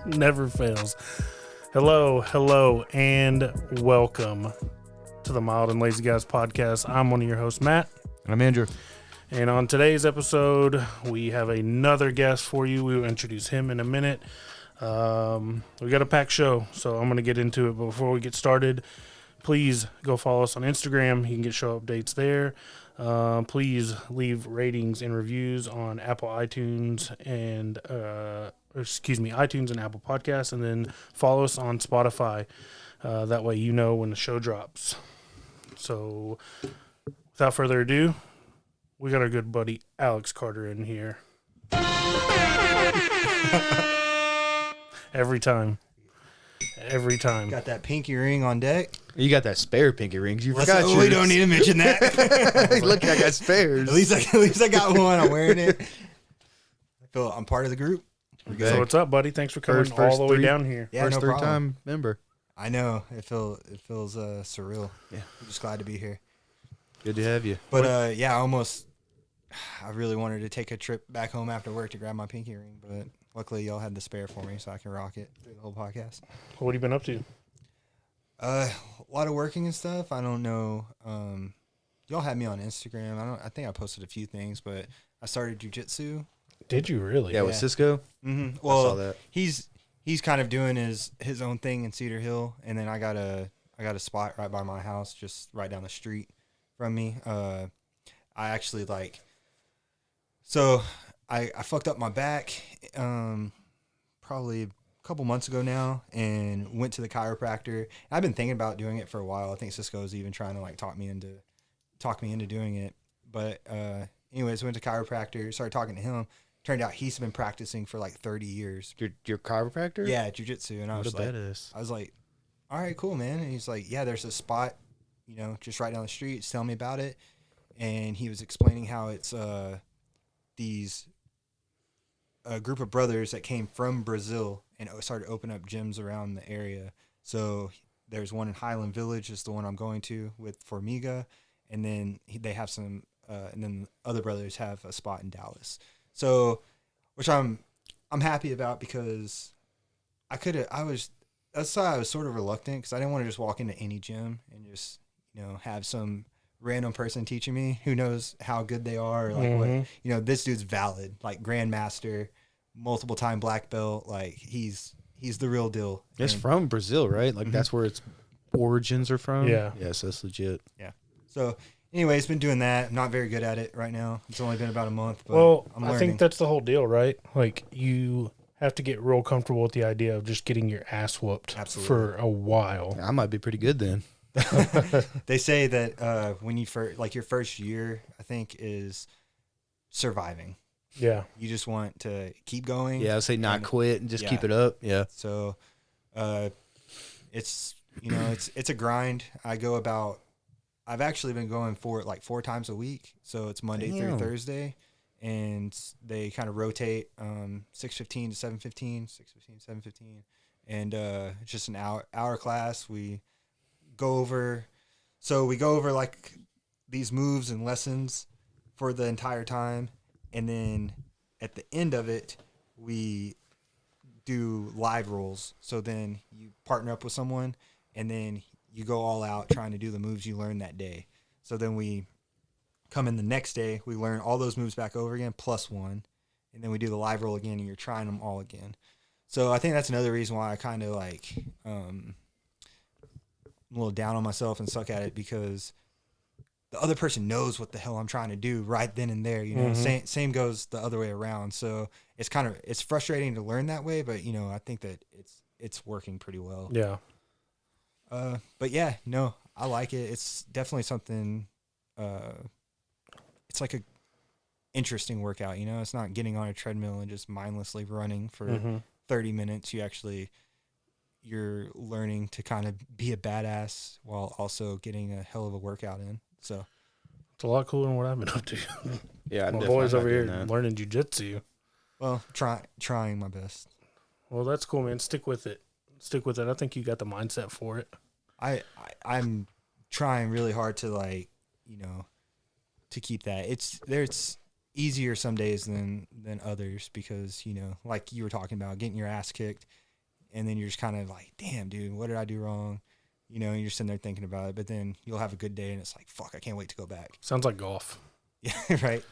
Never fails. Hello, and welcome to the Mild and Lazy Guys podcast. I'm one of your hosts, Matt. I'm Andrew. And on today's episode, we have another guest for you. We will introduce him in a minute. We got a packed show, so I'm going to get into it. But before we get started, please go follow us on Instagram. You can get show updates there. Please leave ratings and reviews on Apple iTunes and iTunes and Apple Podcasts, and then follow us on Spotify. That way you know when the show drops. So without further ado, we got our good buddy Alex Carter in here. Every time. Got that pinky ring on deck. You got that spare pinky rings. You forgot yours. We don't need to mention that. Look, I got spares. At least I got one. I'm wearing it. I feel I'm part of the group. So what's up, buddy? Thanks for coming all the way down here. Yeah, first no problem. time member. I know. It feels surreal. Yeah. I'm just glad to be here. Good to have you. But I really wanted to take a trip back home after work to grab my pinky ring, but luckily y'all had the spare for me so I can rock it through the whole podcast. What have you been up to? A lot of working and stuff. I don't know. Y'all had me on Instagram. I think I posted a few things, but I started jujitsu. Did you really? Yeah, with Cisco. Mm-hmm. I Well, saw that. he's kind of doing his own thing in Cedar Hill, and then I got a spot right by my house, just right down the street from me. I actually I fucked up my back probably a couple months ago now, and went to the chiropractor. I've been thinking about doing it for a while. I think Cisco's even trying to talk me into doing it. But anyways, went to chiropractor, started talking to him. Turned out he's been practicing for 30 years. Your chiropractor? Yeah, jiu-jitsu. And I was badass. all right, cool, man. And he's like, yeah, there's a spot, just right down the street. Just tell me about it. And he was explaining how it's a group of brothers that came from Brazil and started opening up gyms around the area. So there's one in Highland Village, is the one I'm going to with Formiga, and then they have some, and then other brothers have a spot in Dallas. So, which I'm happy about, because that's why I was sort of reluctant, because I didn't want to just walk into any gym and just have some random person teaching me who knows how good they are, or what this dude's valid, grandmaster, multiple time black belt, he's the real deal. It's from Brazil, right? That's where its origins are from. Yeah. Yes, that's legit. Yeah. So anyways, been doing that. I'm not very good at it right now. It's only been about a month, but I'm learning. I think that's the whole deal, right? You have to get real comfortable with the idea of just getting your ass whooped for a while. I might be pretty good then. They say that when you your first year, I think, is surviving. Yeah. You just want to keep going. Yeah, I would say not quit and just keep it up. Yeah. So it's it's a grind. I've actually been going for 4 times a week. So it's Monday through Thursday, and they kind of rotate 6:15 to 7:15, 6:15, 7:15, and it's just an hour class. We go over these moves and lessons for the entire time, and then at the end of it we do live rolls. So then you partner up with someone, and then you go all out trying to do the moves you learned that day. So then we come in the next day, we learn all those moves back over again plus one, and then we do the live roll again, and you're trying them all again. So I think that's another reason why I kind of I'm a little down on myself and suck at it, because the other person knows what the hell I'm trying to do right then and there. Same goes the other way around. So it's frustrating to learn that way, but I think that it's working pretty well. Yeah. But yeah, no, I like it. It's definitely something. It's a interesting workout. It's not getting on a treadmill and just mindlessly running for 30 minutes. You're learning to kind of be a badass while also getting a hell of a workout in. So it's a lot cooler than what I've been up to. Yeah, my boy's over here learning jiu-jitsu. Well, trying my best. Well, that's cool, man. Stick with it. I think you got the mindset for it. I'm trying really hard to to keep that. easier some days than others because, like you were talking about, getting your ass kicked, and then you're just kind of like, damn, dude, what did I do wrong? And you're sitting there thinking about it, but then you'll have a good day and it's like, fuck, I can't wait to go back. Sounds like golf. Yeah, right.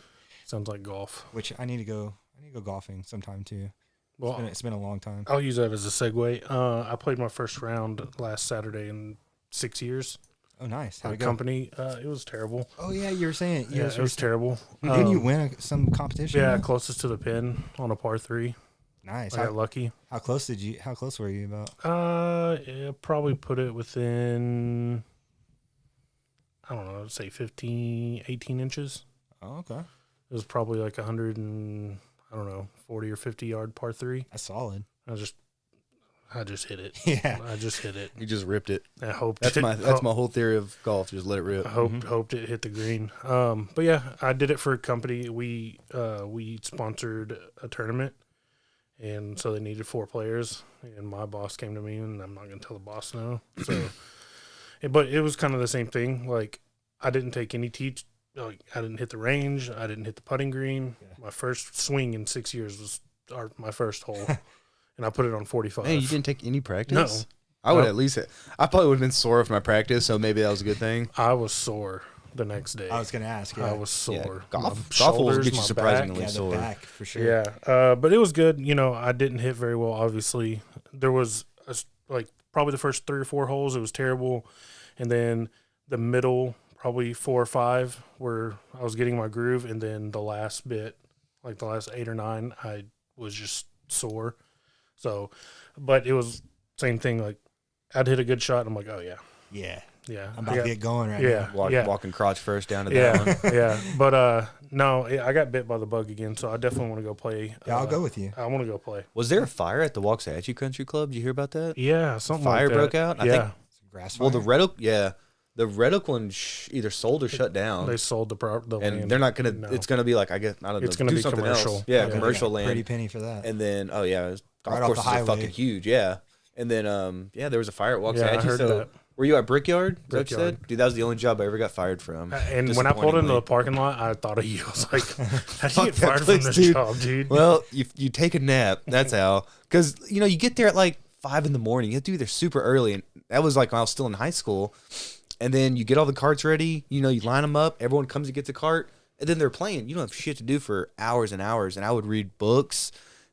Sounds like golf. Which I need to go golfing sometime too. Well, It's been a long time. I'll use that as a segue. I played my first round last Saturday in 6 years. Oh, nice. How'd At it go? Company, it was terrible. Oh, yeah, you were saying. Yeah, it was terrible. Didn't you win some competition? Yeah, though? closest to the pin on a par 3. Nice. I got lucky. How close were you about? Yeah, probably put it within, I don't know, say 15, 18 inches. Oh, okay. It was probably like 100 and, I don't know, 40 or 50 yard par 3. That's solid. I just hit it. Yeah. I just hit it. You just ripped it. I hoped That's my whole theory of golf. Just let it rip. I hoped it hit the green. But yeah, I did it for a company. We sponsored a tournament, and so they needed 4 players. And my boss came to me, and I'm not gonna tell the boss no. So, but it was kind of the same thing. Like I didn't take any Like I didn't hit the range. I didn't hit the putting green. Yeah. My first swing in 6 years was my first hole. And I put it on 45. Hey, you didn't take any practice? No. I would at least. I probably would have been sore from my practice, so maybe that was a good thing. I was sore the next day. I was going to ask. Yeah. I was sore. Yeah. Golf will get you surprisingly sore. The back, for sure. Yeah, but it was good. I didn't hit very well, obviously. There was, probably the first 3 or 4 holes, it was terrible. And then the middle, probably 4 or 5, where I was getting my groove. And then the last bit, like the last 8 or 9, I was just sore. So, but it was same thing. Like I'd hit a good shot. And I'm like, oh yeah. Yeah. I'm about to get going right now. Walking crotch first down to that one. Yeah. But no, I got bit by the bug again. So I definitely want to go play. Yeah, I'll go with you. I want to go play. Was there a fire at the Waxahachie Country Club? Did you hear about that? Yeah, something fire like that. broke out. I think. Grass fire? Well, the Red Oak one either sold or shut down. They sold the land. And they're not gonna. No. It's gonna be like, I guess, I don't know. It's gonna be commercial. Else. Yeah, commercial land. Pretty penny for that. And then golf right off the courses highway. are fucking huge. Yeah. And then there was a fire at Waxahachie. Yeah, I heard that. Were you at Brickyard? Is that what you Brickyard. said? Dude, that was the only job I ever got fired from. And when I pulled into the parking lot, I thought of you. I was like, how do you get fired from this job, dude? Well, you take a nap. That's how. Because, you get there at like 5 in the morning. You have to be there super early. And that was like when I was still in high school. And then you get all the carts ready. You line them up. Everyone comes and gets a cart. And then they're playing. You don't have shit to do for hours and hours. And I would read books.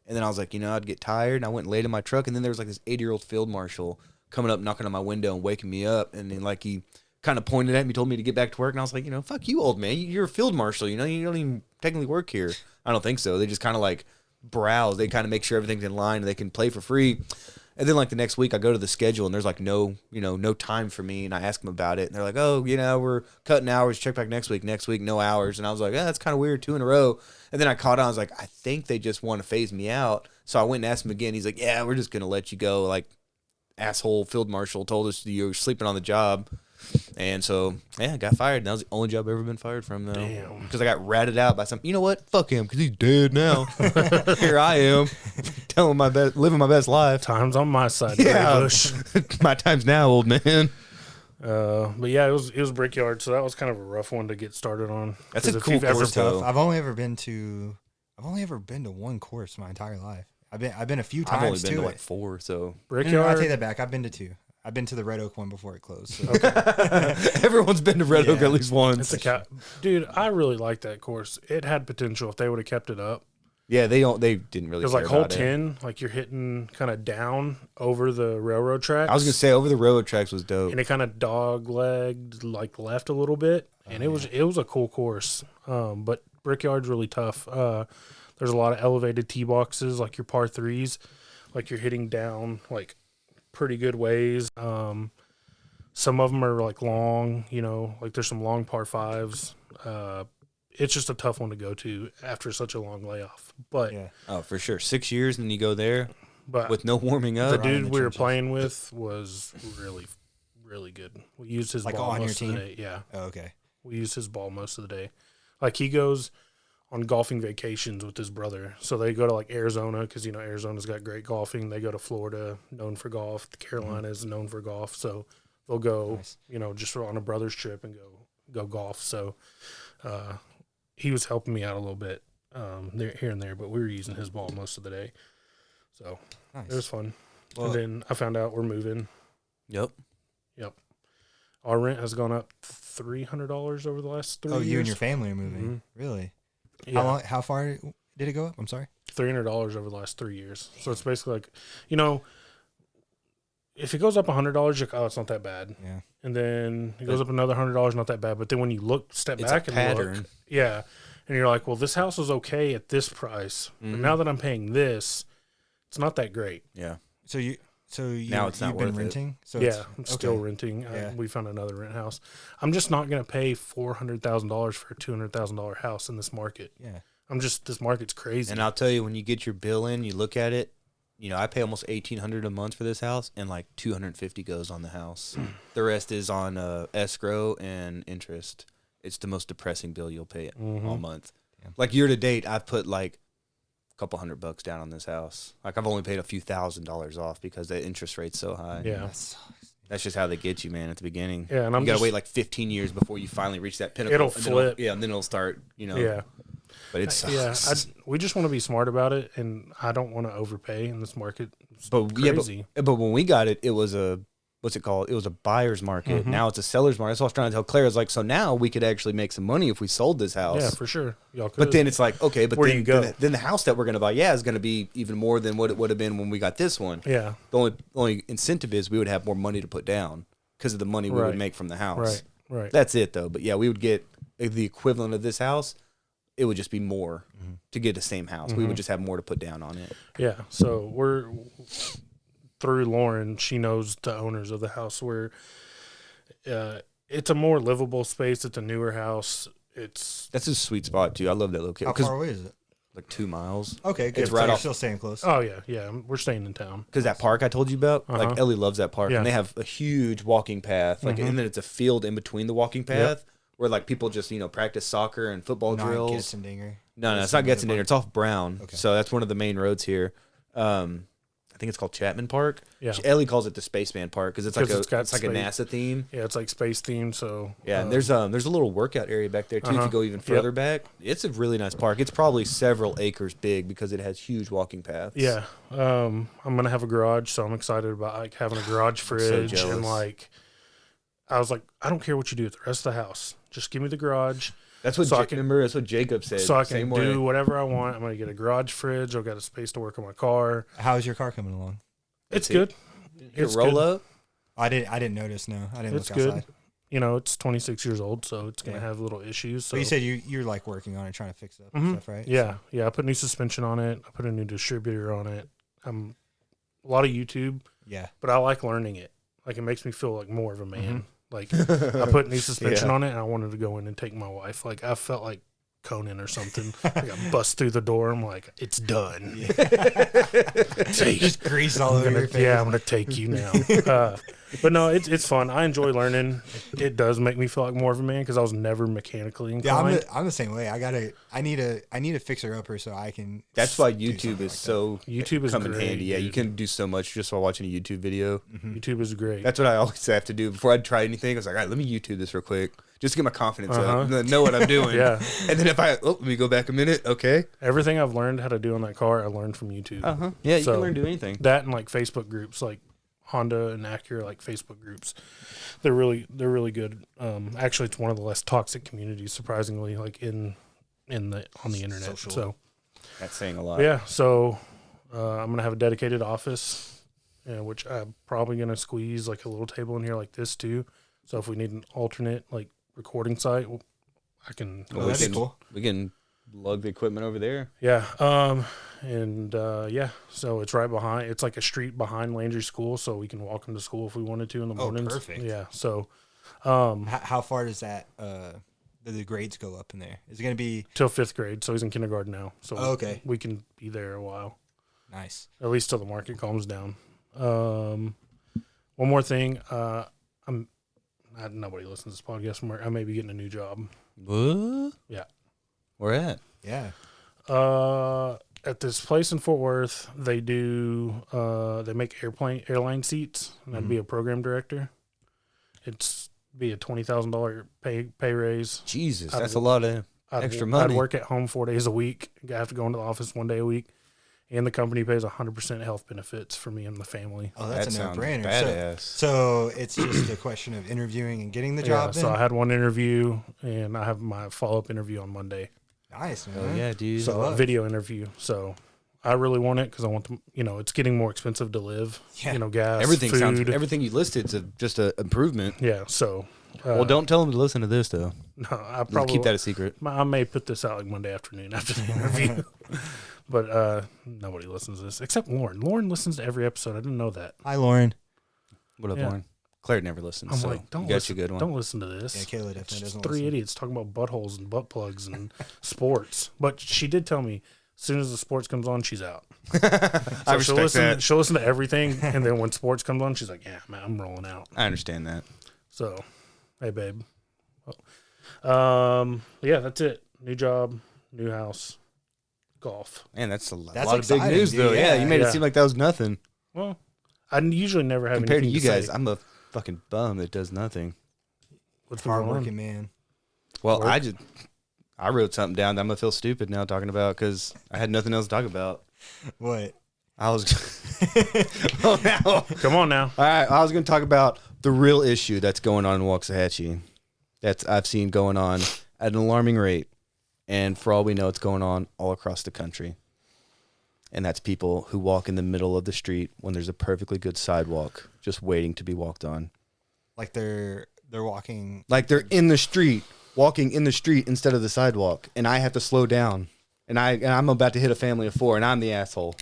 And then I was like, I'd get tired. And I went and laid in my truck. And then there was like this 80-year-old field marshal coming up, knocking on my window and waking me up. And then like he kind of pointed at me, told me to get back to work. And I was like, fuck you, old man. You're a field marshal. You don't even technically work here. I don't think so. They just kind of like browse. They kind of make sure everything's in line and they can play for free. And then like the next week I go to the schedule and there's like no time for me. And I ask them about it. And they're like, oh, we're cutting hours. Check back next week. Next week, no hours. And I was like, that's kind of weird. 2 in a row. And then I caught on. I was like, I think they just want to phase me out. So I went and asked him again. He's like, yeah, we're just going to let you go. Like, asshole field marshal told us you were sleeping on the job. And so, I got fired. And that was the only job I've ever been fired from, though. Damn. Because I got ratted out by some, you know what? Fuck him, because he's dead now. Here I am, living my best life. Time's on my side. Yeah. Bush. My time's now, old man. But yeah, it was Brickyard, so that was kind of a rough one to get started on. That's a cool course, though. I've only ever been to one course my entire life. I've been a few times. I've only been to it. like 4. So Brickyard. No, I take that back. I've been to 2. I've been to the Red Oak one before it closed. So. Okay. Everyone's been to Red Oak at least once. It's dude, I really like that course. It had potential if they would have kept it up. Yeah, they didn't really. It was care like hole about 10, like you're hitting kind of down over the railroad tracks. I was gonna say over the railroad tracks was dope, and it kind of dog-legged like left a little bit, and it was a cool course. But Brickyard's really tough. There's a lot of elevated tee boxes, like your par 3s, like you're hitting down like pretty good ways. Some of them are like long, like there's some long par 5s. It's just a tough one to go to after such a long layoff. But oh, for sure, 6 years and you go there, but with no warming up. The dude we were playing with was really, really good. We used his ball most of the day. Yeah. Oh, okay. We used his ball most of the day. Like he goes on golfing vacations with his brother. So they go to like Arizona because, Arizona's got great golfing. They go to Florida, known for golf. The Carolinas, known for golf. So they'll go, just on a brother's trip and go golf. So he was helping me out a little bit there, here and there, but we were using his ball most of the day. So Nice. it was fun. Well, And then I found out we're moving. Yep. Yep. Our rent has gone up $300 over the last 3 years. you and your family are moving. Really? Yeah. How far did it go up? I'm sorry. $300 over the last 3 years. So it's basically like, you know, if it goes up $100, you're like, oh, it's not that bad. Yeah. And then it goes up another $100, not that bad. But then when you step It's back a and pattern. look, yeah, and you're like, well, this house was okay at this price, but now that I'm paying this, it's not that great. Yeah. So you Now it's not you've been worth it. renting. So Yeah, I'm still okay. renting. Yeah. We found another rent house. I'm just not going to pay $400,000 for a $200,000 house in this market. Yeah. This market's crazy. And I'll tell you, when you get your bill in, you look at it. You know, I pay almost $1,800 a month for this house, and like $250 goes on the house. The rest is on escrow and interest. It's the most depressing bill you'll pay all month. Damn. Like year to date, I've put like a couple $100 down on this house. Like I've only paid a few $1,000s off because the interest rate's so high. yeah. That sucks. That's just how they get you, man, at the beginning. Yeah, and I'm you gotta just- wait like 15 years before you finally reach that pinnacle. It'll and then flip. and then it'll start, you know. Yeah. But it sucks. We just want to be smart about it, and I don't want to overpay in this market. It's But crazy. but when we got it, it was a what's it called? It was a buyer's market. Now it's a seller's market. That's what I was trying to tell Claire. Is like, so now we could actually make some money if we sold this house. Yeah, for sure. Y'all could. But then it's like, okay, but Where then, do you go? then the house that we're gonna buy, is gonna be even more than what it would have been when we got this one. yeah, The only incentive is we would have more money to put down because of the money we Right. would make from the house. right. That's it though. But yeah, we would get the equivalent of this house. It would just be more to get the same house. We would just have more to put down on it. Yeah, so we're through Lauren. She knows the owners of the house. Where it's a more livable space. It's a newer house. It's That's a sweet spot too. I love that location. How 'Cause, far away is it? like 2 miles. Okay, good. It's So right you're off- still staying close. oh yeah. We're staying in town. Because that park I told you about, Uh-huh. like Ellie loves that park, Yeah. and they have a huge walking path. Like, and then it's a field in between the walking path where like people just practice soccer and football Not drills. Getzendinger. No, it's not Getzendinger. It's off Brown. Okay. So that's one of the main roads here. I think it's called Chapman Park. Yeah. Ellie calls it the Spaceman Park because it's like 'Cause it's got a space. NASA theme. Yeah, it's like space themed. So Yeah, and there's a little workout area back there too. If Uh-huh. you go even further back, it's a really nice park. It's probably several acres big because it has huge walking paths. yeah. I'm gonna have a garage, so I'm excited about like having a garage fridge jealous. and like. I was like, I don't care what you do with the rest of the house. Just give me the garage. That's what So I can- remember. That's what Jacob said. So I Same can do way. whatever I want. I'm gonna get a garage fridge. I've got a space to work on my car. How's your car coming along? It's it. good. Here, It's roll good. up. I didn't notice. No, I didn't It's look good. outside. You know, it's 26 years old, so it's gonna Yeah. have little issues. So But you said you're like working on it, trying to fix it up and stuff, right? yeah, I put new suspension on it. I put a new distributor on it. A lot of YouTube, Yeah. but I like learning it. Like it makes me feel like more of a man. Like I put new suspension on it, and I wanted to go in and take my wife. Like I felt like Conan or something. Like I bust through the door. I'm like, it's done. Just grease all over your face. Yeah, I'm gonna take you now. But no, it's fun. I enjoy learning. It does make me feel like more of a man because I was never mechanically Yeah, inclined. I'm the same way. I need a fixer upper so I can. That's why do YouTube something is like so YouTube is come in great, handy. Yeah, you dude. can do so much just while watching a YouTube video. YouTube is great. That's what I always have to do before I try anything. I was like, all right, let me YouTube this real quick, just to get my confidence up, know what I'm doing. Yeah. And then if let me go back a minute. Okay. Everything I've learned how to do on that car, I learned from YouTube. Yeah, you So- can learn to do anything. That and like Facebook groups, like Honda and Acura, like Facebook groups. They're really good. Actually, it's one of the less toxic communities, surprisingly, like on the internet. Social. So That's saying a lot. yeah, so I'm gonna have a dedicated office, which I'm probably gonna squeeze like a little table in here like this too. So if we need an alternate like recording site, I can. Oh, that'd be cool. We can lug the equipment over there. Yeah. So it's right behind. It's like a street behind Landry School, so we can walk into school if we wanted to in the mornings. perfect. Yeah. So How far does that the grades go up in there? Is it going to be till 5th grade, so he's in kindergarten now. So okay? we can be there a while, Nice. at least till the market calms down. One more thing. Nobody listens to this podcast from where I may be getting a new job. What? Yeah. Where at? Yeah. At this place in Fort Worth, they they make airline seats, and I'd be a program director. It's be a $20,000 pay raise. Jesus, Out that's of a lot of. Extra money. I'd work at home 4 days a week. I have to go into the office 1 day a week. And the company pays 100% health benefits for me and the family. Oh, that's That a sounds no-brainer. badass. So it's just a question of interviewing and getting the job. So I had one interview, and I have my follow-up interview on Monday. Nice, man. Oh, yeah, dude. So a video interview. So I really want it because I want to, it's getting more expensive to live. Yeah. Gas, everything food. everything you listed's just an improvement. Yeah. So. Well, don't tell them to listen to this though. No, I Just probably keep that a secret. I may put this out like Monday afternoon after the interview. But nobody listens to this except Lauren. Lauren listens to every episode. I didn't know that. Hi, Lauren. What up, Yeah. Lauren? Claire never listens. I'm so like, don't you got listen, you a good one. don't listen to this. Yeah, Kayla definitely It's doesn't three listen. idiots talking about buttholes and butt plugs and sports. But she did tell me as soon as the sports comes on, she's out. I So respect that. She'll listen to everything, and then when sports comes on, she's like, "Yeah, man, I'm rolling out." I understand that. So, hey, babe. Yeah, that's it. New job, new house, golf. Man, that's a lot That's of big exciting, news, dude. though. Yeah, Yeah. you made Yeah. it seem like that was nothing. Well, I usually never have Compared to you anything guys, say. I'm a fucking bum that does nothing. What's been going on? Hardworking man. Well, Work. I wrote something down that I'm gonna feel stupid now talking about because I had nothing else to talk about. What? I was. Oh no! Come on now. All right, I was going to talk about the real issue that's going on in Waxahachie. That's I've seen going on at an alarming rate, and for all we know, it's going on all across the country. And that's people who walk in the middle of the street when there's a perfectly good sidewalk just waiting to be walked on. Like they're walking. Like they're in the street, walking in the street instead of the sidewalk, and I have to slow down. And I'm about to hit a family of 4, and I'm the asshole.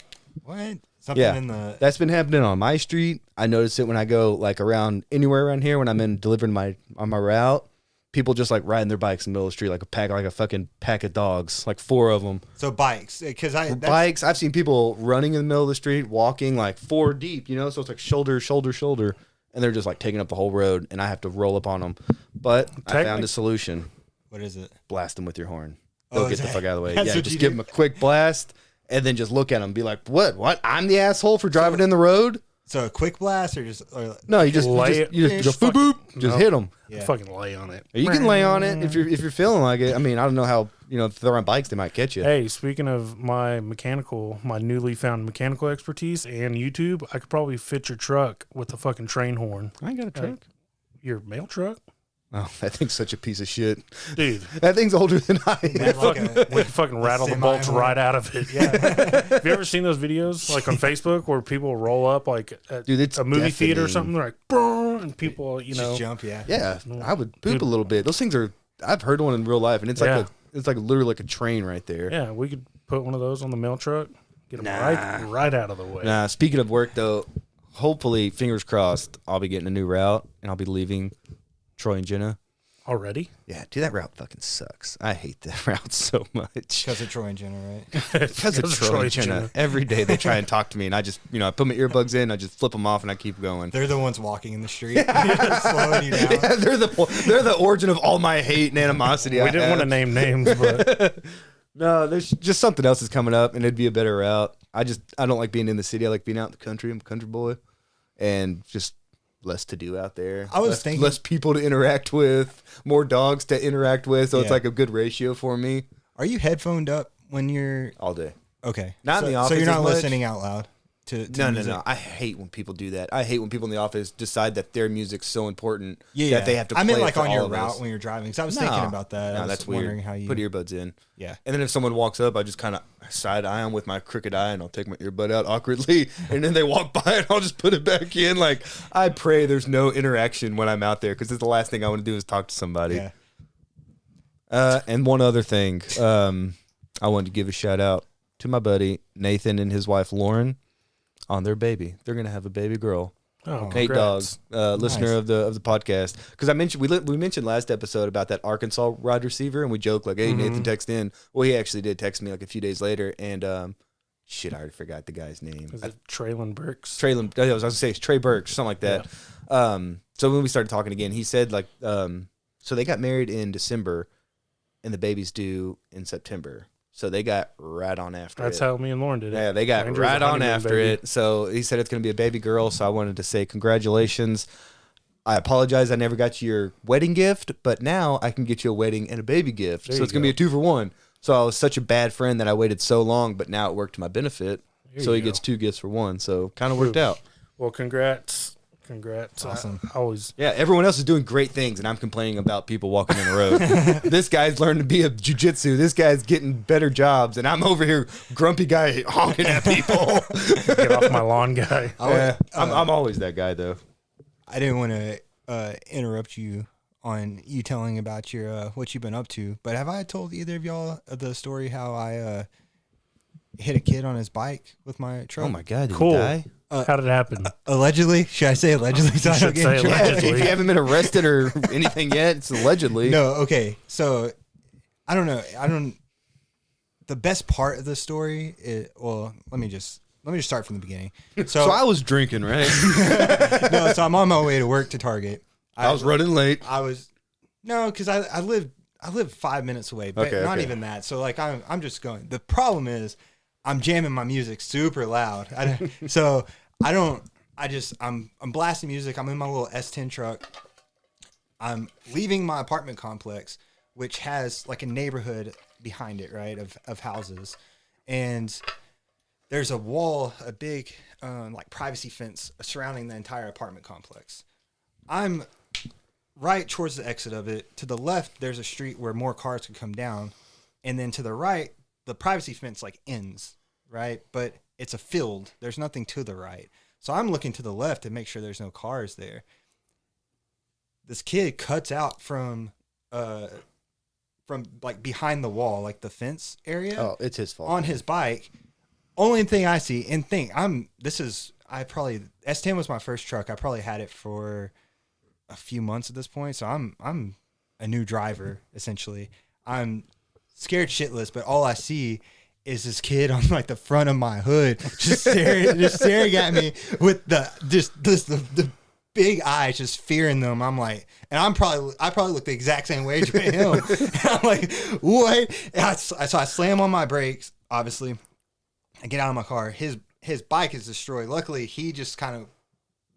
What? Something Yeah, in the. that's been happening on my street. I notice it when I go like around anywhere around here when I'm in delivering on my route. People just like riding their bikes in the middle of the street like a fucking pack of dogs, like 4 of them. So bikes, because Bikes. I've seen people running in the middle of the street, walking like 4 deep. So it's like shoulder, shoulder, shoulder, and they're just like taking up the whole road, and I have to roll up on them. But I found a solution. What is it? Blast them with your horn. They'll Oh, get the fuck out of the way. that's Yeah, what just you give do? them a quick blast. And then just look at them, be like, "What? I'm the asshole for driving in the road?" So a quick blast or just No, you just boop boop, just hit them. Yeah. Fucking lay on it. You can lay on it if you're feeling like it. I mean, I don't know how if they're on bikes, they might catch you. Hey, speaking of my newly found mechanical expertise and YouTube, I could probably fit your truck with a fucking train horn. I ain't got a truck. Your mail truck? Oh, that thing's such a piece of shit. Dude, That thing's older than I am. Have like a- we could fucking rattle the bolts semi-horn. right out of it. Yeah. Have you ever seen those videos like on Facebook where people roll up like at Dude, it's a movie theater or deafening. something? They're like, "Brrr," and people, just jump, yeah. Yeah, I would poop a little bit. Those things are. I've heard one in real life, and it's Yeah. like it's like literally like a train right there. yeah, we could put one of those on the mail truck, get them right out of the way. Nah, speaking of work though, hopefully, fingers crossed, I'll be getting a new route, and I'll be leaving Troy and Jenna. Already? Yeah, dude, that route fucking sucks. I hate that route so much. Because of Troy and Jenna, right? Because of Troy and Jenna. Every day they try and talk to me, and I just, I put my earbuds in, I just flip them off, and I keep going. They're the ones walking in the street, slowing you down. Yeah, they're the origin of all my hate and animosity. We didn't want to name names, but No, there's just something else is coming up, and it'd be a better route. I don't like being in the city. I like being out in the country. I'm a country boy, and just less to do out there. I was thinking less people to interact with, more dogs to interact with. So it's Yeah. like a good ratio for me Are you headphoned up when you're all day. okay? Not in the office So you're not as much. listening out loud to No. music? I hate when people do that. I hate when people in the office decide that their music's so important Yeah, that they have to. I play meant it like for on all your of route us. when you're driving. Because I was thinking about that. I No, was that's wondering weird. how you Put earbuds in. Yeah. And then if someone walks up, I just kind of side eye them with my crooked eye, and I'll take my earbud out awkwardly. And then they walk by, and I'll just put it back in. Like, I pray there's no interaction when I'm out there, because it's the last thing I want to do is talk to somebody. Yeah. And one other thing, I wanted to give a shout out to my buddy Nathan and his wife Lauren on their baby. They're gonna have a baby girl. oh, Nate congrats. Dogs, listener Nice. of the podcast, because I mentioned we mentioned last episode about that Arkansas wide receiver, and we joked like, "Hey, Nathan texted in." Well, he actually did text me like a few days later, and shit, I already forgot the guy's name. Is it Traylon Burks? Traylon, I was gonna say it's Trey Burks, something like that. So when we started talking again, he said like, so they got married in December, and the baby's due in September. So they got right on after That's it. how me and Lauren did it. Yeah, they got Andrew's right a on honeymoon after baby. it. So he said it's going to be a baby girl. So I wanted to say congratulations. I apologize, I never got you your wedding gift, but now I can get you a wedding and a baby gift. There So you it's going to be go. a 2-for-1. So I was such a bad friend that I waited so long, but now it worked to my benefit. There So you he go. gets 2 gifts for 1. So kind of worked out. Well, congrats. Awesome. I always Yeah, everyone else is doing great things, and I'm complaining about people walking in the road. This guy's learning to be a jujitsu. This guy's getting better jobs, and I'm over here, grumpy guy, honking at people. get off my lawn, guy. Yeah, I'm always that guy, though. I didn't want to interrupt you on you telling about your what you've been up to, but have I told either of y'all the story how I hit a kid on his bike with my truck? Oh my God, did Cool. he die? How did it happen? Allegedly? Should I say allegedly? So I should don't get in say trouble? Yeah, allegedly. if you haven't been arrested or anything yet, it's allegedly. No, okay. So I don't know. The best part of the story is, well, let me just start from the beginning. So I was drinking, right? No, so I'm on my way to work to Target. I was running late. Because I live 5 minutes away, but Okay, not okay. even that. So like I'm just going. The problem is I'm jamming my music super loud. I'm blasting music. I'm in my little S10 truck. I'm leaving my apartment complex, which has like a neighborhood behind it, right, of houses, and there's a wall, a big like privacy fence surrounding the entire apartment complex. I'm right towards the exit of it. To the left, there's a street where more cars could come down, and then to the right, the privacy fence like ends, right? But it's a field. There's nothing to the right. So I'm looking to the left to make sure there's no cars there. This kid cuts out from like behind the wall, like the fence area. Oh, it's his fault. On his bike. Only thing I see and think S10 was my first truck. I probably had it for a few months at this point. So I'm a new driver, essentially. I'm scared shitless, but all I see is this kid on like the front of my hood just staring at me with the big eyes, just fearing them. I'm like, and I probably look the exact same way to him. And I'm like, what? So I slam on my brakes, obviously. I get out of my car. His bike is destroyed. Luckily, he just kind of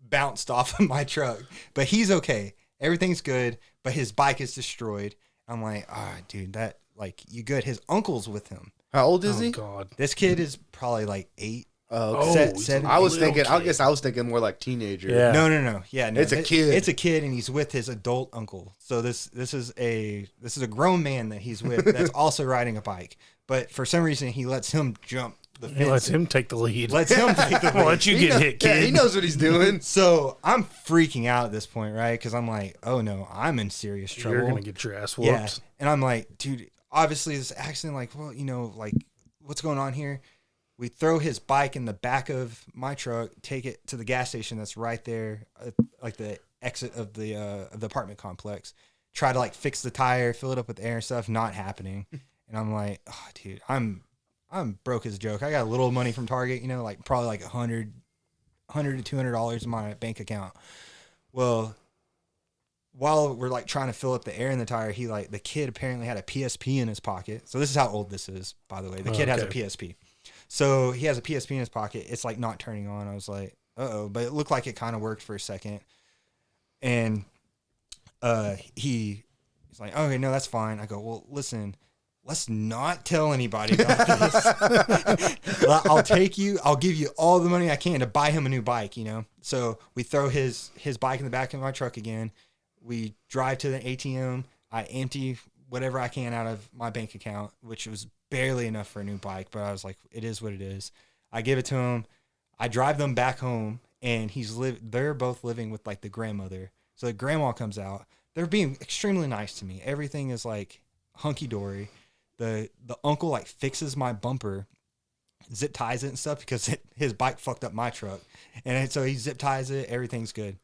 bounced off of my truck, but he's okay. Everything's good, but his bike is destroyed. I'm like, dude, that like you good. His uncle's with him. How old is Oh he? God. This kid is probably like 8. Oh, he's seven. I was little thinking. I kid. guess I was thinking more like teenager. Yeah. No. Yeah, no. It's a kid. It's a kid, and he's with his adult uncle. So this is a grown man that he's with that's also riding a bike. But for some reason, he lets him jump the fence. He lets him take the lead. Lets him take the I'll lead. let you get hit, kid. Yeah, he knows what he's doing. So I'm freaking out at this point, right? Because I'm like, oh no, I'm in serious trouble. You're gonna get your ass whooped. Yeah, and I'm like, dude, obviously this accident, like, well, like, what's going on here? We throw his bike in the back of my truck, take it to the gas station that's right there, like the exit of the apartment complex. Try to like fix the tire, fill it up with air and stuff. Not happening. And I'm like, oh, dude, I'm broke as a joke. I got a little money from Target, like probably like $100 to $200 in my bank account. Well, while we're like trying to fill up the air in the tire, the kid apparently had a PSP in his pocket. So this is how old this is, by the way. The kid has a Okay. PSP. So he has a PSP in his pocket. It's like not turning on. I was like, uh-oh. But it looked like it kind of worked for a second. And he's like, okay, no, that's fine. I go, well, listen, let's not tell anybody about this. I'll give you all the money I can to buy him a new bike, So we throw his bike in the back of my truck again. We drive to the ATM. I empty whatever I can out of my bank account, which was barely enough for a new bike, but I was like, it is what it is. I give it to him. I drive them back home, and they're both living with like the grandmother. So the grandma comes out. They're being extremely nice to me. Everything is like hunky dory. The uncle like fixes my bumper, zip ties it and stuff because his bike fucked up my truck. And so he zip ties it. Everything's good.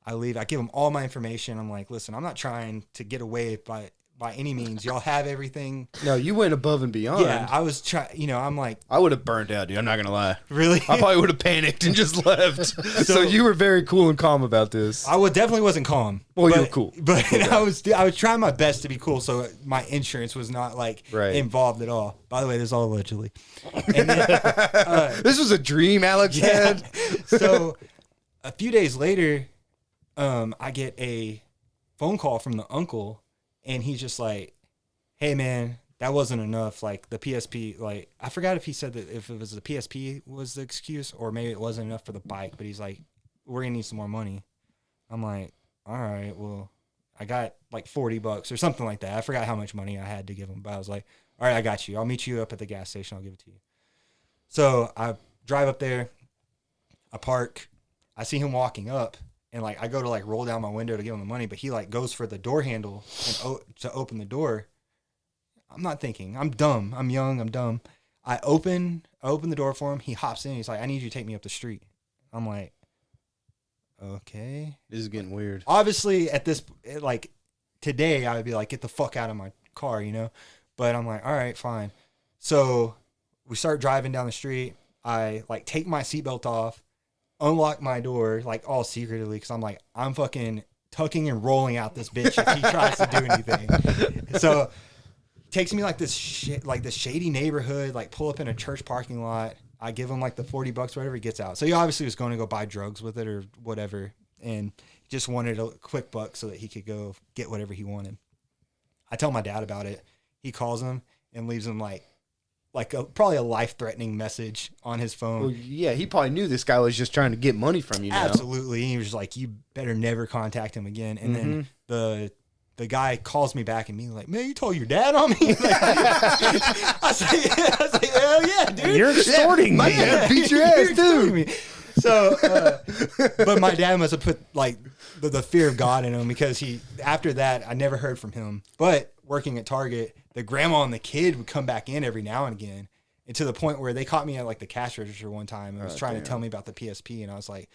I leave. I give him all my information. I'm like, listen, I'm not trying to get away by any means. Y'all have everything. No, you went above and beyond. Yeah, I was trying, I'm like, I would have burned out, dude. I'm not gonna lie. really? I probably would have panicked and just left. So you were very cool and calm about this. Definitely wasn't calm. Well, you but- were cool. But I was trying my best to be cool, so my insurance was not like Right. involved at all. By the way, this is all allegedly. And then, This was a dream Alex had. so a few days later, I get a phone call from the uncle, and he's just like, "Hey man, that wasn't enough. Like the PSP, like I forgot if he said that if it was the PSP was the excuse, or maybe it wasn't enough for the bike. But he's like, we're gonna need some more money." I'm like, all right, well, I got like $40 or something like that. I forgot how much money I had to give him, but I was like, all right, I got you. I'll meet you up at the gas station. I'll give it to you. So I drive up there. I park. I see him walking up. And, like, I go to, like, roll down my window to give him the money, but he, like, goes for the door handle and to open the door. I'm not thinking. I'm dumb. I'm young. I'm dumb. I open the door for him. He hops in. He's like, I need you to take me up the street. I'm like, okay. This is getting weird. Obviously, at this, like, today, I would be like, get the fuck out of my car, you know? But I'm like, all right, fine. So we start driving down the street. I, like, take my seatbelt off. Unlock my door, like, all secretly, because I'm like, I'm fucking tucking and rolling out this bitch if he tries to do anything. So he takes me like this shady neighborhood, like pull up in a church parking lot. I give him like the $40, whatever he gets out. So he obviously was going to go buy drugs with it or whatever, and he just wanted a quick buck so that he could go get whatever he wanted. I tell my dad about it. He calls him and leaves him like probably a life-threatening message on his phone. Well, yeah, he probably knew this guy was just trying to get money from you. Absolutely. He was like, you better never contact him again. And then the guy calls me back and me like, man, you told your dad on me? Like, I was like, hell yeah, dude. You're extorting me. My dad beat your ass, too. So, but my dad must have put like the fear of God in him, because after that, I never heard from him. But working at Target, the grandma and the kid would come back in every now and again, and to the point where they caught me at like the cash register one time and was trying to tell me about the PSP, and I was like,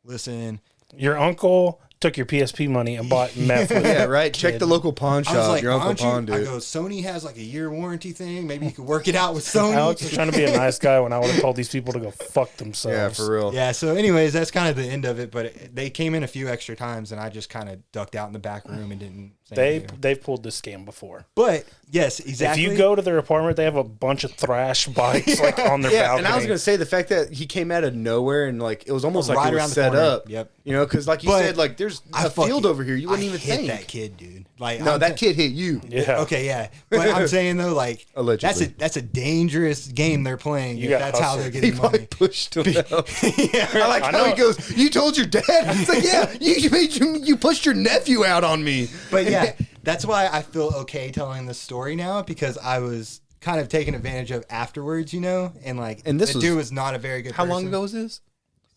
listen, your uncle took your PSP money and bought meth with Yeah, right. Check the local pawn shop. like, your uncle pawned it. I go, Sony has like a year warranty thing. Maybe you could work it out with Sony. Alex was trying to be a nice guy when I would have told these people to go fuck themselves. Yeah, for real. Yeah, so anyways, that's kind of the end of it, but they came in a few extra times, and I just kind of ducked out in the back room and didn't say anything. They've pulled this scam before. But, yes, exactly. If you go to their apartment, they have a bunch of thrash bikes like on their balcony. And I was going to say the fact that he came out of nowhere and like it was almost like Right it around was the set corner. up. Yep. You know, because like you said, like there's a field over here. You wouldn't even think. That kid, dude. Like, No, that kid hit you. Yeah. Okay, yeah. But I'm saying, though, like, Allegedly. that's a dangerous game they're playing. You If got that's how they're hustled. He getting probably money. pushed him out. Yeah. I like how he goes, you told your dad? It's like, yeah, you pushed your nephew out on me. But yeah, that's why I feel okay telling this story now, because I was kind of taken advantage of afterwards, you know? And like, And this the dude was not a very good How long person. ago was this?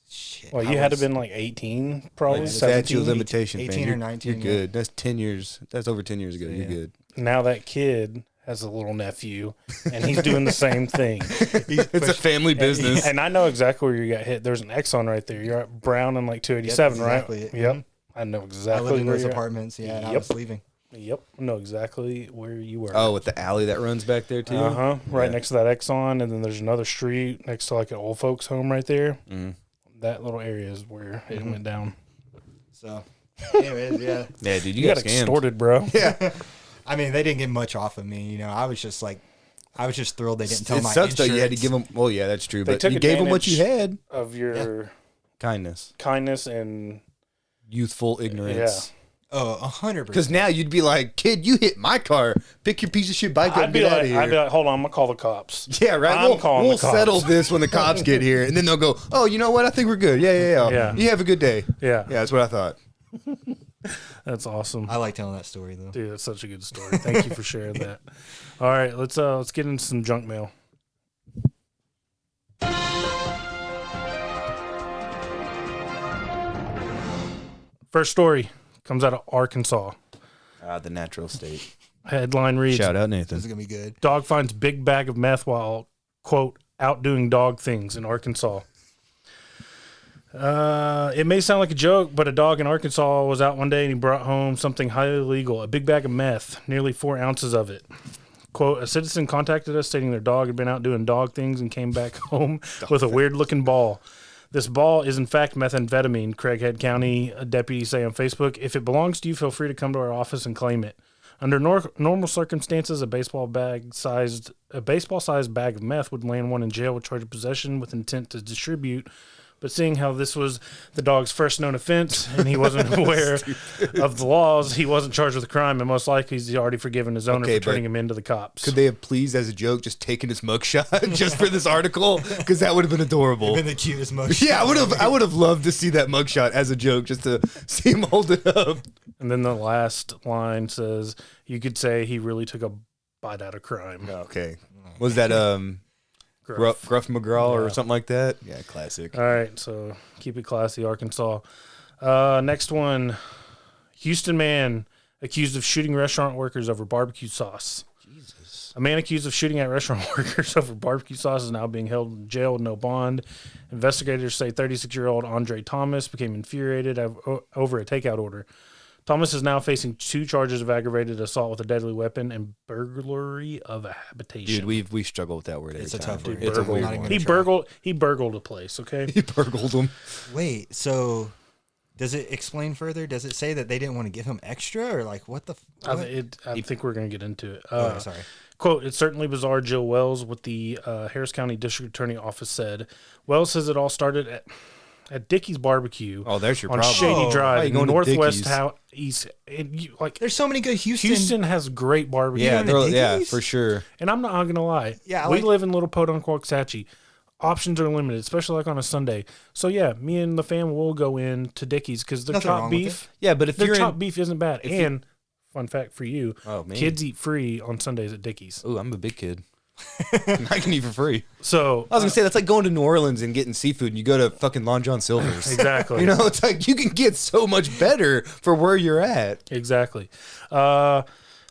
Shit, Well, I you had to was have been like 18, probably Like, statute 17. of limitations, 18 man. or 19, You're good. That's 10 years. That's over 10 years ago. You're good. Now that kid has a little nephew, and he's doing the same thing. It's a family business. And I know exactly where you got hit. There's an Exxon right there. You're at Brown and like 287, Yep, exactly right? it. Yep. I know I exactly lived in where those you're at. apartments, yeah, and I Yep. was leaving. Yep. I know exactly where you were. Oh, with the alley that runs back there, too? Uh-huh. Right Yeah. next to that Exxon, and then there's another street next to like an old folks home right there. Mhm. That little area is where it went down. So, anyways, yeah. Yeah, dude, You got scammed. extorted, bro. Yeah. I mean, they didn't get much off of me, you know. I was just thrilled they didn't tell It my sucks, though. You had to insurance. give them, well, yeah, that's true. They But took you gave them what you advantage had. Of your Kindness. kindness and Youthful ignorance. Oh, 100%. Because now you'd be like, kid, you hit my car. Pick your piece of shit bike up I'd and be get out like, of here. I'd be like, hold on, I'm gonna call the cops. Yeah, right. I'm calling We'll the cops. settle this when the cops get here, and then they'll go, "Oh, you know what? I think we're good. Yeah. Yeah. You have a good day." Yeah. Yeah, that's what I thought. That's awesome. I like telling that story, though. Dude, that's such a good story. Thank you for sharing that. All right, let's get into some junk mail. First story comes out of Arkansas. The natural state. Headline reads: Shout out, This Nathan. is going to be good. Dog finds big bag of meth while, quote, outdoing dog things in Arkansas. It may sound like a joke, but a dog in Arkansas was out one day and he brought home something highly illegal, a big bag of meth, nearly 4 ounces of it. Quote, a citizen contacted us stating their dog had been out doing dog things and came back home with a weird-looking ball. This ball is, in fact, methamphetamine, Craighead County deputy say on Facebook. If it belongs to you, feel free to come to our office and claim it. Under normal circumstances, a baseball-sized bag of meth would land one in jail with charge of possession with intent to distribute, But seeing how this was the dog's first known offense and he wasn't aware of the laws, he wasn't charged with a crime, and most likely he's already forgiven his owner for turning him into the cops. Could they have pleased as a joke just taken his mugshot just for this article? Because that would have been adorable. Been the cutest mugshot. Yeah, I would have loved to see that mugshot as a joke, just to see him hold it up. And then the last line says, "You could say he really took a bite out of crime." Okay, was that Gruff McGraw or something like that? Yeah, classic. All right, so keep it classy, Arkansas. Next one, Houston man accused of shooting restaurant workers over barbecue sauce. Jesus. A man accused of shooting at restaurant workers over barbecue sauce is now being held in jail with no bond. Investigators say 36-year-old Andre Thomas became infuriated over a takeout order. Thomas is now facing 2 charges of aggravated assault with a deadly weapon and burglary of a habitation. Dude, we struggle with that word. It's a every time. tough word. It's a Burgle. weird Not even one. gonna He burgled a place, okay? He burgled him. Wait, so does it explain further? Does it say that they didn't want to give him extra, or like what the? I think we're going to get into it. Oh, sorry. Quote, "It's certainly bizarre," Jill Wells with the Harris County District Attorney Office said. Wells says it all started at Dickey's Barbecue. Oh, there's your on problem. Shady Why Drive you in going to Northwest Dickey's? East. And like There's so many good Houston has great barbecue. Yeah, going to yeah, Dickey's? for sure. And I'm not gonna lie. Yeah, we live in Little Podunk, Waxahachie. Options are limited, especially like on a Sunday. So yeah, me and the fam will go in to Dickey's because their Nothing chopped wrong with beef. Yeah, but if Their you're chopped in, beef isn't bad. And fun fact for you, oh man, kids eat free on Sundays at Dickey's. Ooh, I'm a big kid. I can eat for free. So I was gonna say that's like going to New Orleans and getting seafood, and you go to fucking Long John Silver's. exactly. You know, it's like you can get so much better for where you're at. Exactly. Let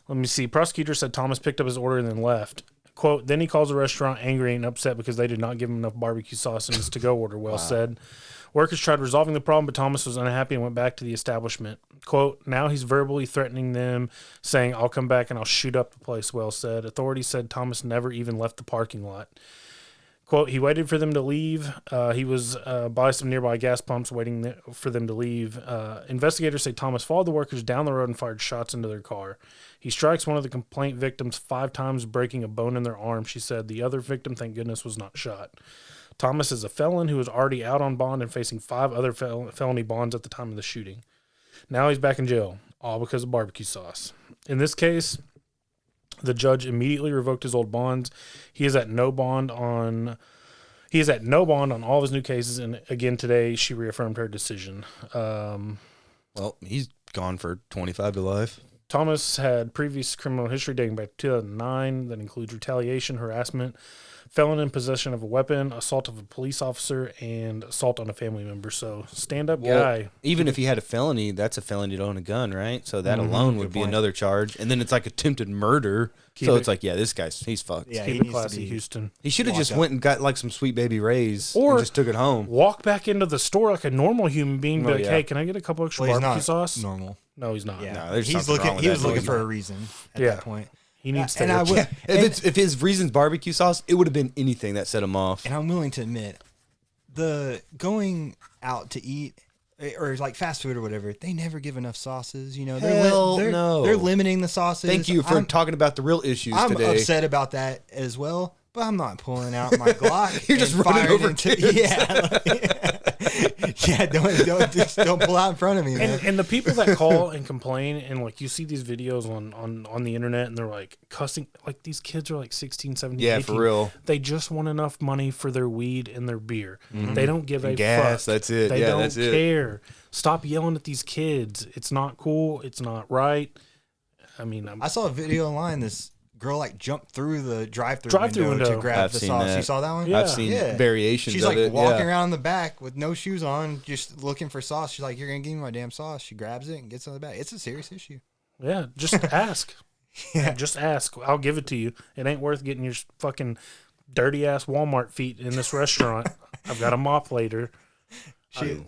me see. Prosecutor said Thomas picked up his order and then left. Quote, "Then he calls the restaurant angry and upset because they did not give him enough barbecue sauce in his to-go order," Wells said. Workers tried resolving the problem, but Thomas was unhappy and went back to the establishment. Quote, "Now he's verbally threatening them, saying, 'I'll come back and I'll shoot up the place,' Wells said. Authorities said Thomas never even left the parking lot. Quote, "He waited for them to leave. He was by some nearby gas pumps waiting for them to leave. Investigators say Thomas followed the workers down the road and fired shots into their car. He strikes one of the complaint victims 5 times, breaking a bone in their arm," she said. The other victim, thank goodness, was not shot. Thomas is a felon who was already out on bond and facing 5 other felony bonds at the time of the shooting. Now he's back in jail, all because of barbecue sauce. In this case, the judge immediately revoked his old bonds. He is at no bond on all of his new cases, and again today she reaffirmed her decision. Well, he's gone for 25 to life. Thomas had previous criminal history dating back to 2009 that includes retaliation, harassment, felon in possession of a weapon, assault of a police officer, and assault on a family member. So stand-up guy. Even if he had a felony, that's a felony to own a gun, right? So that alone would be another charge. And then it's like attempted murder. It's like, yeah, this guy's, he's fucked. Yeah, Keep it classy, Houston. He should have just Locked up. went and got like some Sweet Baby Ray's Or and just took it home. Walk back into the store like a normal human being, be Oh, like, yeah. "Hey, can I get a couple extra Well, he's barbecue not sauce?" normal. No, he's not. Yeah, No, there's he's something looking. wrong with He that was looking dude. for a reason at Yeah. that point. He needs And I therapy. would, If his reason's barbecue sauce, it would have been anything that set him off. and I'm willing to admit, the going out to eat or like fast food or whatever, they never give enough sauces. You know, Hell they're no. they're limiting the sauces. Thank you for talking about the real issues I'm today. upset about that as well, but I'm not pulling out my Glock. You're just and running firing over into, kids. yeah, don't pull out in front of me, man. And the people that call and complain, and like you see these videos on the internet, and they're like cussing, like these kids are like 16, 17, Yeah, 18. for real. They just want enough money for their weed and their beer. They don't give a gas, fuck. that's it. They Yeah, don't that's it. care. Stop yelling at these kids. It's not cool. It's not right. I mean, I saw a video online. This girl like jumped through the drive-through Drive-thru window to window. grab I've the seen sauce. that. You saw that one? Yeah. I've seen Yeah. variations She's of like it. walking yeah. around in the back with no shoes on, just looking for sauce. She's like, "You're gonna give me my damn sauce." She grabs it and gets on the back. It's a serious issue. yeah, just ask. Yeah. Just ask. I'll give it to you. It ain't worth getting your fucking dirty ass Walmart feet in this restaurant. I've got a mop later.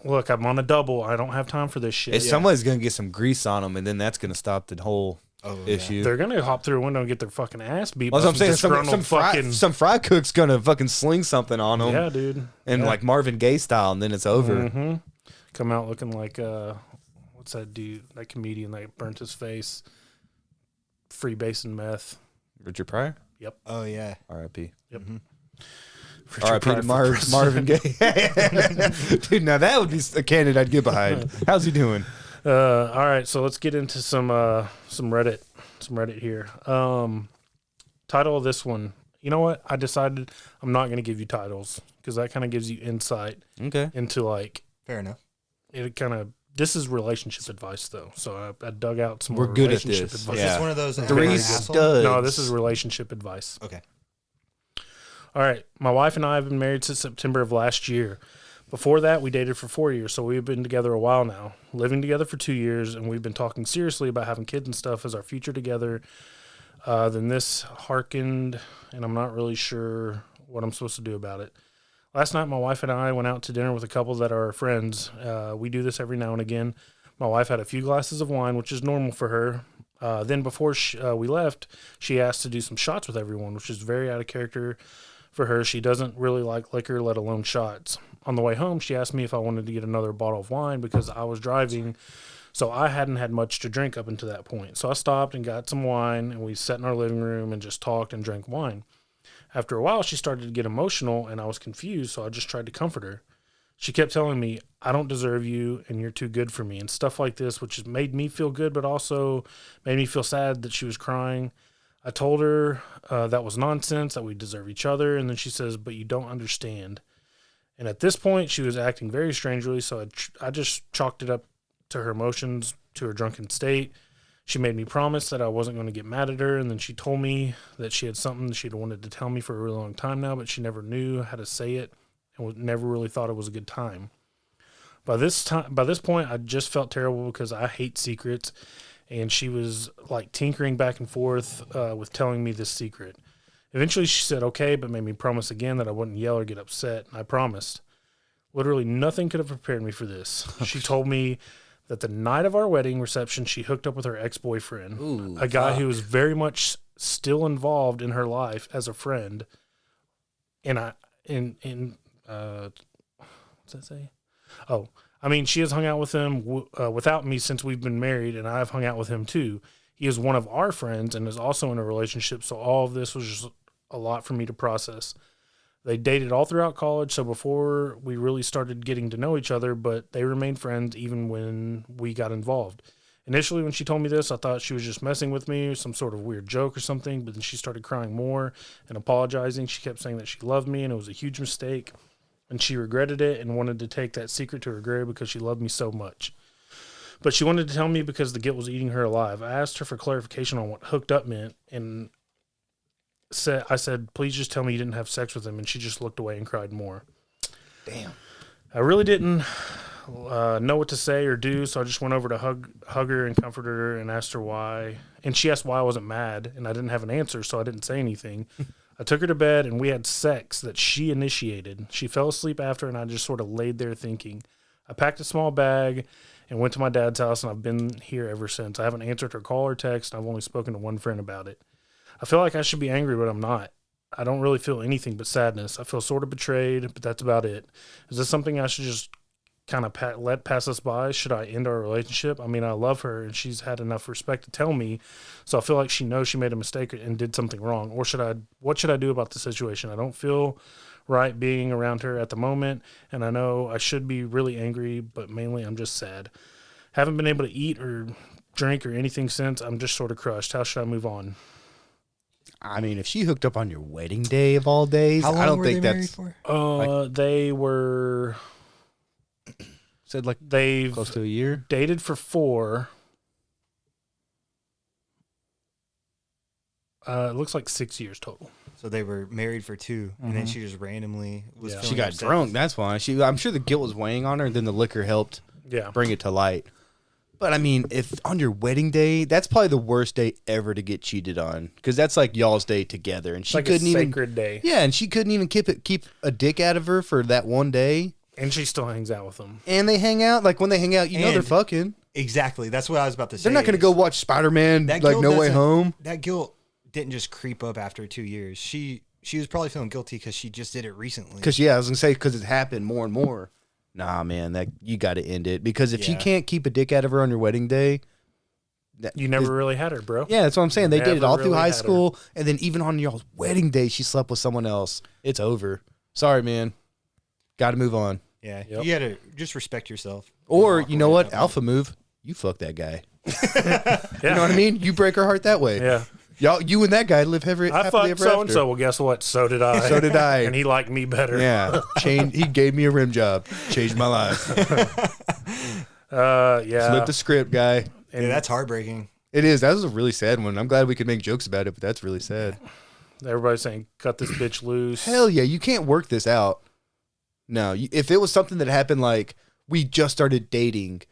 Look, I'm on a double. I don't have time for this shit. If somebody's gonna get some grease on them, and then that's gonna stop the whole issue. They're gonna hop through a window and get their fucking ass beat. That's by what I'm saying. some disgruntled Some fry cook's gonna fucking sling something on them, yeah, dude. and Yeah. like Marvin Gaye style, and then it's over. Come out looking like what's that dude? That comedian that burnt his face. Freebasing meth. Richard Pryor, Oh yeah. R.I.P. R.I.P. to Marvin Gaye. Dude, now that would be a candidate I'd get behind. How's he doing? All right, so let's get into some Reddit here. Title of this one. You know what? I decided I'm not going to give you titles because that kind of gives you insight into like. Fair enough. It kind of. This is relationship advice though, so I dug out some. We're more good at relationship this. advice. Is this one of those 3 studs. No, this is relationship advice. Okay. All right. My wife and I have been married since September of last year. Before that, we dated for 4 years, so we've been together a while now. Living together for 2 years, and we've been talking seriously about having kids and stuff as our future together. Then this harkened, and I'm not really sure what I'm supposed to do about it. Last night, my wife and I went out to dinner with a couple that are friends. We do this every now and again. My wife had a few glasses of wine, which is normal for her. Then before we left, she asked to do some shots with everyone, which is very out of character for her. She doesn't really like liquor, let alone shots. On the way home, she asked me if I wanted to get another bottle of wine because I was driving, so I hadn't had much to drink up until that point. So I stopped and got some wine, and we sat in our living room and just talked and drank wine. After a while, she started to get emotional, and I was confused, so I just tried to comfort her. She kept telling me, I don't deserve you, and you're too good for me, and stuff like this, which made me feel good, but also made me feel sad that she was crying. I told her that was nonsense, that we deserve each other, and then she says, but you don't understand. And at this point, she was acting very strangely, so I just chalked it up to her emotions, to her drunken state. She made me promise that I wasn't going to get mad at her, and then she told me that she had something she'd wanted to tell me for a really long time now, but she never knew how to say it and never really thought it was a good time. By this point, I just felt terrible because I hate secrets, and she was like tinkering back and forth with telling me this secret. Eventually, she said okay, but made me promise again that I wouldn't yell or get upset, and I promised. Literally nothing could have prepared me for this. She told me that the night of our wedding reception, she hooked up with her ex-boyfriend, a guy who was very much still involved in her life as a friend. And what's that say? Oh, I mean, she has hung out with him without me since we've been married, and I've hung out with him too. He is one of our friends and is also in a relationship, so all of this was just a lot for me to process. They dated all throughout college, so before we really started getting to know each other, but they remained friends even when we got involved. Initially, when she told me this, I thought she was just messing with me, some sort of weird joke or something, but then she started crying more and apologizing. She kept saying that she loved me and it was a huge mistake, and she regretted it and wanted to take that secret to her grave because she loved me so much. But she wanted to tell me because the guilt was eating her alive. I asked her for clarification on what hooked up meant, and I said, please just tell me you didn't have sex with him, and she just looked away and cried more. Damn. I really didn't know what to say or do, so I just went over to hug her and comfort her and asked her why. And she asked why I wasn't mad, and I didn't have an answer, so I didn't say anything. I took her to bed, and we had sex that she initiated. She fell asleep after, and I just sort of laid there thinking. I packed a small bag and went to my dad's house, and I've been here ever since. I haven't answered her call or text, and I've only spoken to one friend about it. I feel like I should be angry, but I'm not. I don't really feel anything but sadness. I feel sort of betrayed, but that's about it. Is this something I should just kind of let pass us by? Should I end our relationship? I mean, I love her, and she's had enough respect to tell me, so I feel like she knows she made a mistake and did something wrong. Or what should I do about the situation? I don't feel right being around her at the moment, and I know I should be really angry, but mainly I'm just sad. Haven't been able to eat or drink or anything since. I'm just sort of crushed. How should I move on? I mean, if she hooked up on your wedding day of all days, How long I don't were think they that's married for? They were said like they've close to a year. dated for 4. It looks like 6 years total. So they were married for 2, and then she just randomly was. Yeah. feeling She got upset. drunk. That's why. I'm sure the guilt was weighing on her, and then the liquor helped Yeah. bring it to light. But I mean, if on your wedding day, that's probably the worst day ever to get cheated on, because that's like y'all's day together, and It's she like couldn't a even. sacred day. Yeah, and she couldn't even keep a dick out of her for that one day. And she still hangs out with him. And they hang out. Like when they hang out, you know they're And- fucking. Exactly. That's what I was about to say. They're not going to go watch Spider-Man That like guilt No Way doesn't- Home. That guilt didn't just creep up after 2 years. She was probably feeling guilty because she just did it recently. Because I was gonna say because it happened more and more. Nah, man, that you got to end it, because if you Yeah. can't keep a dick out of her on your wedding day, You never really had her, bro. yeah, that's what I'm saying. They did it Never all through really high had her. school, and then even on y'all's wedding day, she slept with someone else. It's over. Sorry, man. Got to move on. Yeah, Yep. you gotta just respect yourself. Or Walk you know away what? at that Alpha move. You fuck that guy. Yeah. You know what I mean? You break her heart that way. Yeah. Y'all, you and that guy live happily I ever fucked after. so and so. Well, guess what? So did I. So did I. And he liked me better. Yeah. He gave me a rim job. Changed my life. Yeah. Flip the script, guy. point. Yeah, that's heartbreaking. It is. That was a really sad one. I'm glad we could make jokes about it, but that's really sad. Everybody's saying, cut this bitch loose. Hell yeah. You can't work this out. No. If it was something that happened like we just started dating,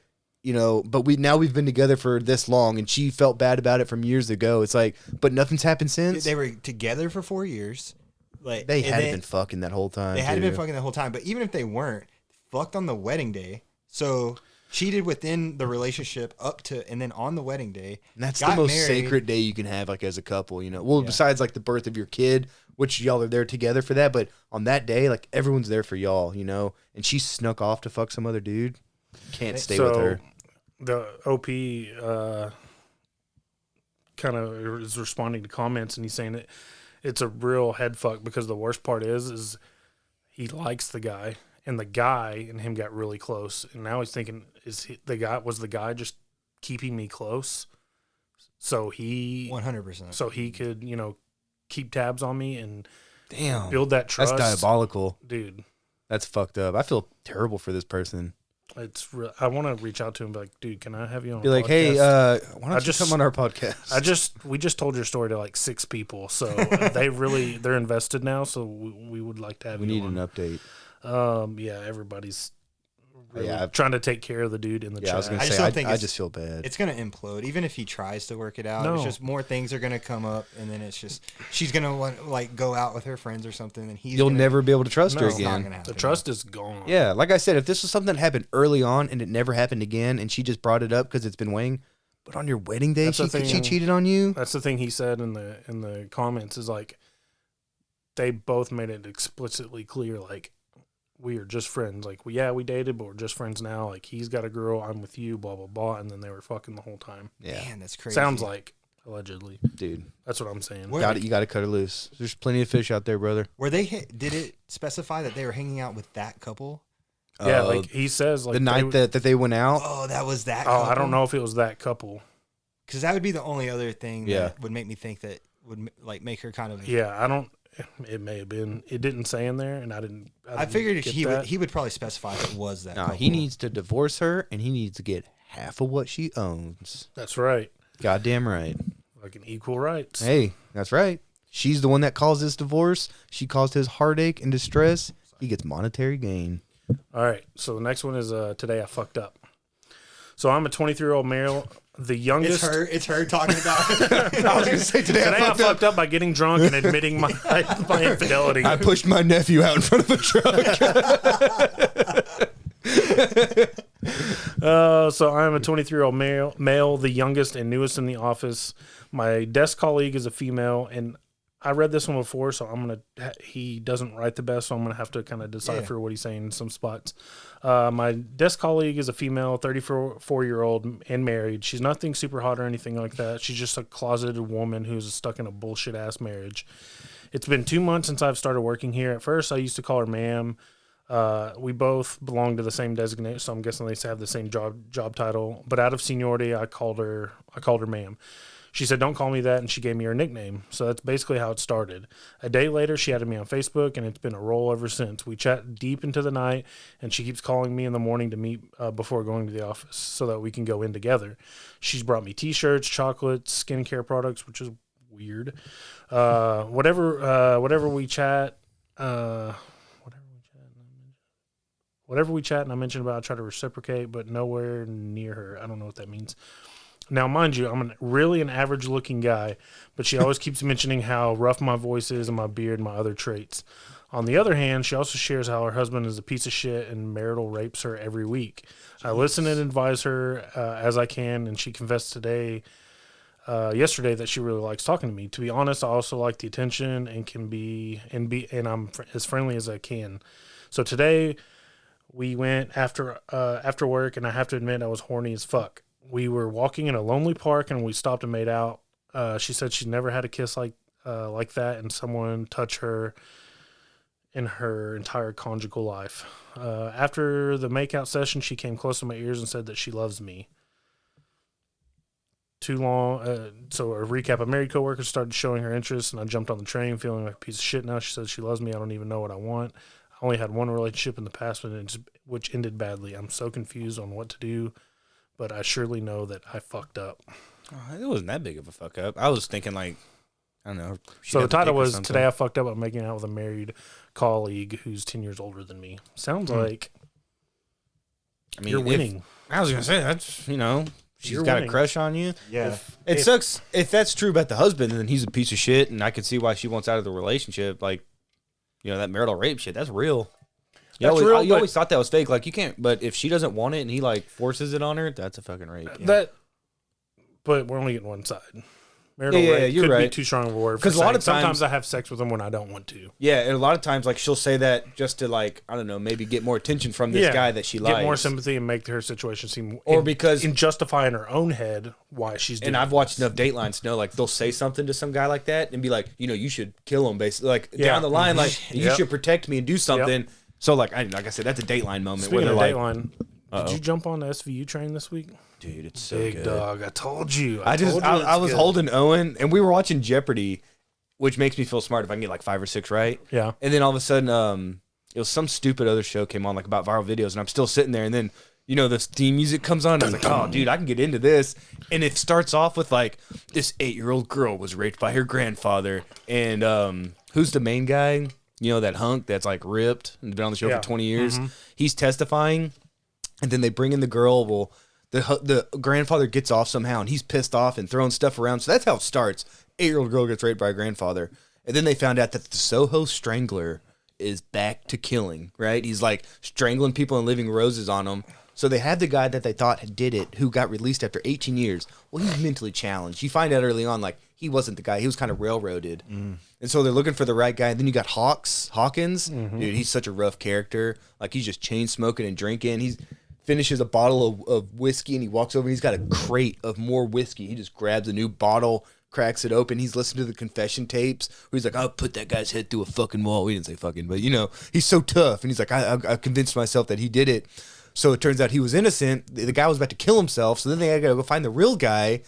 you know, but we've been together for this long and she felt bad about it from years ago. It's like, but nothing's happened since. They were together for 4 years. Like They hadn't been fucking that whole time. They hadn't been too. fucking the whole time. But even if they weren't, fucked on the wedding day. So cheated within the relationship up to and then on the wedding day. And that's got the most married. sacred day you can have, like as a couple, you know. Well, Yeah. besides like the birth of your kid, which y'all are there together for that, but on that day, like everyone's there for y'all, you know. And she snuck off to fuck some other dude. Can't stay with her. The OP kind of is responding to comments, and he's saying that it's a real head fuck because the worst part is he likes the guy, and the guy and him got really close, and now he's thinking, was the guy just keeping me close, so he 100%. so he could keep tabs on me and Damn. build that trust. That's diabolical. Dude. That's fucked up. I feel terrible for this person. It's real. I want to reach out to him, and be like, dude, can I have you on? Be a like, podcast? hey, why don't you come on our podcast? We just told your story to like 6 people, so they're invested now. So we would like to have we you need on. an update. Yeah, everybody's really Yeah, trying to take care of the dude in the Yeah, chat. I was gonna I just say, don't think I just feel bad. It's gonna implode, even if he tries to work it out. No. It's just more things are gonna come up, and then it's just she's gonna want like go out with her friends or something, and You'll never be able to trust her It's not again. gonna happen. The trust is gone. Yeah, like I said, if this was something that happened early on and it never happened again, and she just brought it up because it's been weighing, but on your wedding day, That's the she thing. cheated on you. That's the thing he said in the comments is like they both made it explicitly clear, like, we are just friends. Like, we dated, but we're just friends now. Like, he's got a girl, I'm with you, blah, blah, blah. And then they were fucking the whole time. Yeah, Man, that's crazy. Sounds like, allegedly. dude, That's what I'm saying. What- you got to cut her loose. There's plenty of fish out there, brother. Were they? Did it specify that they were hanging out with that couple? Yeah, like, he says, like, the night that they went out. Oh, that was that. I don't know if it was that couple. Because that would be the only other thing Yeah. that would make me think that would like make her kind of. Yeah, I don't. It may have been. It didn't say in there, and I didn't. I figured get he that. would probably specify if it was that. No, couple. he needs to divorce her, and he needs to get half of what she owns. That's right. Goddamn right. Like an equal rights. Hey, that's right. She's the one that caused this divorce. She caused his heartache and distress. He gets monetary gain. All right. So the next one is today I fucked up. So I'm a 23-year-old male, the youngest. It's her talking about it. I was gonna say today I fucked up by getting drunk and admitting my infidelity. I pushed my nephew out in front of a truck. So I'm a 23-year-old male, the youngest and newest in the office. My desk colleague is a female, and I read this one before, so he doesn't write the best, so I'm gonna have to kind of decipher what he's saying in some spots. My desk colleague is a female, 34-year-old and married. She's nothing super hot or anything like that. She's just a closeted woman who's stuck in a bullshit ass marriage. It's been 2 months since I've started working here. At first, I used to call her ma'am. We both belong to the same designate, so I'm guessing they have the same job title. But out of seniority, I called her ma'am. She said, "Don't call me that," and she gave me her nickname. So that's basically how it started. A day later, she added me on Facebook, and it's been a roll ever since. We chat deep into the night, and she keeps calling me in the morning to meet before going to the office so that we can go in together. She's brought me T-shirts, chocolates, skincare products, which is weird. Whatever we chat, and I mention about, I try to reciprocate, but nowhere near her. I don't know what that means. Now, mind you, I'm really an average-looking guy, but she always keeps mentioning how rough my voice is and my beard and my other traits. On the other hand, she also shares how her husband is a piece of shit and marital rapes her every week. I listen and advise her as I can, and she confessed yesterday that she really likes talking to me. To be honest, I also like the attention and I'm as friendly as I can. So today we went after work, and I have to admit I was horny as fuck. We were walking in a lonely park, and we stopped and made out. She said she never had a kiss like that, and someone touch her in her entire conjugal life. After the makeout session, she came close to my ears and said that she loves me. Too long. So a recap, a married coworker started showing her interest, and I jumped on the train feeling like a piece of shit now. She says she loves me. I don't even know what I want. I only had one relationship in the past, which ended badly. I'm so confused on what to do, but I surely know that I fucked up. Oh, it wasn't that big of a fuck up. I was thinking like, I don't know. So the title was Today I Fucked Up. I'm making out with a married colleague who's 10 years older than me. Sounds like you're winning. I was going to say, that's, you know, she's got a crush on you. Yeah. It sucks. If that's true about the husband, then he's a piece of shit, and I can see why she wants out of the relationship. Like, you know, that marital rape shit, that's real. You always thought that was fake. Like, you can't, but if she doesn't want it and he, like, forces it on her, that's a fucking rape. But we're only getting one side. Marital rape you're could right. be too strong of a word. Because a lot of times, sometimes I have sex with them when I don't want to. Yeah, and a lot of times, like, she'll say that just to, like, I don't know, maybe get more attention from this guy that she likes. Get more sympathy and make her situation seem... because... in justifying her own head why she's doing And I've watched enough Datelines to know, like, they'll say something to some guy like that and be like, you know, you should kill him, basically. Like, down the line, like, you should protect me and do something. Yep. So, like I said, that's a Dateline moment. Speaking where of like, Dateline, did you jump on the SVU train this week? Dude, it's so big good. Dog. I told you. I was holding Owen, and we were watching Jeopardy, which makes me feel smart if I can get like 5 or 6 right. Yeah. And then all of a sudden, it was some stupid other show came on, like about viral videos, and I'm still sitting there, and then, you know, the theme music comes on, and I was like, oh, dude, I can get into this. And it starts off with like, this 8-year-old girl was raped by her grandfather, and who's the main guy? You know, that hunk that's like ripped and been on the show for 20 years. Mm-hmm. He's testifying, and then they bring in the girl. Well, the grandfather gets off somehow, and he's pissed off and throwing stuff around. So that's how it starts. 8-year-old girl gets raped by her grandfather. And then they found out that the Soho Strangler is back to killing, right? He's like strangling people and leaving roses on them. So they had the guy that they thought did it, who got released after 18 years. Well, he's mentally challenged. You find out early on, like, he wasn't the guy. He was kind of railroaded. Mm. And so they're looking for the right guy. And then you got Hawkins. Mm-hmm. Dude, he's such a rough character. Like, he's just chain smoking and drinking. He finishes a bottle of whiskey, and he walks over, and he's got a crate of more whiskey. He just grabs a new bottle, cracks it open. He's listening to the confession tapes where he's like, I'll put that guy's head through a fucking wall. We didn't say fucking, but, you know, he's so tough. And he's like, I convinced myself that he did it. So it turns out he was innocent. The guy was about to kill himself. So then they got to go find the real guy.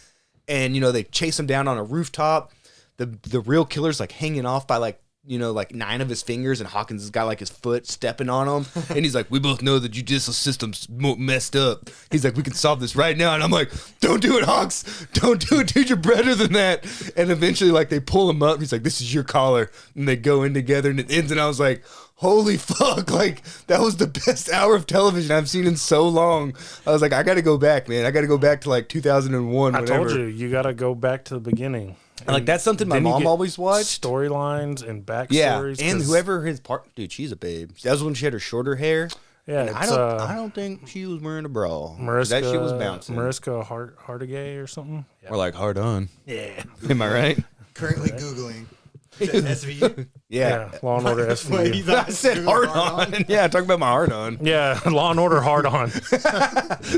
And, you know, they chase him down on a rooftop. The real killer's like hanging off by like, you know, like 9 of his fingers, and Hawkins has got like his foot stepping on him. And he's like, we both know the judicial system's messed up. He's like, we can solve this right now. And I'm like, don't do it, Hawks. Don't do it, dude. You're better than that. And eventually, like, they pull him up. He's like, this is your collar. And they go in together, and it ends. And I was like, holy fuck. Like, that was the best hour of television I've seen in so long. I was like, I got to go back, man. I got to go back to like 2001. I told you got to go back to the beginning. And like, that's something my mom always watched. Storylines and backstories. Yeah, and whoever his part, dude, she's a babe. That was when she had her shorter hair. Yeah, I don't think she was wearing a bra. Mariska, that shit was bouncing. Mariska Hargitay or something. Yeah. Or like hard on. Yeah. Am I right? Currently Googling. SVU? Yeah. Law and Order SVU. I said hard on. Yeah, talk about my hard on. Yeah, Law and Order hard on.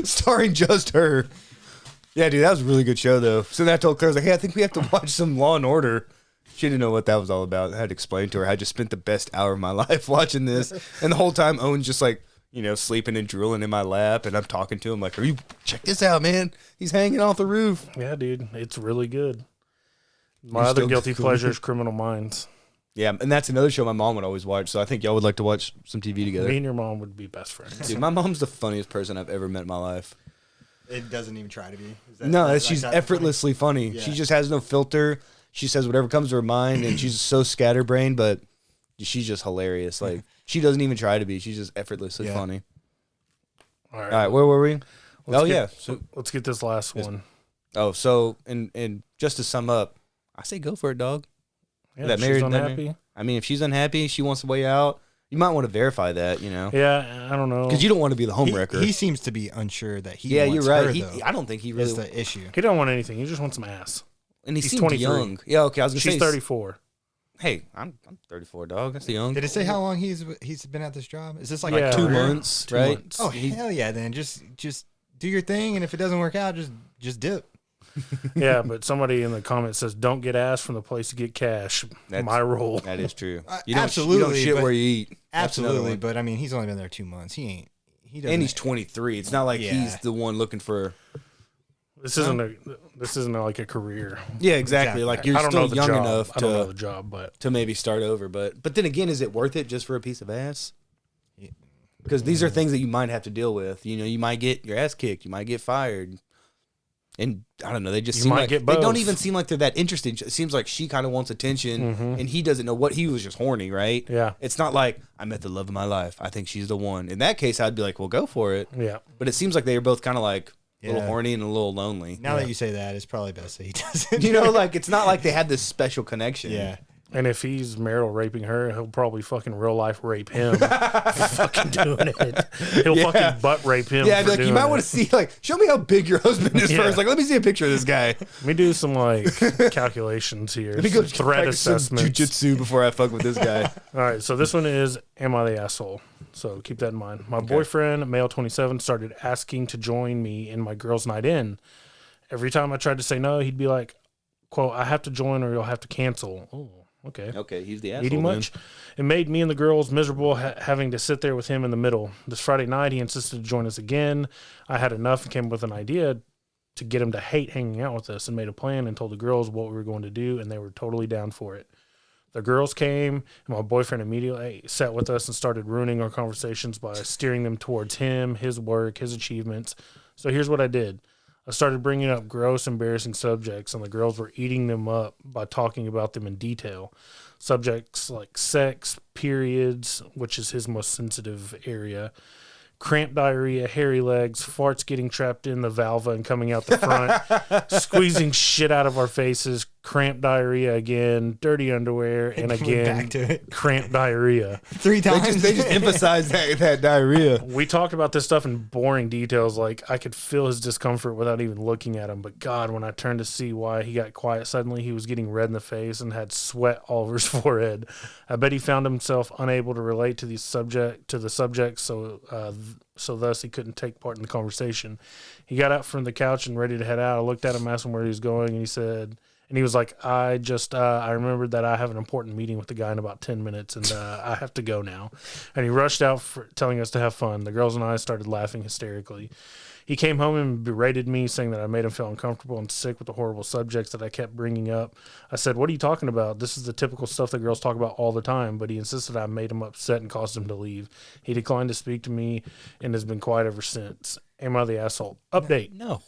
Starring just her. Yeah, dude, that was a really good show, though. So then I told Claire, I was like, hey, I think we have to watch some Law and Order. She didn't know what that was all about. I had to explain to her. I just spent the best hour of my life watching this. And the whole time, Owen's just like, you know, sleeping and drooling in my lap. And I'm talking to him like, check this out, man. He's hanging off the roof. Yeah, dude, it's really good. My other guilty pleasure is Criminal Minds. Yeah, and that's another show my mom would always watch. So I think y'all would like to watch some TV together. Me and your mom would be best friends. Dude, my mom's the funniest person I've ever met in my life. It doesn't even try to be. She's effortlessly funny. Yeah. She just has no filter. She says whatever comes to her mind, and she's so scatterbrained, but she's just hilarious. Like, she doesn't even try to be. She's just effortlessly funny. All right, where were we? So let's get this last one. Oh, so and just to sum up, I say go for it, dog. Yeah, she's unhappy. I mean, if she's unhappy, she wants a way out. You might want to verify that, you know. Yeah, I don't know. Because you don't want to be the homewrecker. He seems to be unsure that he wants you're right. her, I don't think he really... is the issue. He don't want anything. He just wants some ass. And he's 23. Young. Yeah, okay, I was going to say... She's 34. Hey, I'm 34, dog. That's young. Did it say how long he's been at this job? Is this like 2 months, right? Oh, hell yeah, then. Just do your thing, and if it doesn't work out, just dip. Yeah, but somebody in the comments says, "Don't get ass from the place you get cash." My rule. That is true. Absolutely, You don't shit but- where you eat. That's another Absolutely, one. but I mean, he's only been there 2 months. He doesn't. And he's 23. It's not like Yeah. he's the one looking for. This isn't like a career. Yeah, exactly. Like you're I don't know still the young job. enough I don't know the job, but to maybe start over. But then again, is it worth it just for a piece of ass? Because these are things that you might have to deal with. You know, you might get your ass kicked. You might get fired. And I don't know. They just You seem might like get they don't both. even seem like they're that interested. It seems like she kind of wants attention, and he doesn't know what he was just horny, right? Yeah. It's not like I met the love of my life. I think she's the one. In that case, I'd be like, well, go for it. yeah. But it seems like they are both kind of like a little Yeah. horny and a little lonely. Now that you say that, it's probably best that he doesn't. You know, like it's not like they had this special connection. Yeah. And if he's marital raping her, he'll probably fucking real life rape him for fucking doing it. He'll fucking butt rape him. Yeah, I'd for be like, you doing might it. want to see, like, show me how big your husband is Yeah. first. Like, let me see a picture of this guy. Let me do some like calculations here. Let me go Some threat practice some assessments. jujitsu before I fuck with this guy. All right, so this one is "Am I the asshole?" So keep that in mind. My boyfriend, male 27, started asking to join me in my girls' night in. Every time I tried to say no, he'd be like, "Quote, I have to join or you'll have to cancel." Oh, okay. Okay, he's the Eating asshole. much? It made me and the girls miserable having to sit there with him in the middle. This Friday night, he insisted to join us again. I had enough and came up with an idea to get him to hate hanging out with us and made a plan and told the girls what we were going to do, and they were totally down for it. The girls came, and my boyfriend immediately sat with us and started ruining our conversations by steering them towards him, his work, his achievements. So here's what I did. I started bringing up gross, embarrassing subjects, and the girls were eating them up by talking about them in detail. Subjects like sex, periods, which is his most sensitive area, cramp diarrhea, hairy legs, farts getting trapped in the vulva and coming out the front, squeezing shit out of our faces, cramp diarrhea again, dirty underwear, and Went again, back to it. cramp diarrhea. 3 times. They just emphasize that diarrhea. We talked about this stuff in boring details. Like, I could feel his discomfort without even looking at him. But God, when I turned to see why he got quiet suddenly, he was getting red in the face and had sweat all over his forehead. I bet he found himself unable to relate to the subject, so thus he couldn't take part in the conversation. He got up from the couch and ready to head out. I looked at him, asked him where he was going, and he said, and he was like, I remembered that I have an important meeting with the guy in about 10 minutes, and I have to go now. And he rushed out telling us to have fun. The girls and I started laughing hysterically. He came home and berated me, saying that I made him feel uncomfortable and sick with the horrible subjects that I kept bringing up. I said, what are you talking about? This is the typical stuff that girls talk about all the time, but he insisted I made him upset and caused him to leave. He declined to speak to me and has been quiet ever since. Am I the asshole? Update. No.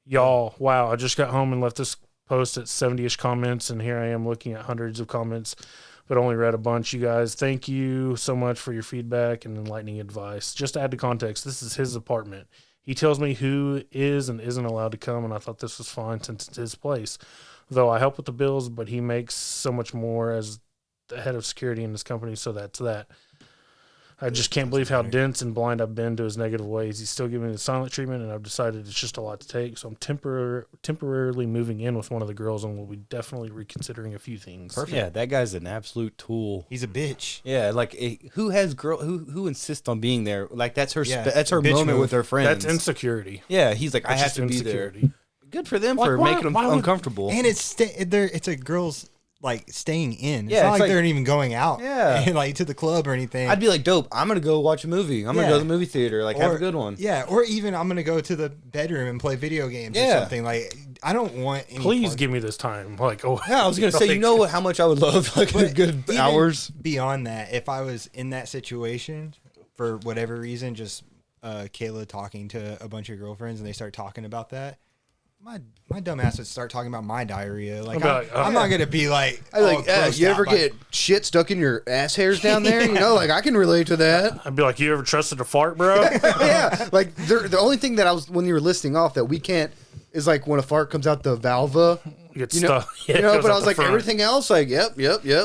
Y'all, wow, I just got home and left this post at 70-ish comments, and here I am looking at hundreds of comments, but only read a bunch. You guys, thank you so much for your feedback and enlightening advice. Just to add to context, this is his apartment. He tells me who is and isn't allowed to come, and I thought this was fine since it's his place. Though I help with the bills, but he makes so much more as the head of security in this company, so that's that. I just can't believe how dense and blind I've been to his negative ways. He's still giving me the silent treatment, and I've decided it's just a lot to take. So I'm temporarily moving in with one of the girls, and we'll be definitely reconsidering a few things. Perfect. Yeah, that guy's an absolute tool. He's a bitch. Yeah, like who insists on being there? Like that's her. Yeah, That's her bitch moment move. with her friends. That's insecurity. Yeah, he's like, I That's have just to be there. insecurity. Good for them Like, for why- making them why would- uncomfortable. And it's a girl's like staying in. It's Yeah, not it's like, like- they're even going out. Yeah. like to the club or anything. I'd be like, dope. I'm gonna go watch a movie. I'm gonna go to Yeah. the movie theater. Like, have a good one. Yeah, or even I'm gonna go to the bedroom and play video games or Yeah. something. Like I don't want any Please part- give me this time. Like, oh, Yeah, I was gonna say, you know how much I would love like a But good even hours. beyond that, if I was in that situation for whatever reason, just Kayla talking to a bunch of girlfriends and they start talking about that, my dumb ass would start talking about my diarrhea. Like, I'm not gonna be like, I like, grossed you out ever by- get shit stuck in your ass hairs down there? You know, like I can relate to that. I'd be like, you ever trusted a fart, bro? Yeah, like the only thing that I was when you were listing off that we can't is like when a fart comes out the vulva. Get You know, stuff. Yeah, you it know, goes but I out was the like front. everything else, like yep,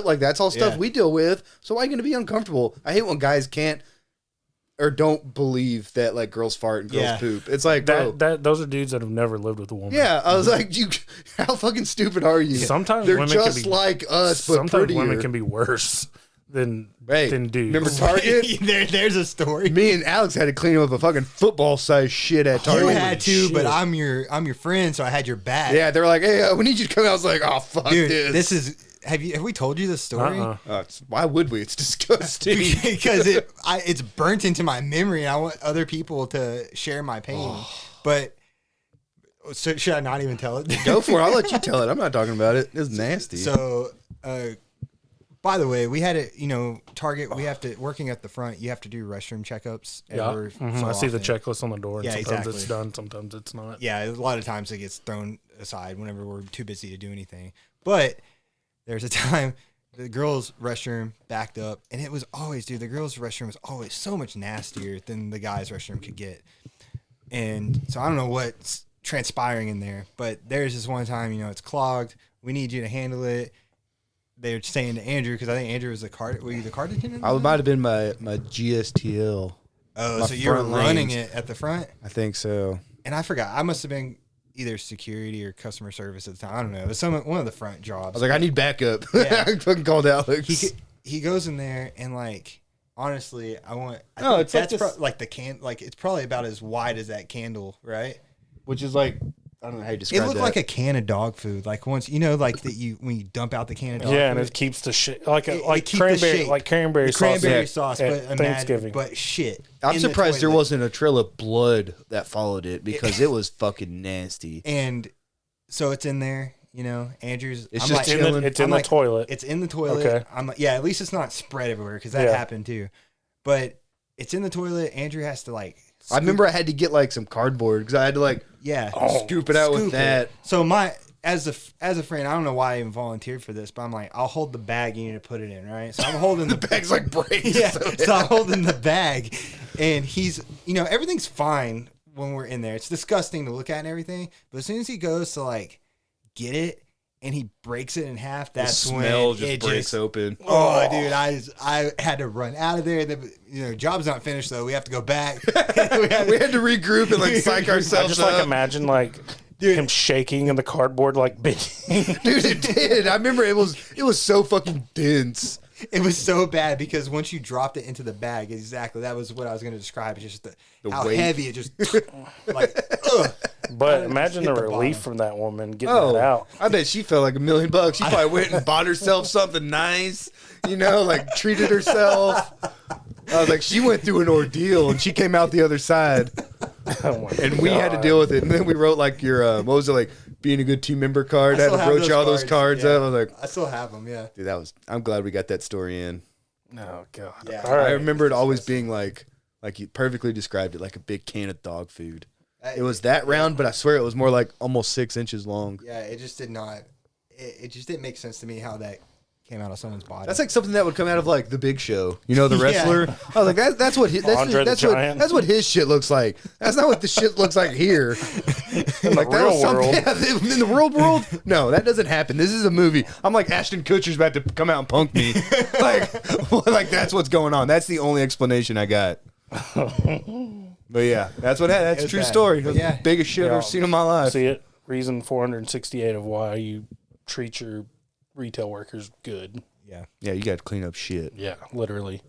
like that's all stuff Yeah. we deal with. So why are you gonna be uncomfortable? I hate when guys can't or don't believe that like girls fart and girls Yeah. poop. It's like, bro, Those are dudes that have never lived with a woman. yeah. I was like, how fucking stupid are you? Sometimes they're women just can be like us, but sometimes prettier. women can be worse than Hey, dudes. remember Target? There's a story. Me and Alex had to clean up a fucking football size shit at Target. You had to, but shit. I'm your friend, so I had your back. Yeah, they were like, "Hey, we need you to come out." I was like, "Oh fuck dude, this!" this is. Have we told you this story? Why would we? It's disgusting. Because it's burnt into my memory. And I want other people to share my pain. But so should I not even tell it? Go for it. I'll let you tell it. I'm not talking about it. It's nasty. So, by the way, we had it. Target. We have to working at the front. You have to do restroom checkups. Yeah, I see the often. checklist on the door. And Yeah, sometimes exactly. it's done, sometimes it's not. Yeah, a lot of times it gets thrown aside whenever we're too busy to do anything. But there's a time the girls' restroom backed up, and it was always, dude, the girls' restroom was always so much nastier than the guys' restroom could get. And so I don't know what's transpiring in there, but there's this one time, it's clogged. We need you to handle it. They're saying to Andrew, because I think Andrew was were you the card attendant? I might have been my GSTL. Oh, my so you were front running lanes. it at the front? I think so. And I forgot. I must have been either security or customer service at the time. I don't know. It was one of the front jobs. I was like, I need backup. Yeah. I fucking called Alex. He goes in there and honestly, it's that's like this- it's probably about as wide as that candle, right? Which is like, I don't know how you describe It looked that. like a can of dog food. Like once that when you dump out the can of dog Yeah, food. and it keeps the shit like It like keep the cranberry shape. like cranberry the sauce. cranberry at- sauce, at but Thanksgiving. but shit. I'm in the surprised there toilet. wasn't a trail of blood that followed it because it was fucking nasty. And so it's in there, Andrew's. It's I'm just like, chilling. It's in the toilet. It's in the toilet. Okay. I'm like, yeah, at least it's not spread everywhere because that Yeah. happened too. But it's in the toilet. Andrew has to I remember I had to get some cardboard because I had to yeah, scoop it out with scoop that. it. So as a friend, I don't know why I even volunteered for this, but I'm like, I'll hold the bag you need to put it in, right? So I'm holding the Bag's like breaks. yeah. So I'm holding the bag, and he's, everything's fine when we're in there. It's disgusting to look at and everything, but as soon as he goes to get it and he breaks it in half, The that's smell when just it breaks open. Oh, dude, I had to run out of there. Job's not finished though. We have to go back. we We had to regroup and psych I ourselves just up. imagine Dude. him shaking and the cardboard bending. Dude, it did. I remember it was so fucking dense. It was so bad because once you dropped it into the bag, exactly that was what I was going to describe. It's just how weight. heavy it just ugh. But imagine hit the the relief bottom. from that woman getting that out. I bet she felt like $1 million. She probably went and bought herself something nice, treated herself. I was like, she went through an ordeal and she came out the other side, Oh my and we had to God. deal with it. And then we wrote your what was it, being a good team member card. I had still to have broach all those cards yeah. up. I was like, I still have them. Yeah. dude, I'm glad we got that story in. Oh god. Yeah. All right. I remember it always being like you perfectly described it, like a big can of dog food. It was that round, but I swear it was more like almost 6 inches long. Yeah. It just did not. It just didn't make sense to me how that came out of someone's body. That's like something that would come out of the Big Show, the Yeah. wrestler. I was like, that's what Andre the Giant. that's what his shit looks like. That's not what the shit looks like here. I'm like, that real was something world. in the real world. No, that doesn't happen. This is a movie. I'm like Ashton Kutcher's about to come out and punk me. like that's what's going on. That's the only explanation I got. But yeah, that's what happened. That's a was true bad. story. But It was yeah. the biggest shit I've Yeah. ever seen in my life. See it? Reason 468 of why you treat your retail workers good. yeah. Yeah, you got to clean up shit. Yeah, literally.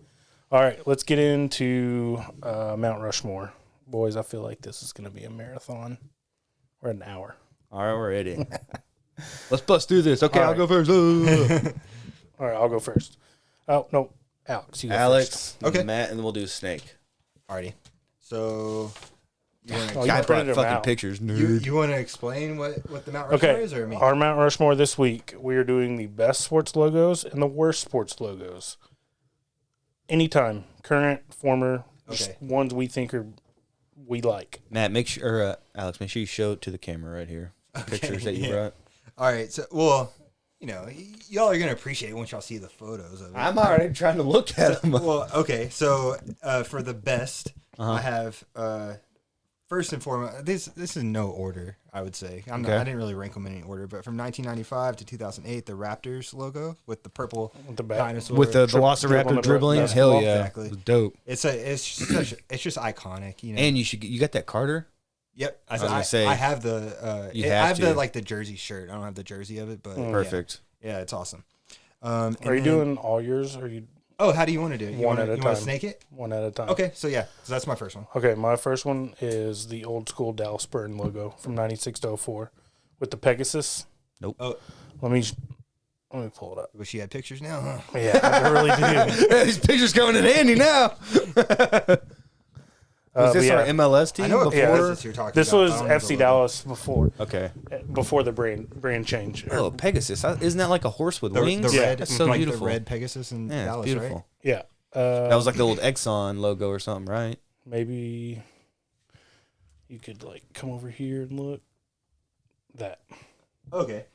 All right, let's get into Mount Rushmore. Boys, I feel like this is going to be a marathon. We're at an hour. All right, we're ready. Let's bust through this. Okay, All I'll right. go first. All right, I'll go first. Oh, no. Alex, you go first. Alex, Okay. Matt, and then we'll do snake. Alrighty. So you want Oh, to you Guy printed brought them fucking out. pictures, nerd. you want to explain what the Mount Rushmore Okay, is, or me? our Mount Rushmore this week, we are doing the best sports logos and the worst sports logos. Anytime, current, former, just Okay. ones we think we like. Matt, make sure, Alex, make sure you show it to the camera right here. Pictures that you yeah. brought. All right. So, well, y'all are gonna appreciate it once y'all see the photos of it. I'm already trying to look at them. Well, okay. So for the best, Uh-huh. I have first and foremost. This is no order. I would say I Okay. didn't really rank them in any order, but from 1995 to 2008, the Raptors logo with the purple With the bat. dinosaur With the dribbling Velociraptor the dribbling, basketball. hell yeah, Exactly. it was dope. it's just iconic. And you got that Carter? Yep. was gonna say, I have the you I have have to. the jersey shirt. I don't have the jersey of it, but Perfect. Yeah, it's awesome. Are you doing all yours? Or are you? Oh, how do you want to do it? You One want at a to time. snake it? One at a time. Okay, so yeah, so that's my first one. Okay, my first one is the old school Dallas Burn logo from 96 to 04 with the Pegasus. Oh, Let me pull it up. wish you had pictures now, huh? Yeah, I really do. These pictures coming in handy now. Was this but our yeah. MLS team I know what before? Yeah, Pegasus you're talking This about. was I don't know the FC logo. Dallas before the brand change. Oh, Pegasus. Isn't that like a horse with The wings? red, Yeah, that's so like beautiful. the red Pegasus in Yeah, it's Dallas, beautiful. right? Yeah. That was like the old Exxon logo or something, right? Maybe you could like come over here and look. That. Okay.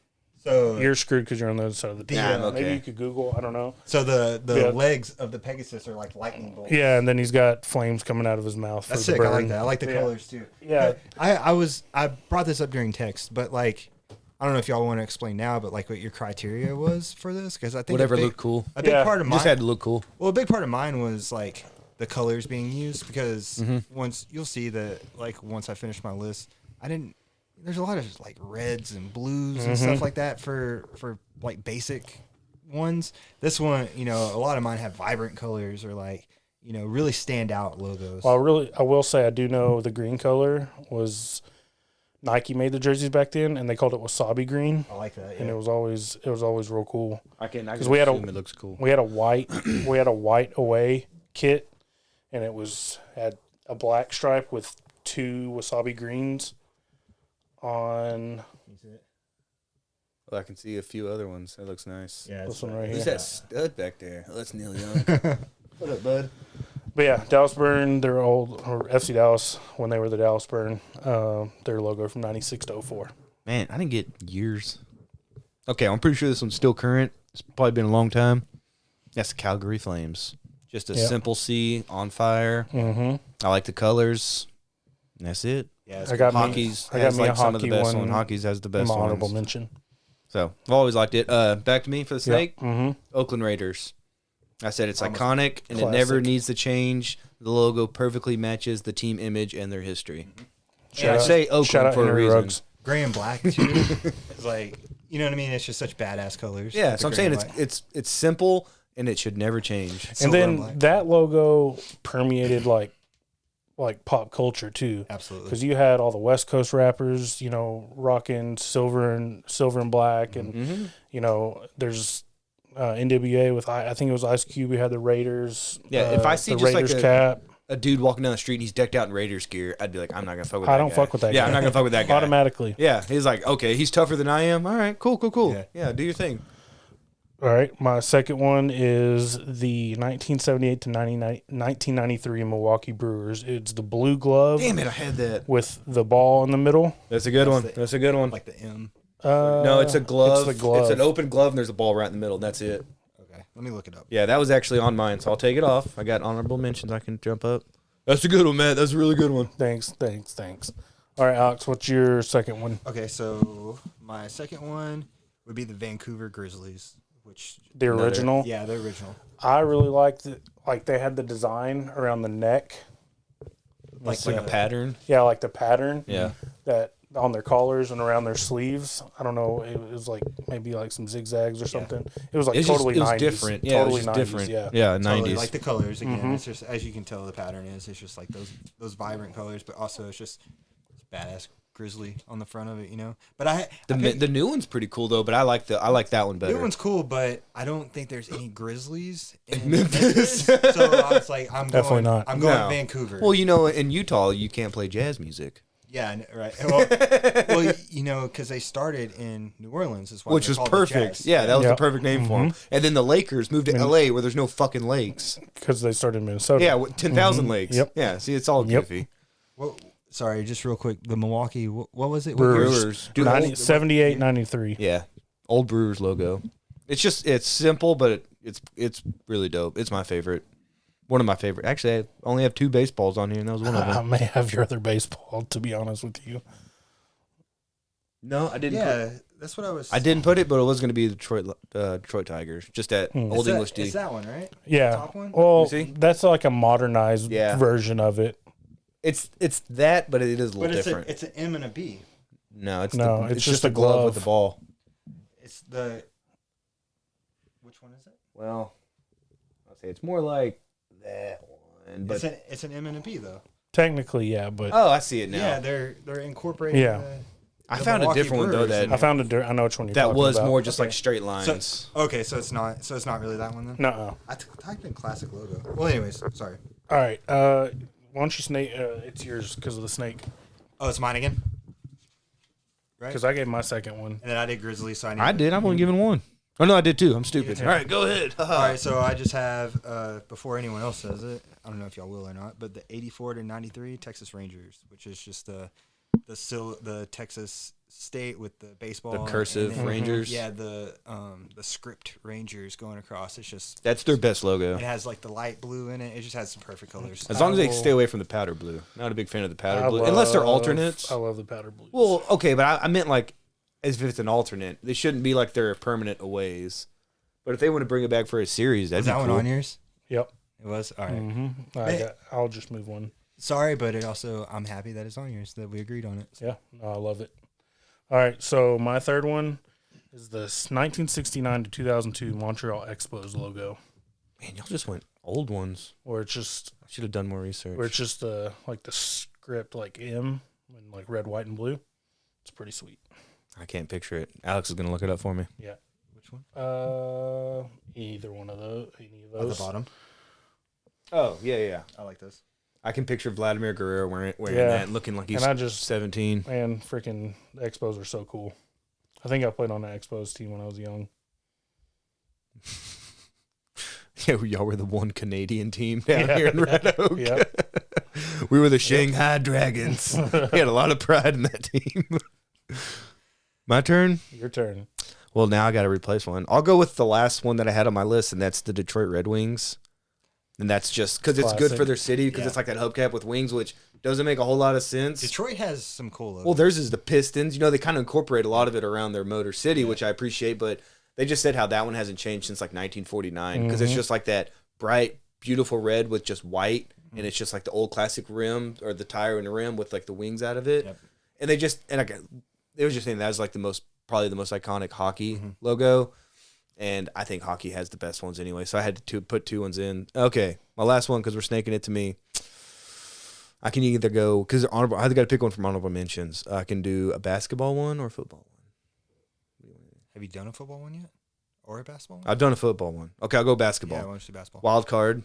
So You're screwed because you're on the other side of the TV. Yeah, I'm okay. Maybe you could Google. I don't know. so the Yeah. legs of the Pegasus are like lightning bolts. Yeah, and then he's got flames coming out of his mouth. That's for the sick. I burn. like that. I like the Yeah. colors too. Yeah. I brought this up during text, but like I don't know if y'all want to explain now, but like what your criteria was for this, because I think Whatever a big, looked cool. A big Yeah. part of mine, Just had to look cool. well, a big part of mine was like the colors being used, because Mm-hmm. once you'll see that, like once I finish my list, there's a lot of like reds and blues and stuff like that for like basic ones. This one, a lot of mine have vibrant colors or like, really stand out logos. Well, I will say I do know the green color was Nike made the jerseys back then, and they called it wasabi green, I like that. and Yeah. it was always real cool. I can we had assume it looks cool. We had a white away kit, and it had a black stripe with 2 wasabi greens on Well, I can see a few other ones. That looks nice. Yeah, this one right Who's here. that stud back there? Oh, that's Neil Young. What up, bud? But yeah, Dallas Burn, their old or FC Dallas when they were the Dallas Burn, their logo from 96 to 04. Man, I didn't get years. Okay, I'm pretty sure this one's still current. It's probably been a long time. That's the Calgary Flames. Just a Yep. simple C on fire. Mm-hmm. I like the colors. And that's it. Yeah, I got Hockey's I got has me like a some of the hockey best one. one. Hockey's has the my best honorable ones. mention. So I've always liked it. Back to me for the snake. Mm-hmm. Oakland Raiders. I said it's Almost iconic and it never classic. needs to change. The logo perfectly matches the team image and their history. Shout I out- say shout Oakland out for a Henry reason. Ruggs. gray and black too. It's like, you know what I mean? It's just such badass colors. Yeah, Like so I'm the saying gray and black. it's simple and it should never change. And Silver then black. that logo permeated like pop culture too, Absolutely. because you had all the West Coast rappers, rocking silver and black, and Mm-hmm. there's NWA with I think it was Ice Cube. We had the Raiders. Yeah, if I see the just like Raiders cap, a dude walking down the street and he's decked out in Raiders gear, I'd be like, I'm not gonna fuck with I that don't guy. fuck with that Yeah, guy. I'm not gonna fuck with that guy. automatically. Yeah, he's like, okay, he's tougher than I am. All right, cool. Yeah. Yeah, do your thing. All right, my second one is the 1978 to 1993 Milwaukee Brewers. It's the blue glove Damn it, I had that. with the ball in the middle. That's a good That's one. the- That's a good one. like the M. No, it's a glove. It's the glove. It's an open glove and there's a ball right in the middle. And that's it. Okay, let me look it up. Yeah, that was actually on mine, so I'll take it off. I got honorable mentions. I can jump up. That's a good one, Matt. That's a really good one. Thanks. All right, Alex, what's your second one? Okay, so my second one would be the Vancouver Grizzlies, which The original. yeah, the original. I really liked it. Like they had the design around the neck. Like a pattern. Yeah, like the pattern. Yeah. That on their collars and around their sleeves. I don't know. It was like maybe like some zigzags or something. It was like It's totally just, it 90s. was different. Yeah, totally it was just 90s, different. Yeah. Yeah, Totally, 90s. like the colors again. Mhm. It's just, as you can tell, the pattern is. It's just like those vibrant colors, but also it's just badass grizzly on the front of it, But I the new one's pretty cool though, but I like that one better. new one's cool, but I don't think there's any Grizzlies in Memphis. So I was like, Definitely not. I'm going No. Vancouver. Well, in Utah, you can't play jazz music, yeah, right. Well, because they started in New Orleans, is why which they're was called the perfect. Jazz. Yeah, that was Yep. the perfect name for them. And then the Lakers moved to LA where there's no fucking lakes. Because they started in Minnesota. Yeah, 10,000 lakes. Yep. Yeah, see, it's all Yep. goofy. Well, sorry, just real quick. The Milwaukee. What was it? Brewers. Dude, 78, 93. Yeah, old Brewers logo. It's simple, but it's really dope. It's my favorite. One of my favorite. Actually, I only have 2 baseballs on here, and that was one of I them. may have your other baseball, to be honest with you. No, I didn't. Yeah, that's what I was. I didn't put it, but it was going to be the Detroit Tigers. Just at Old English D. It's that one, right? Yeah. Top one? Well, You see? that's like a modernized Yeah. version of it. It's that, but it is a little But different. it's an M and a B. No, it's it's just a a glove glove. with the ball. It's the. Which one is it? Well, say it's more like that one, but It's an M and a P though. Technically, yeah, but oh, I see it now. Yeah, they're incorporating. Yeah. I found a Milwaukee different one though Brewers that I found a I know which one you're that talking was about. more just like Okay. straight lines. So it's not really that one then. No. I typed in classic logo. Well, anyways, sorry. All right. Why don't you snake? It's yours because of the snake. Oh, it's mine again. Right. Because I gave my second one. And then I did Grizzly, so I did. I'm only giving one. Oh no, I did too. I'm stupid. too. All right, go ahead. All right, so I just have before anyone else says it, I don't know if y'all will or not, but the 84 to 93 Texas Rangers, which is just the Texas state with the baseball, The cursive and then, Rangers. Yeah, the script Rangers going across. It's just That's their best logo. it has like the light blue in it. It just has some perfect colors. As long as they will- stay away from the powder blue. Not a big fan of the powder I blue, unless they're love- alternates. I love the powder blues. Well, okay, but I meant like as if it's an alternate. They shouldn't be like they're permanent aways. But if they want to bring it back for a series, that'd Is be that cool. one on yours? Yep. It was. All right. Mm-hmm. I'll just move one. Sorry, but it also I'm happy that it's on yours. That we agreed on it. Yeah. No, I love it. All right. So my third one is the 1969 to 2002 Montreal Expos logo, Man, y'all just went old ones. where it's just I should have done more research. like the script like M and like red, white, and blue. It's pretty sweet. I can't picture it. Alex is gonna look it up for me. Yeah. Which one? Either one of those. Any of At the those. bottom. Oh yeah. I like this. I can picture Vladimir Guerrero wearing Yeah. that, and looking like he's And I just 17. Man, freaking the Expos are so cool. I think I played on the Expos team when I was young. Yeah, y'all were the one Canadian team down here in Red Oak. Yep. We were the Shanghai Dragons. We had a lot of pride in that team. My turn. Your turn. Well, now I got to replace one. I'll go with the last one that I had on my list, and that's the Detroit Red Wings. And that's just because it's good Classic. for their city, because Yeah. it's like that hubcap with wings, which doesn't make a whole lot of sense. Detroit has some cool logos. Well, theirs is the Pistons. You know, they kind of incorporate a lot of it around their Motor City, which I appreciate, but they just said how that one hasn't changed since like 1949, because it's just like that bright, beautiful red with just white, and it's just like the old classic rim or the tire and the rim with like the wings out of it. Yep. And they were just saying that was like probably the most iconic hockey logo. And I think hockey has the best ones anyway. So I had to put two ones in. Okay, my last one, because we're snaking it to me. I can either go, because I got to pick one from honorable mentions. I can do a basketball one or a football one. Have you done a football one yet? Or a basketball one? I've done a football one. Okay, I'll go basketball. Yeah, I want to do basketball. Wild card.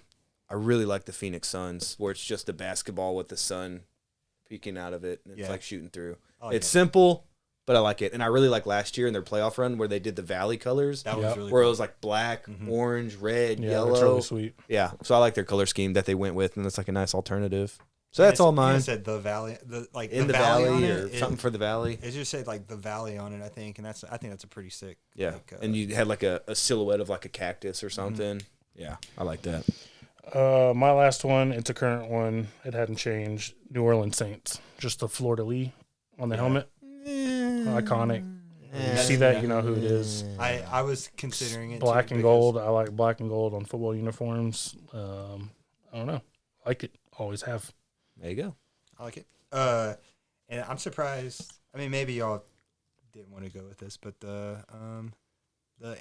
I really like the Phoenix Suns, where it's just a basketball with the sun peeking out of it, and it's Yeah. like shooting through. I like It's it. simple, but I like it. And I really like last year in their playoff run where they did the Valley colors, That Yep. was really where it cool. was like black, orange, red, Yeah, yellow. that's really sweet. Yeah, so I like their color scheme that they went with, and it's like a nice alternative. So that's all I mine. said the valley, In the valley, on valley it, or it- something for the valley. It just said like the valley on it, I think, and I think that's a pretty sick. Yeah, like, and you had like a silhouette of like a cactus or something. Yeah, I like that. My last one, it's a current one. It hadn't changed. New Orleans Saints. Just the fleur de lis on the helmet. Iconic. You see that, you know who it is. I was considering it Black too, and because- gold. I like black and gold on football uniforms. I don't know. Like it. Always have. There you go. I like it. And I'm surprised. I mean, maybe y'all didn't want to go with this, but the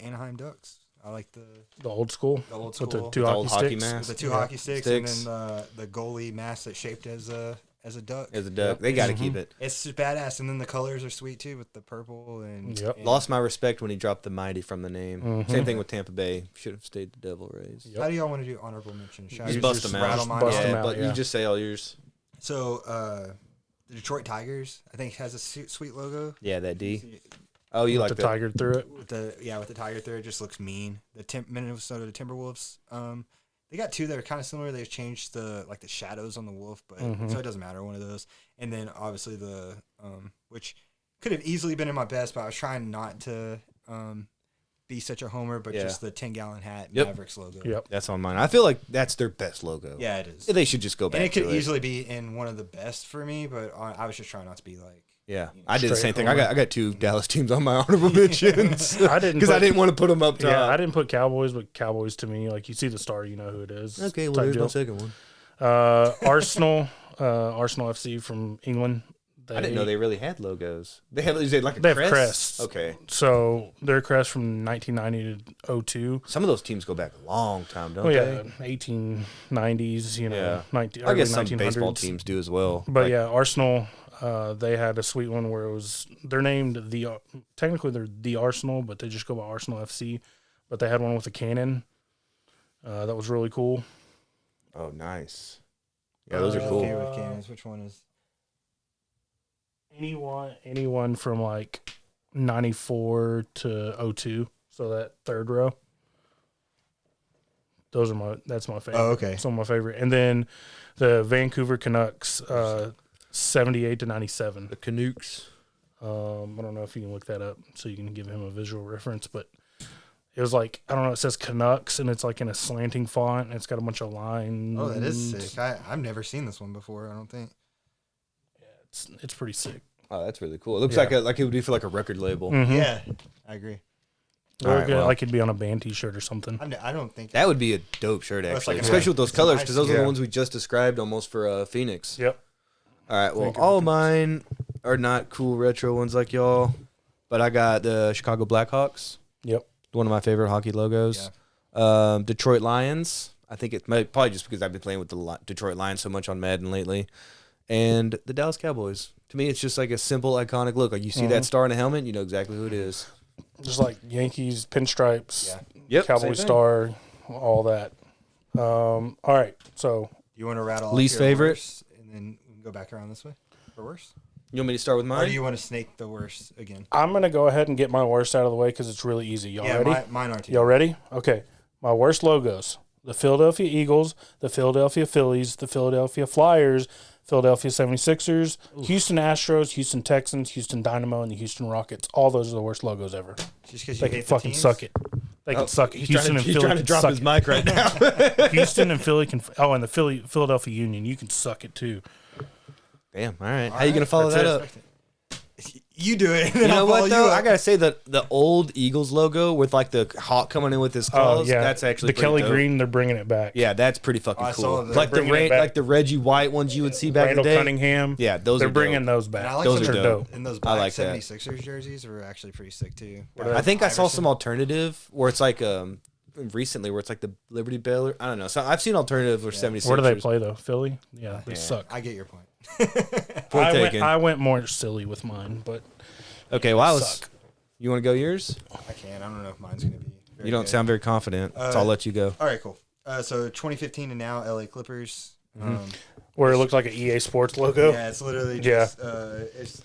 Anaheim Ducks. I like the The old school. old With the school. two The hockey old hockey sticks. mask. the two Yeah. hockey sticks, Sticks. and then the goalie mask that's shaped as a duck. As a duck, they got to keep it. It's just badass, and then the colors are sweet too with the purple and. Yep. and- Lost my respect when he dropped the mighty from the name. Mhm. Same thing with Tampa Bay. Should have stayed the Devil Rays. Yep. How do y'all want to do honorable mention? Should I Just You bust just them out. rattle mine bust off? them Yeah, out, but yeah. you just say all yours. So the Detroit Tigers, I think, has a sweet logo. Yeah, that D. Oh, you With like the that? tiger through it. With the tiger through it, just looks mean. The Minnesota Timberwolves, they got two that are kind of similar. They've changed the shadows on the wolf, but so it doesn't matter, one of those. And then obviously the which could have easily been in my best, but I was trying not to be such a homer, but Yeah. just the 10-gallon hat Yep. Mavericks logo. Yep. That's on mine. I feel like that's their best logo. Yeah, it is. They should just go back And it could to easily be in one of the best for me, but I was just trying not to be like. Yeah, I did the Straight same thing. homer. I got two Dallas teams on my honorable mentions. I didn't because I put- didn't want to put them up top. Yeah, I didn't put Cowboys, but Cowboys to me, like you see the star, you know who it is. Okay, well, type there's my deal. second one. Arsenal FC from England. I didn't know they really had logos. They have is it like a They have crest? crests. Okay. So their crest from 1990 to 02. Some of those teams go back a long time, don't Oh yeah, they? 1890s. You know, Yeah. 19, I guess early some 1900s. baseball teams do as well. But Like, yeah, Arsenal. They had a sweet one where they're named technically they're the Arsenal, but they just go by Arsenal FC. But they had one with a cannon. That was really cool. oh, nice. Yeah, those are Okay, cool. with cannons. Which one is? Anyone from like 94 to 02. So that third row. That's my favorite. Oh, okay. Some of my favorite. And then the Vancouver Canucks, 78 to 97. The Canucks. I don't know if you can look that up so you can give him a visual reference, but it was like, I don't know, it says Canucks and it's like in a slanting font and it's got a bunch of lines. Oh, that is sick. I've never seen this one before, I don't think. It's pretty sick. Oh, that's really cool. It looks Yeah. like it would be for like a record label. Mhm. Yeah, I agree. Or All right, well. like it'd be on a band t-shirt or something. I don't think That would be a dope shirt, it's actually, like a especially nice- with those it's a colors, nice because those are Yeah. the ones we just described almost for Phoenix. Yep. All right, well, Vancouver all Canucks. mine are not cool retro ones like y'all, but I got the Chicago Blackhawks, Yep. one of my favorite hockey logos. Detroit Lions. I think it might probably just because I've been playing with the Detroit Lions so much on Madden lately, and the Dallas Cowboys. To me, it's just like a simple, iconic look. Like you see that star in a helmet, you know exactly who it is. Just like Yankees, pinstripes, Yeah. Yep, Cowboy same thing. star, all that. All right. So You want to rattle off Least your favorite? worst, and then we can go back around this way for worst? You want me to start with Or mine? do you want to snake the worst again? I'm going to go ahead and get my worst out of the way because it's really easy. Y'all ready? Mine aren't. Y'all ready? Okay. My worst logos: the Philadelphia Eagles, the Philadelphia Phillies, the Philadelphia Flyers, Philadelphia 76ers, Houston Astros, Houston Texans, Houston Dynamo, and the Houston Rockets. All those are the worst logos ever. Just because you They can hate the fucking teams? suck it. They can suck it. Houston and he's Philly trying to can drop suck his it. mic right now. Houston and Philly can. Oh, and the Philadelphia Union, you can suck it too. Damn. All right. How you gonna follow that up? You do it. And You then know I'll follow what though? you up. I gotta say that the old Eagles logo with like the hawk coming in with his claws. That's actually the pretty Kelly dope. Green. They're bringing it back. Yeah, that's pretty fucking I cool. saw that. Like the Bringing it back. like the Reggie White ones you would see back Randall in the day. Cunningham. Yeah, those They're are bringing dope. those And back. I like Those some are of dope. And those I black like that. 76ers jerseys are actually pretty sick too. I think I saw some Iverson. alternative where it's like recently where it's like the Liberty Bell. I don't know. So I've seen alternative or 76ers. Where do they play though? Philly. Yeah, they suck. I get your point. Point taken. I went more silly with mine, but Okay, well I was. suck. You want to go yours? I can. I don't know if mine's gonna be. Very You don't good. sound very confident, so I'll let you go. All right, cool. So 2015 and now, LA Clippers. where it looked like an EA Sports logo. Yeah, it's literally Yeah. just it's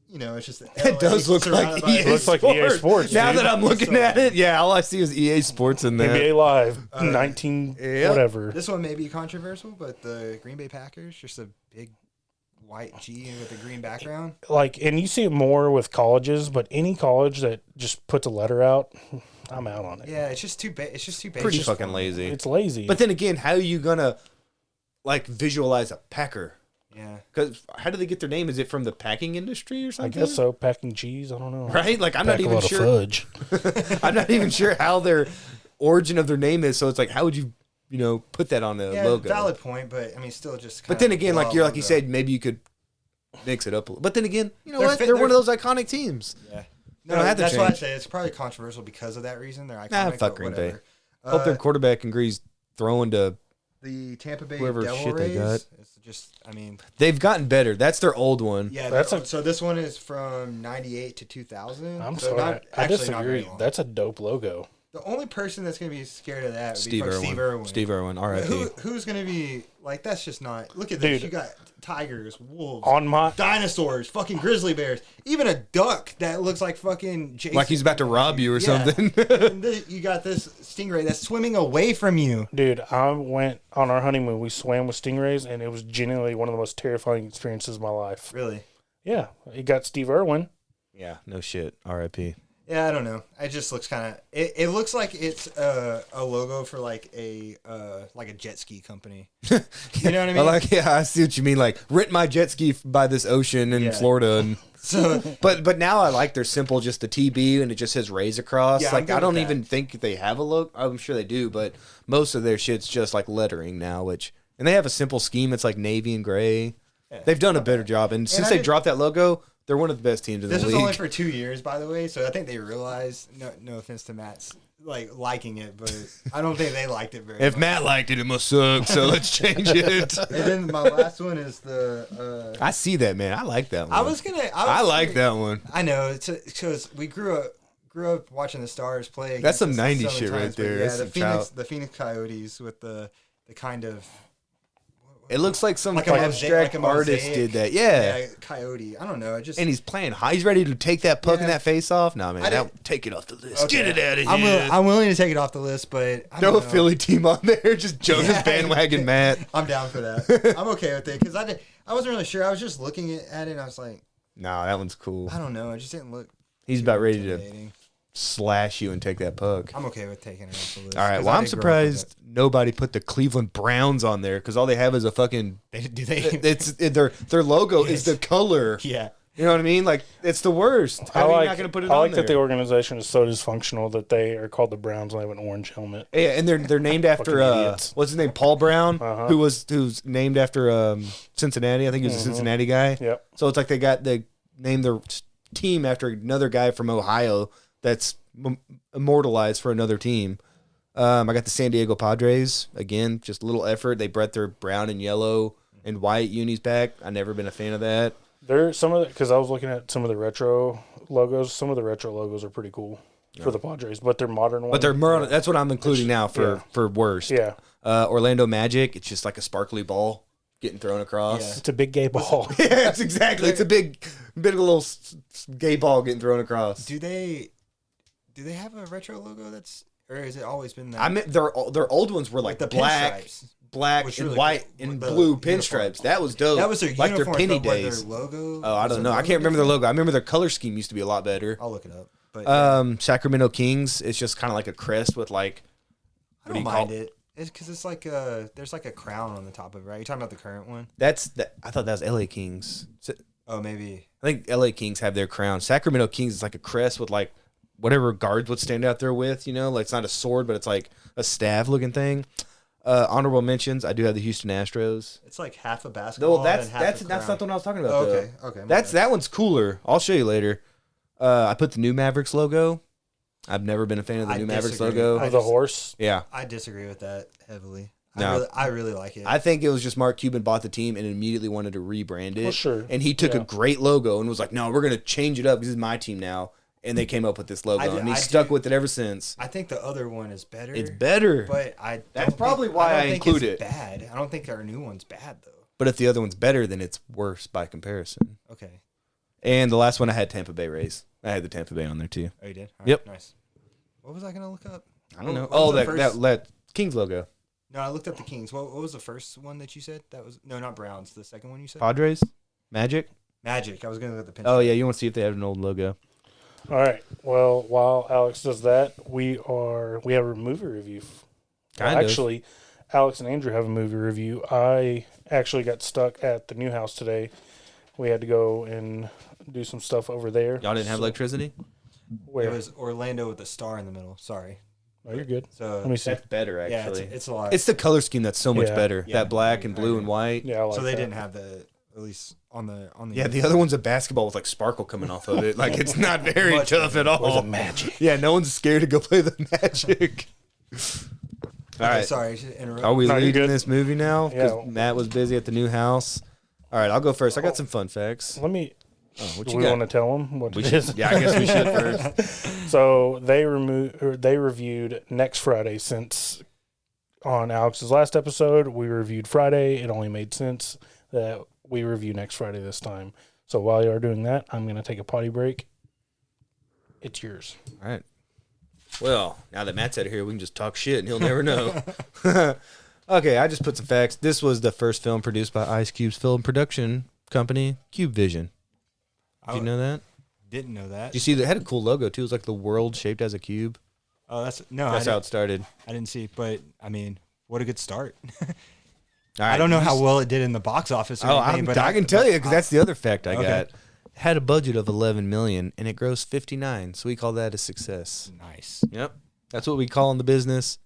it's just It does look like EA It looks like EA Sports, Now dude. that I'm looking at it, yeah, all I see is EA Sports in there. NBA Live, 19 yeah. whatever. This one may be controversial, but the Green Bay Packers, just a big white G with a green background. Like, and you see it more with colleges, but any college that just puts a letter out, I'm out on it. Yeah, it's just too big. It's just too big. Pretty It's just fucking lazy. It's lazy. But then again, how are you gonna like visualize a Packer? Yeah. Because how do they get their name? Is it from the packing industry or I something? guess so. Packing cheese. I don't know. Right? Like I'm Pack not a even lot of sure. fudge. I'm not even sure how their origin of their name is. So it's like, how would you put that on a Yeah, logo? valid point, but I mean, still just. But kinda then again, like blah you logo. said, maybe you could mix it up a little. But then again, you know They're what? fit- They're one they're- of those iconic teams. Yeah. They don't have to that's why I change. say it's probably controversial because of that reason. They're iconic. Nah, fuck but Green Bay. whatever. Hope their quarterback agrees throwing to. The Tampa Bay whoever Devil shit they Rays. got. It's just, I mean, They've gotten better. That's their old one. yeah. That's So this one is from '98 to 2000. I'm so sorry. not- I actually not disagree. very long. That's a dope logo. The only person that's gonna be scared of that would Steve be fucking Irwin. Steve Irwin. Steve Irwin. R.I.P. Who's gonna be like? That's just not. Look at this. Dude. You got tigers, wolves, On my dinosaurs, fucking grizzly bears, even a duck that looks like fucking Jason. Like he's about to rob you or Yeah. something. And you got this stingray that's swimming away from you. dude, I went on our honeymoon. We swam with stingrays, and it was genuinely one of the most terrifying experiences of my life. Really? Yeah, he got Steve Irwin. Yeah. No shit. R.I.P. Yeah, I don't know. It just looks kind of. It looks like it's a logo for like a jet ski company. You know what I mean? I see what you mean. Like rent my jet ski by this ocean in Yeah. Florida, and So but now I like their simple, just the TB, and it just says Rays across. Yeah, I'm like good I don't with that. even think they have a look. I'm sure they do, but most of their shit's just like lettering now. And they have a simple scheme. It's like navy and gray. They've done a better job, and since they dropped that logo, they're one of the best teams in the This league. was only for 2 years, by the way, so I think they realized. No offense to Matt's liking it, but I don't think they liked it very much. If Matt liked it, it must suck. So let's change it. And then my last one is the. I see that, man. I like that one. I like that one. I know it's because we grew up watching the Stars play. That's some against 90s us so shit many right but there. Yeah, That's the Phoenix Coyotes with the kind of. It looks like some Like a abstract like a artist mosaic. did that. Yeah. Coyote. I don't know. I just And he's playing high. He's ready to take that puck and Yeah. that face off. Nah, man. I didn't- Take it off the list. Okay. Get it out of here. I'm willing to take it off the list, but I Throw don't a know. Philly team on there. Just Jonas Yeah. bandwagon Matt. I'm down for that. I'm okay with it because I wasn't really sure. I was just looking at it and I was like, Nah, that one's cool. I don't know. It just didn't look. He's about ready to intimidating. slash you and take that puck. I'm okay with taking it off the list. All right. 'cause Well, I I'm did grow up with surprised nobody put the Cleveland Browns on there because all they have is a fucking. it. Do they? It's their logo is the color. Yeah. You know what I mean? Like it's the worst. I How are you like, not going to put it I on like there? that the organization is so dysfunctional that they are called the Browns and they have an orange helmet. Yeah, and they're named after Fucking idiots. what's his name? Paul Brown, Uh-huh. who's named after Cincinnati. I think he was a Cincinnati guy. Yep. So it's like they named their team after another guy from Ohio that's immortalized for another team. I got the San Diego Padres again. Just a little effort. They brought their brown and yellow and white unis back. I've never been a fan of that. There some of because I was looking at some of the retro logos. Some of the retro logos are pretty cool for the Padres, but they're modern ones. But that's what I'm including now for worst. Yeah, Orlando Magic. It's just like a sparkly ball getting thrown across. Yeah. it's a big gay ball. Yeah, it's exactly. It's a big little gay ball getting thrown across. Do they have a retro logo that's, or has it always been that? I mean, their old ones were like the black, pinstripes. Which and really white cool. and The blue uniform. pinstripes. That was dope. That was their like uniform, their penny but days. their logo. Oh, I was don't their know. I logo can't remember their different? logo. I remember their color scheme used to be a lot better. I'll look it up. But Sacramento Kings. It's just kind of like a crest with like. I What do don't you call mind it. It's because it's like there's like a crown on the top of it, right? You're talking about the current one? I thought that was LA Kings. Oh, maybe. I think LA Kings have their crown. Sacramento Kings is like a crest with like whatever guards would stand out there with, you know, like it's not a sword, but it's like a staff looking thing. Honorable mentions. I do have the Houston Astros. It's like half a basketball. No, that's and half that's a that's crown. not the one I was talking about. Oh, though. okay. That one's cooler. I'll show you later. I put the new Mavericks logo. I've never been a fan of the I new Mavericks disagree. logo. Of the horse. Yeah, I disagree with that heavily. No. I really like it. I think it was just Mark Cuban bought the team and immediately wanted to rebrand it. Well, sure. And he took Yeah. a great logo and was like, "No, we're gonna change it up. This is my team now." And they came up with this logo, and he's stuck with it ever since. I think the other one is better. It's better. But That's probably why I don't think include it's it. Bad. I don't think our new one's bad though. But if the other one's better, then it's worse by comparison. Okay. And the last one I had Tampa Bay Rays. I had the Tampa Bay on there too. Oh, you did? All Yep. Right, nice. What was I gonna look up? I don't know. What Oh, was the first- that Kings logo. No, I looked up the Kings. What was the first one that you said? That was no, not Browns. The second one you said? Padres, Magic. Magic. I was gonna look at the pinstripes. Oh yeah, you want to see if they have an old logo? All right. Well, while Alex does that, we have a movie review. Kind of. Actually, Alex and Andrew have a movie review. I actually got stuck at the new house today. We had to go and do some stuff over there. Y'all didn't have So- electricity. Where? It was Orlando with the star in the middle. Sorry. Oh, you're good. So Let me see. That's better, yeah, actually. it's a lot. It's the color scheme that's so much Yeah. better. Yeah. That black and I blue agree. and white. Yeah, I like so they that. didn't have the at least on the Yeah, the other one's a basketball with like sparkle coming off of it. Like it's not very Much tough at Where's all. the magic? Yeah, no one's scared to go play the Magic. All right, Sorry, I should interrupt. are we No, you're leading good. this movie now? Because Yeah. Matt was busy at the new house. All right, I'll go first. I got some fun facts. Let me. Oh, what Do you we got? want to tell them what We it should, is? yeah, I guess we should first. So they reviewed Next Friday. Since on Alex's last episode we reviewed Friday, it only made sense that we review Next Friday this time. So while you are doing that, I'm going to take a potty break. It's yours. All right. Well, now that Matt's out of here, we can just talk shit and he'll never know. Okay, I just put some facts. This was the first film produced by Ice Cube's film production company, Cube Vision. Did you know that? Didn't know that. Did you see that? It had a cool logo too. It was like the world shaped as a cube. Oh, that's no. That's how it started. I didn't see, but I mean, what a good start. All right, I don't know you how s- well it did in the box office. Or Oh, anything, but I can tell you because that's the other fact I Okay. got. Had a budget of 11 million and it grossed 59, so we call that a success. nice. Yep, that's what we call in the business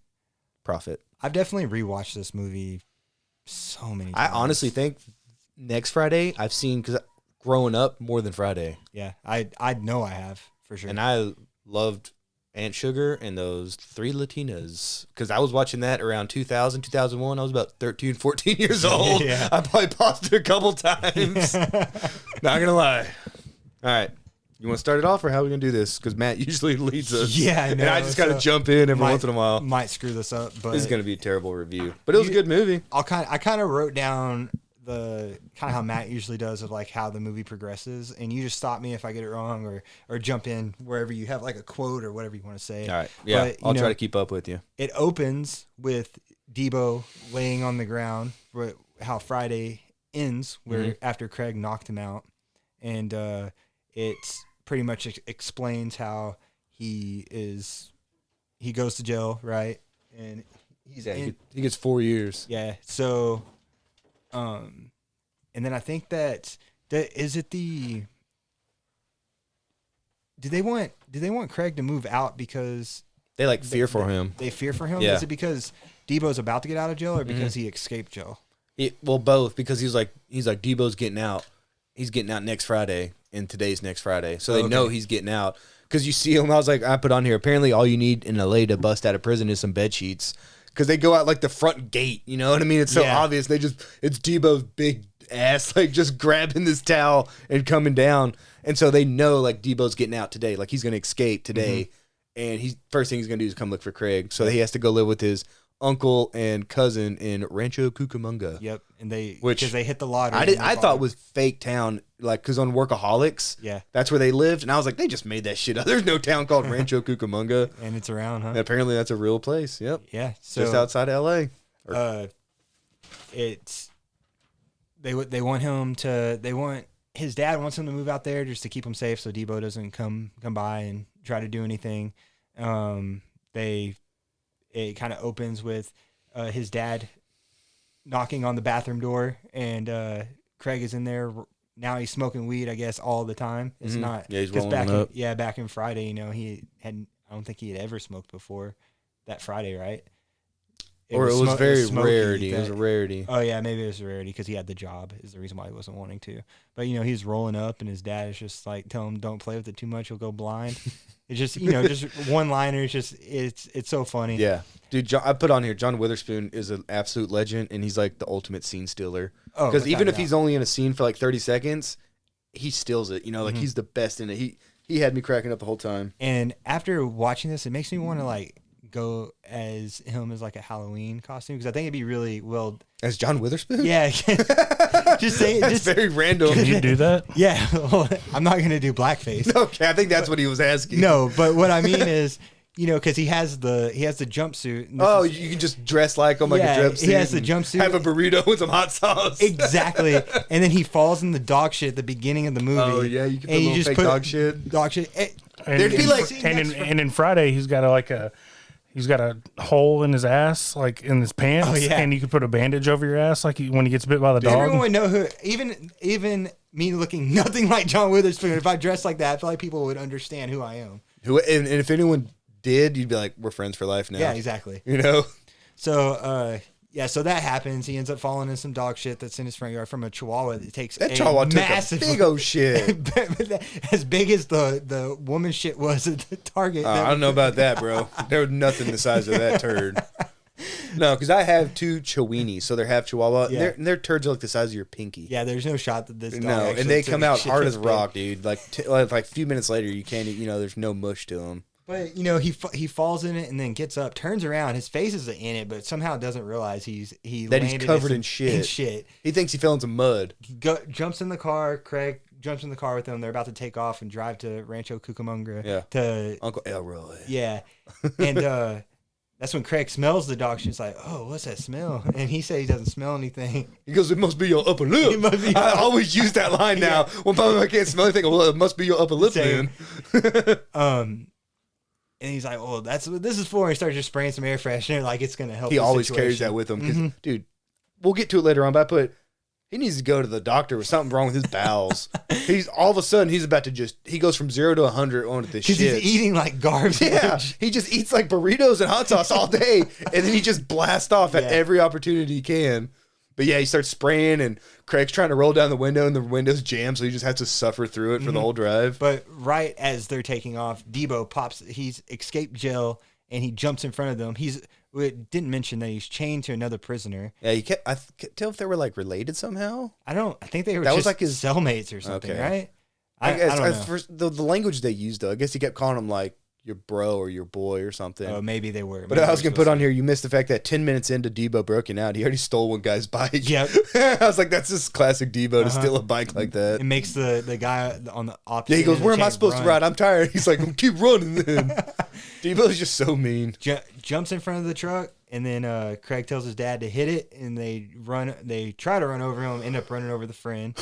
profit. I've definitely rewatched this movie so many I times. honestly think next Friday I've seen because growing up more than Friday. Yeah, I know I have for sure. And I loved Aunt Sugar and those Three Latinas because I was watching that around 2000, 2001. I was about 13, 14 years old. Yeah. I probably paused it a couple times. Not going to lie. All right. You want to start it off or how are we going to do this? Because Matt usually leads us. Yeah, I know. And I just got to jump in every once in a while. Might screw this up, but This is going to be a terrible review. But it was a good movie. I kind of wrote down the kind of how Matt usually does of like how the movie progresses, and you just stop me if I get it wrong or jump in wherever you have like a quote or whatever you want to say. All right. Yeah, But, I'll try to keep up with you. It opens with Debo laying on the ground, where how Friday ends, where after Craig knocked him out, and it's pretty much explains how he goes to jail, right? And He gets 4 years. yeah, so and then I think that is it the do they want Craig to move out because They like fear for him. they fear for him? Yeah. Is it because Debo's about to get out of jail or because he escaped jail? Well, both, because he's like Debo's getting out. He's getting out next Friday, and today's next Friday, so they know he's getting out. Because you see him, I put on here. Apparently, all you need in LA to bust out of prison is some bed sheets. Because they go out like the front gate, you know what I mean? It's so obvious. It's Debo's big ass, like just grabbing this towel and coming down, and so they know like Debo's getting out today, like he's gonna escape today, and first thing he's gonna do is come look for Craig. So he has to go live with his uncle and cousin in Rancho Cucamonga. Yep, and Which because they hit the lottery. I thought was fake town, like because on Workaholics, that's where they lived, and I was like, they just made that shit up. There's no town called Rancho Cucamonga, and it's around, huh? And apparently that's a real place. Yep, Yeah, so just outside of LA. They want his dad wants him to move out there just to keep him safe, so Debo doesn't come by and try to do anything. It kind of opens with his dad knocking on the bathroom door, and Craig is in there. Now he's smoking weed, I guess, all the time. It's not he's because rolling up. back in Friday, you know, I don't think he had ever smoked before that Friday, right? It was very smoky rarity. It was a rarity. Oh yeah, maybe it was a rarity because he had the job is the reason why he wasn't wanting to. But you know, he's rolling up, and his dad is just like, tell him don't play with it too much, you'll go blind. It's just just one liner. It's so funny. Yeah, dude. I put on here. John Witherspoon is an absolute legend, and he's like the ultimate scene stealer. Oh, because even if without a he's only in a scene for like 30 seconds, he steals it. You know, like he's the best in it. He had me cracking up the whole time. And after watching this, it makes me want to like go as him as like a Halloween costume because I think it'd be really well as John Witherspoon. Yeah, just say it. That's Just very random. Can you do that? Yeah, well, I'm not gonna do blackface. Okay, I think that's what he was asking. No, but what I mean is, you know, because he has the jumpsuit. And Oh, you can just dress like him, like a jumpsuit. he has the and jumpsuit. Have a burrito with some hot sauce. Exactly, and then he falls in the dog shit at the beginning of the movie. Oh yeah, you can put and a you little just fake put dog shit. Dog shit. There'd be like, and in Friday he's got he's got a hole in his ass, like in his pants, Oh, yeah. and you could put a bandage over your ass, like when he gets bit by the Does dog. everyone would know who? Even me looking nothing like John Witherspoon. If I dressed like that, I feel like people would understand who I am. And if anyone did, you'd be like, we're friends for life now. Yeah, exactly. You know. So, so that happens. He ends up falling in some dog shit that's in his front yard from a Chihuahua. That takes That a Chihuahua massive, took a big old shit. as big as the woman shit was at the Target. I don't know about that, bro. There was nothing the size of that turd. No, because I have two Chihuahuas, so they're half Chihuahua. Yeah. And their turds are like the size of your pinky. Yeah, there's no shot that this dog No, actually and they took come out shit hard this as big. rock, dude. Like a few minutes later, you can't. There's no mush to them. But you know, he falls in it and then gets up, turns around. His face is in it, but somehow doesn't realize he's That he's covered in shit. He thinks he fell into mud. He jumps in the car. Craig jumps in the car with him. They're about to take off and drive to Rancho Cucamonga. Yeah. To Uncle Elroy. yeah, and that's when Craig smells the dog shit. He's like, "Oh, what's that smell?" And he says he doesn't smell anything. He goes, "It must be your upper lip." It must be I always use that line now. When I can't smell anything, well, it must be your upper lip, Same. then. And he's like, "Oh, that's what this is for." And he starts just spraying some air freshener, like it's gonna help. He the always carries situation. that with him because, dude, we'll get to it later on. But he needs to go to the doctor with something wrong with his bowels. He's all of a sudden he's about to he goes from 0 to 100 on this shit. Because he's eating like garbage. Yeah, he just eats like burritos and hot sauce all day, and then he just blasts off at Yeah. every opportunity he can. But yeah, he starts spraying, and Craig's trying to roll down the window, and the window's jammed, so he just has to suffer through it for the whole drive. But right as they're taking off, Debo pops. He's escaped jail, and he jumps in front of them. We didn't mention that he's chained to another prisoner. Yeah, you can't. I can't tell if they were like related somehow. I think they were That just was like his cellmates or something, Okay. right? I guess don't know. first, the language they used, though, I guess he kept calling him like your bro or your boy or something. Oh, maybe they were. But Maybe I was they going were to put on here, you missed the fact that 10 minutes into Debo broken out, he already stole one guy's bike. Yep. I was like, that's just classic Debo to steal a bike like that. It makes the guy on the opposite. Yeah, he goes, end of where the am I chain supposed to run. ride? I'm tired. He's like, keep running then. Debo's just so mean. Jumps in front of the truck, and then Craig tells his dad to hit it, and they try to run over him, end up running over the friend.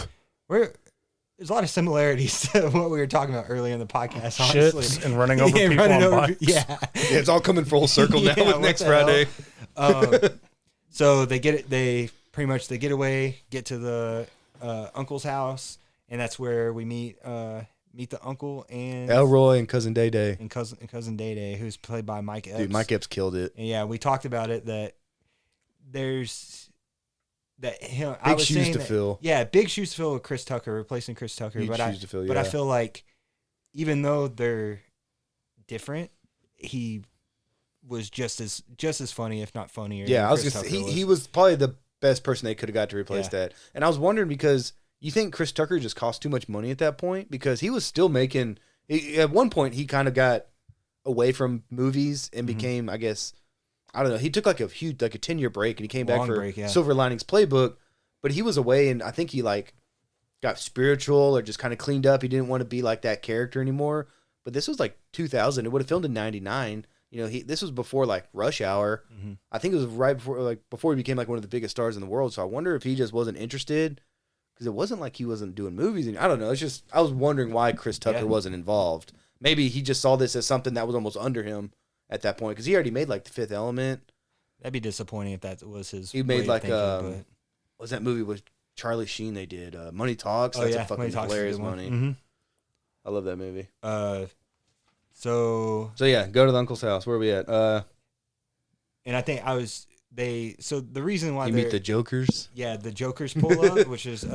There's a lot of similarities to what we were talking about earlier in the podcast, honestly. Shits and running over people running on over- bikes. Yeah. Yeah, it's all coming full circle now Yeah, with what next the Friday. So they get it. They get away, get to the uncle's house, and that's where we meet the uncle and Elroy and Cousin Day Day. cousin Day Day, who's played by Mike Epps. Dude, Mike Epps killed it. And yeah, we talked about it that there's that him. I Big was shoes saying to that- fill. Yeah, big shoes to fill with Chris Tucker, replacing Chris Tucker. Huge But shoes to fill, but I yeah. feel like even though they're different, he was just as funny, if not funnier. Yeah, than I was Chris gonna Tucker say he was probably the best person they could have got to replace Yeah. that. And I was wondering because you think Chris Tucker just cost too much money at that point because he was still making. At one point, he kind of got away from movies and became, I guess, I don't know. He took like a 10-year break and he came back Long for break, yeah. Silver Linings Playbook, but he was away and I think he like got spiritual or just kind of cleaned up. He didn't want to be like that character anymore. But this was like 2000. It would have filmed in 99. You know, this was before like Rush Hour. I think it was right before he became like one of the biggest stars in the world. So I wonder if he just wasn't interested because it wasn't like he wasn't doing movies. And I don't know. It's just I was wondering why Chris Tucker wasn't involved. Maybe he just saw this as something that was almost under him at that point because he already made like The Fifth Element. That'd be disappointing if that was his. He made way like of thinking, what was that movie with Charlie Sheen? They did Money Talks. but- That's yeah, a fucking Money Talks is a hilarious good one. money. Mhm. I love that movie. So So yeah, go to the uncle's house. Where are we at? and I think so the reason why You they're meet the Jokers. yeah, the Jokers pull up, which is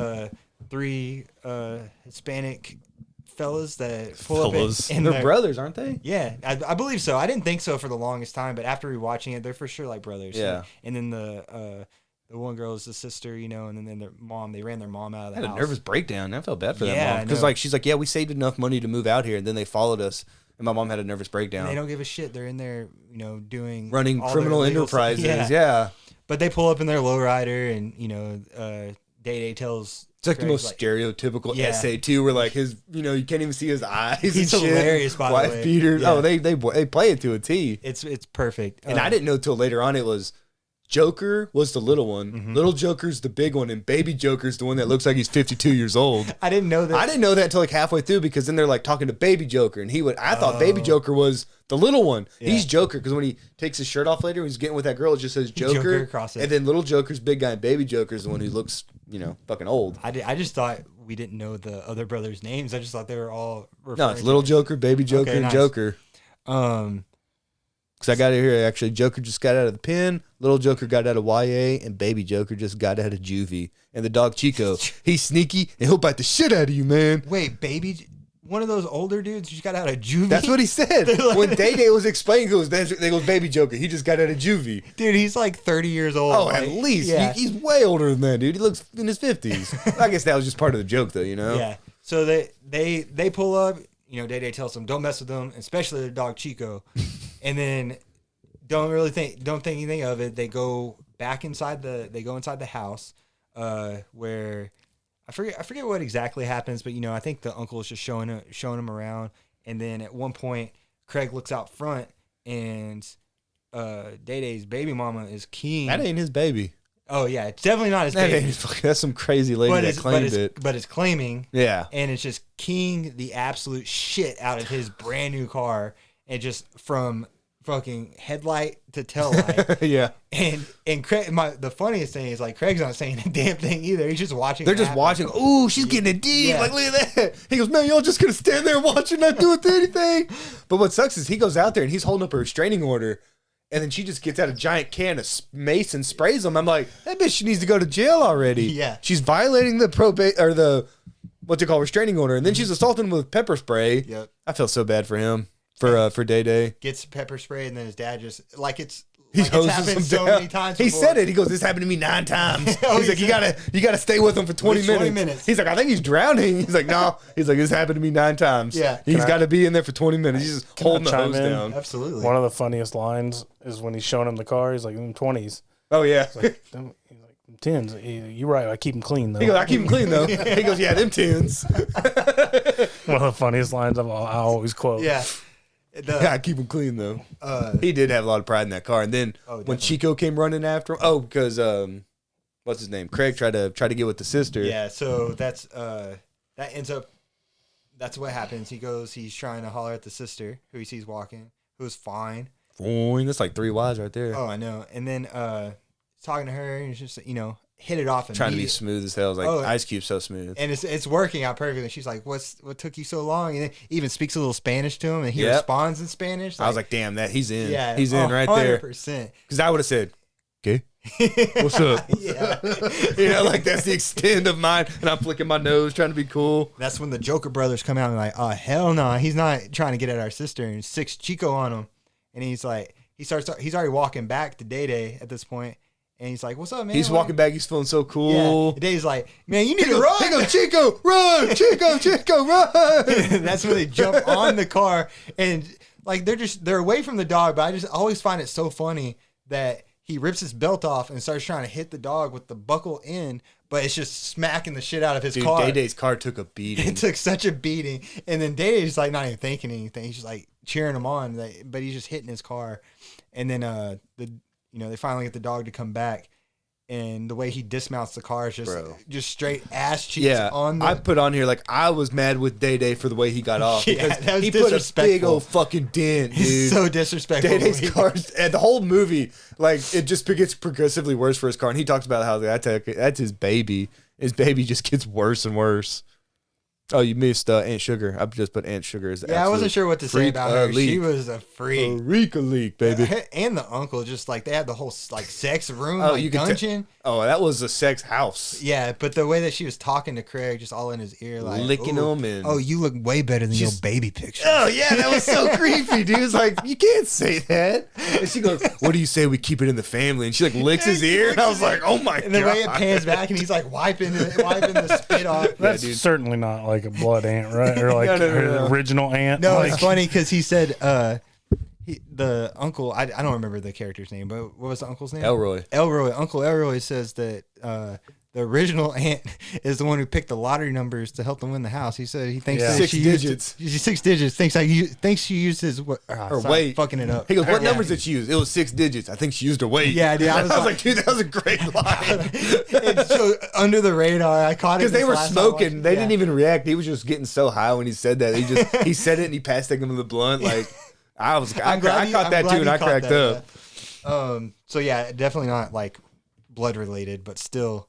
3 Hispanic fellas that pull Fellas. up in They're their, brothers, aren't they? yeah, I believe so. I didn't think so for the longest time, but after rewatching it, they're for sure like brothers. Yeah. And then the one girl is the sister, you know, and then their mom. They ran their mom out of I the had a house. nervous breakdown. I felt bad for Yeah, that I mom because know. like she's like, yeah, we saved enough money to move out here, and then they followed us, and my mom had a nervous And breakdown. they don't give a shit. They're in there, you know, doing Running all criminal their legal stuff. enterprises. Yeah. But they pull up in their lowrider, and you know, Day Day tells It's like the Craig's most stereotypical Yeah. essay too, where like his, you know, you can't even see his eyes. He's and shit. hilarious, by the Wife way. beaters. Yeah. Oh, they play it to a T. It's perfect. And I didn't know till later on it was Joker was the little one, Mm-hmm. little Joker's the big one, and baby Joker's the one that looks like he's 52 years old. I didn't know that. I didn't know that until like halfway through because then they're like talking to Baby Joker, and I thought Baby Joker was the little one. Yeah. He's Joker because when he takes his shirt off later, when he's getting with that girl, it just says Joker, Joker across it. and then little Joker's big guy, and Baby Joker's the one who looks, you know, fucking old. I just thought we didn't know the other brothers' names. I just thought they were all. No, referring it's to little it. Joker, Baby Joker, Okay, and nice. Joker. Um, Because I got it here actually. Joker just got out of the pen. Little Joker got out of YA, and Baby Joker just got out of juvie. And the dog Chico, he's sneaky and he'll bite the shit out of you, man. wait, baby, one of those older dudes just got out of juvie. That's what he said. When Day Day was explaining, they goes, Baby Joker, he just got out of juvie. Dude, he's like 30 years old. Oh, like, at least. Yeah. He's way older than that, dude. He looks in his 50s. I guess that was just part of the joke, though, you know? Yeah. So they pull up. You know, Day Day tells them, "Don't mess with them, especially the dog Chico." And then don't think anything of it. They go back inside the house, where I forget what exactly happens, but you know, I think the uncle is just showing him around. And then at one point, Craig looks out front, and Day Day's baby mama is keying. That ain't his baby. Oh yeah, it's definitely not his That baby. ain't his fucking, that's some crazy lady that claimed it. But it's claiming. Yeah. And it's just keying the absolute shit out of his brand new car, and just from fucking headlight to tail light. Yeah. And Craig, the funniest thing is like Craig's not saying a damn thing either. He's just watching. They're it just happen. watching. Ooh, she's getting it deep. Yeah. Like, look at that. He goes, man, y'all just gonna stand there and watch her not do anything. But what sucks is he goes out there and he's holding up a restraining order. And then she just gets out a giant can of mace and sprays him. I'm like, that bitch needs to go to jail already. Yeah. She's violating the probate or the what's it called, restraining order, and then she's assaulting him with pepper spray. Yep. I feel so bad for him for Day Day. Gets pepper spray, and then his dad just like it's. He Like it's hoses happened him so down. many times. He before. said it. He goes, "This happened to me 9 times." Oh, He's like, "You gotta stay with him for 20 For minutes. 20 minutes. He's like, "I think he's drowning." He's like, "No." He's like, "This happened to me 9 times." Yeah. He's I- got to be in there for 20 minutes. He's just holding the chime hose in? down. Absolutely. One of the funniest lines is when he's showing him the car. He's like, "Them 20s." Oh yeah. He's like, "Them 10s." You're right. I keep them clean though. He goes, "I keep him clean though." He goes, "Yeah, them tunes." One of the funniest lines I always quote. Yeah. Yeah, I keep him clean though. Uh, He did have a lot of pride in that car. And then when definitely. Chico came running after him, because what's his name? Craig tried to get with the sister. yeah. So that's that ends up. That's what happens. He's trying to holler at the sister who he sees walking, who's fine. Boing, that's like 3 wives right there. Oh, I know. And then talking to her, and it's just hit it off. Trying to be immediately. smooth as hell. It's like Ice Cube's so smooth. And it's working out perfectly. She's like, what took you so long? And then even speaks a little Spanish to him, and he Yep. responds in Spanish. I was like, damn, that he's in. yeah, He's in right there. 100%. Because I would have said, "Okay, what's up?" Yeah. Like that's the extent of mine. And I'm flicking my nose, trying to be cool. That's when the Joker brothers come out and like, oh hell no, he's not trying to get at our sister, and 6 Chico on him, and he's like, he's already walking back to Day Day at this point, and he's like, what's up, man? He's walking back. He's feeling so Yeah. cool. And Day's like, man, you need He to goes, run. he goes, "Chico, run! Chico, run!" That's when they jump on the car, and like they're away from the dog, but I just always find it so funny that he rips his belt off and starts trying to hit the dog with the buckle in, but it's just smacking the shit out of his Dude, car. Day Day's car took a beating. It took such a beating, and then Day Day's like not even thinking anything. He's just like cheering him on, but he's just hitting his car, and then they finally get the dog to come back. And the way he dismounts the car is just straight ass cheeks Yeah, on the. I put on here like I was mad with Day Day for the way he got off Yeah, because that was he put a big disrespectful. old fucking dent, dude. He's so disrespectful. Day Day's car and the whole movie, like it just gets progressively worse for his car. And he talks about how that's his baby. His baby just gets worse and worse. Oh, you missed Aunt Sugar. I just put Aunt Sugar as the I wasn't sure what to say freak about her. leak. She was a freak. Eureka leak, baby. And the uncle, just like they had the whole like sex room, Oh, like you can dungeon. Oh, that was a sex house. Yeah, but the way that she was talking to Craig, just all in his ear, like Licking "Ooh, him and- oh, you look way better than your baby picture. Oh yeah, that was so creepy, dude. It's like you can't say that. And she goes, "What do you say we keep it in the family?" And she like licks his ear, and I was like, "Oh my god!" And the way it pans back, and he's like wiping the spit off. That's dude. certainly not like a blood ant, right? Or like No. her original ant. No, like, it's funny because he said the uncle. I don't remember the character's name, but what was the uncle's name? Elroy. Uncle Elroy says that the original aunt is the one who picked the lottery numbers to help them win the house. He said he thinks Yeah. that 6 she digits. Used 6 digits. Thinks she used his Her sorry, weight. fucking it up. He goes, "What Yeah. numbers did she use?" It was 6 digits. I think she used her weight. Yeah, dude, I was like, like- dude, that was a great line. It's so under the radar. I caught it Because they this were last time I watched smoking. it. They Yeah. didn't even react. He was just getting so high when he said that. He said it and he passed him the blunt. Like I I'm glad caught that too, and I caught cracked that, up. yeah. So yeah, definitely not like blood related, but still,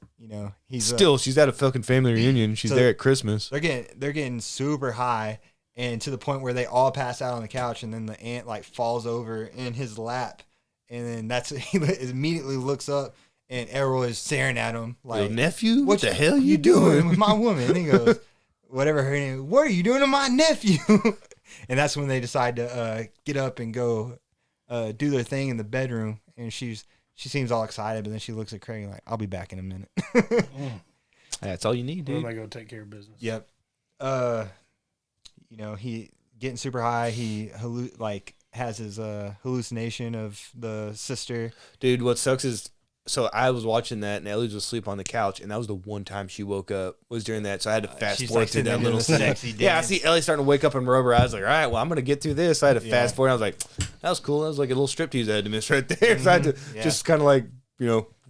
he's Still, she's at a fucking family reunion. She's So- there at Christmas. they're getting super high, and to the point where they all pass out on the couch, and then the aunt like falls over in his lap, and then he immediately looks up, and Errol is staring at him Yo, like, nephew, what the hell you you doing? with my woman? And he goes, whatever her name. What are you doing to my nephew? And that's when they decide to get up and go do their thing in the bedroom, and she seems all excited, but then she looks at Craig like, I'll be back in a minute. That's all you need, When dude. I go take care of business. Yep. He getting super high. He has his hallucination of the sister. Dude, what sucks is, so I was watching that and Ellie was asleep on the couch, and that was the one time she woke up was during that. So I had to fast She's, forward like, through sitting that there little doing the scene. sexy Yeah, I dance. see Ellie starting to wake up and rub her eyes. Like, all right, well, I'm gonna get through this. So I had to Yeah. fast forward. I was like, that was cool. That was like a little striptease I had to miss right there. So I had to Yeah. just kind of like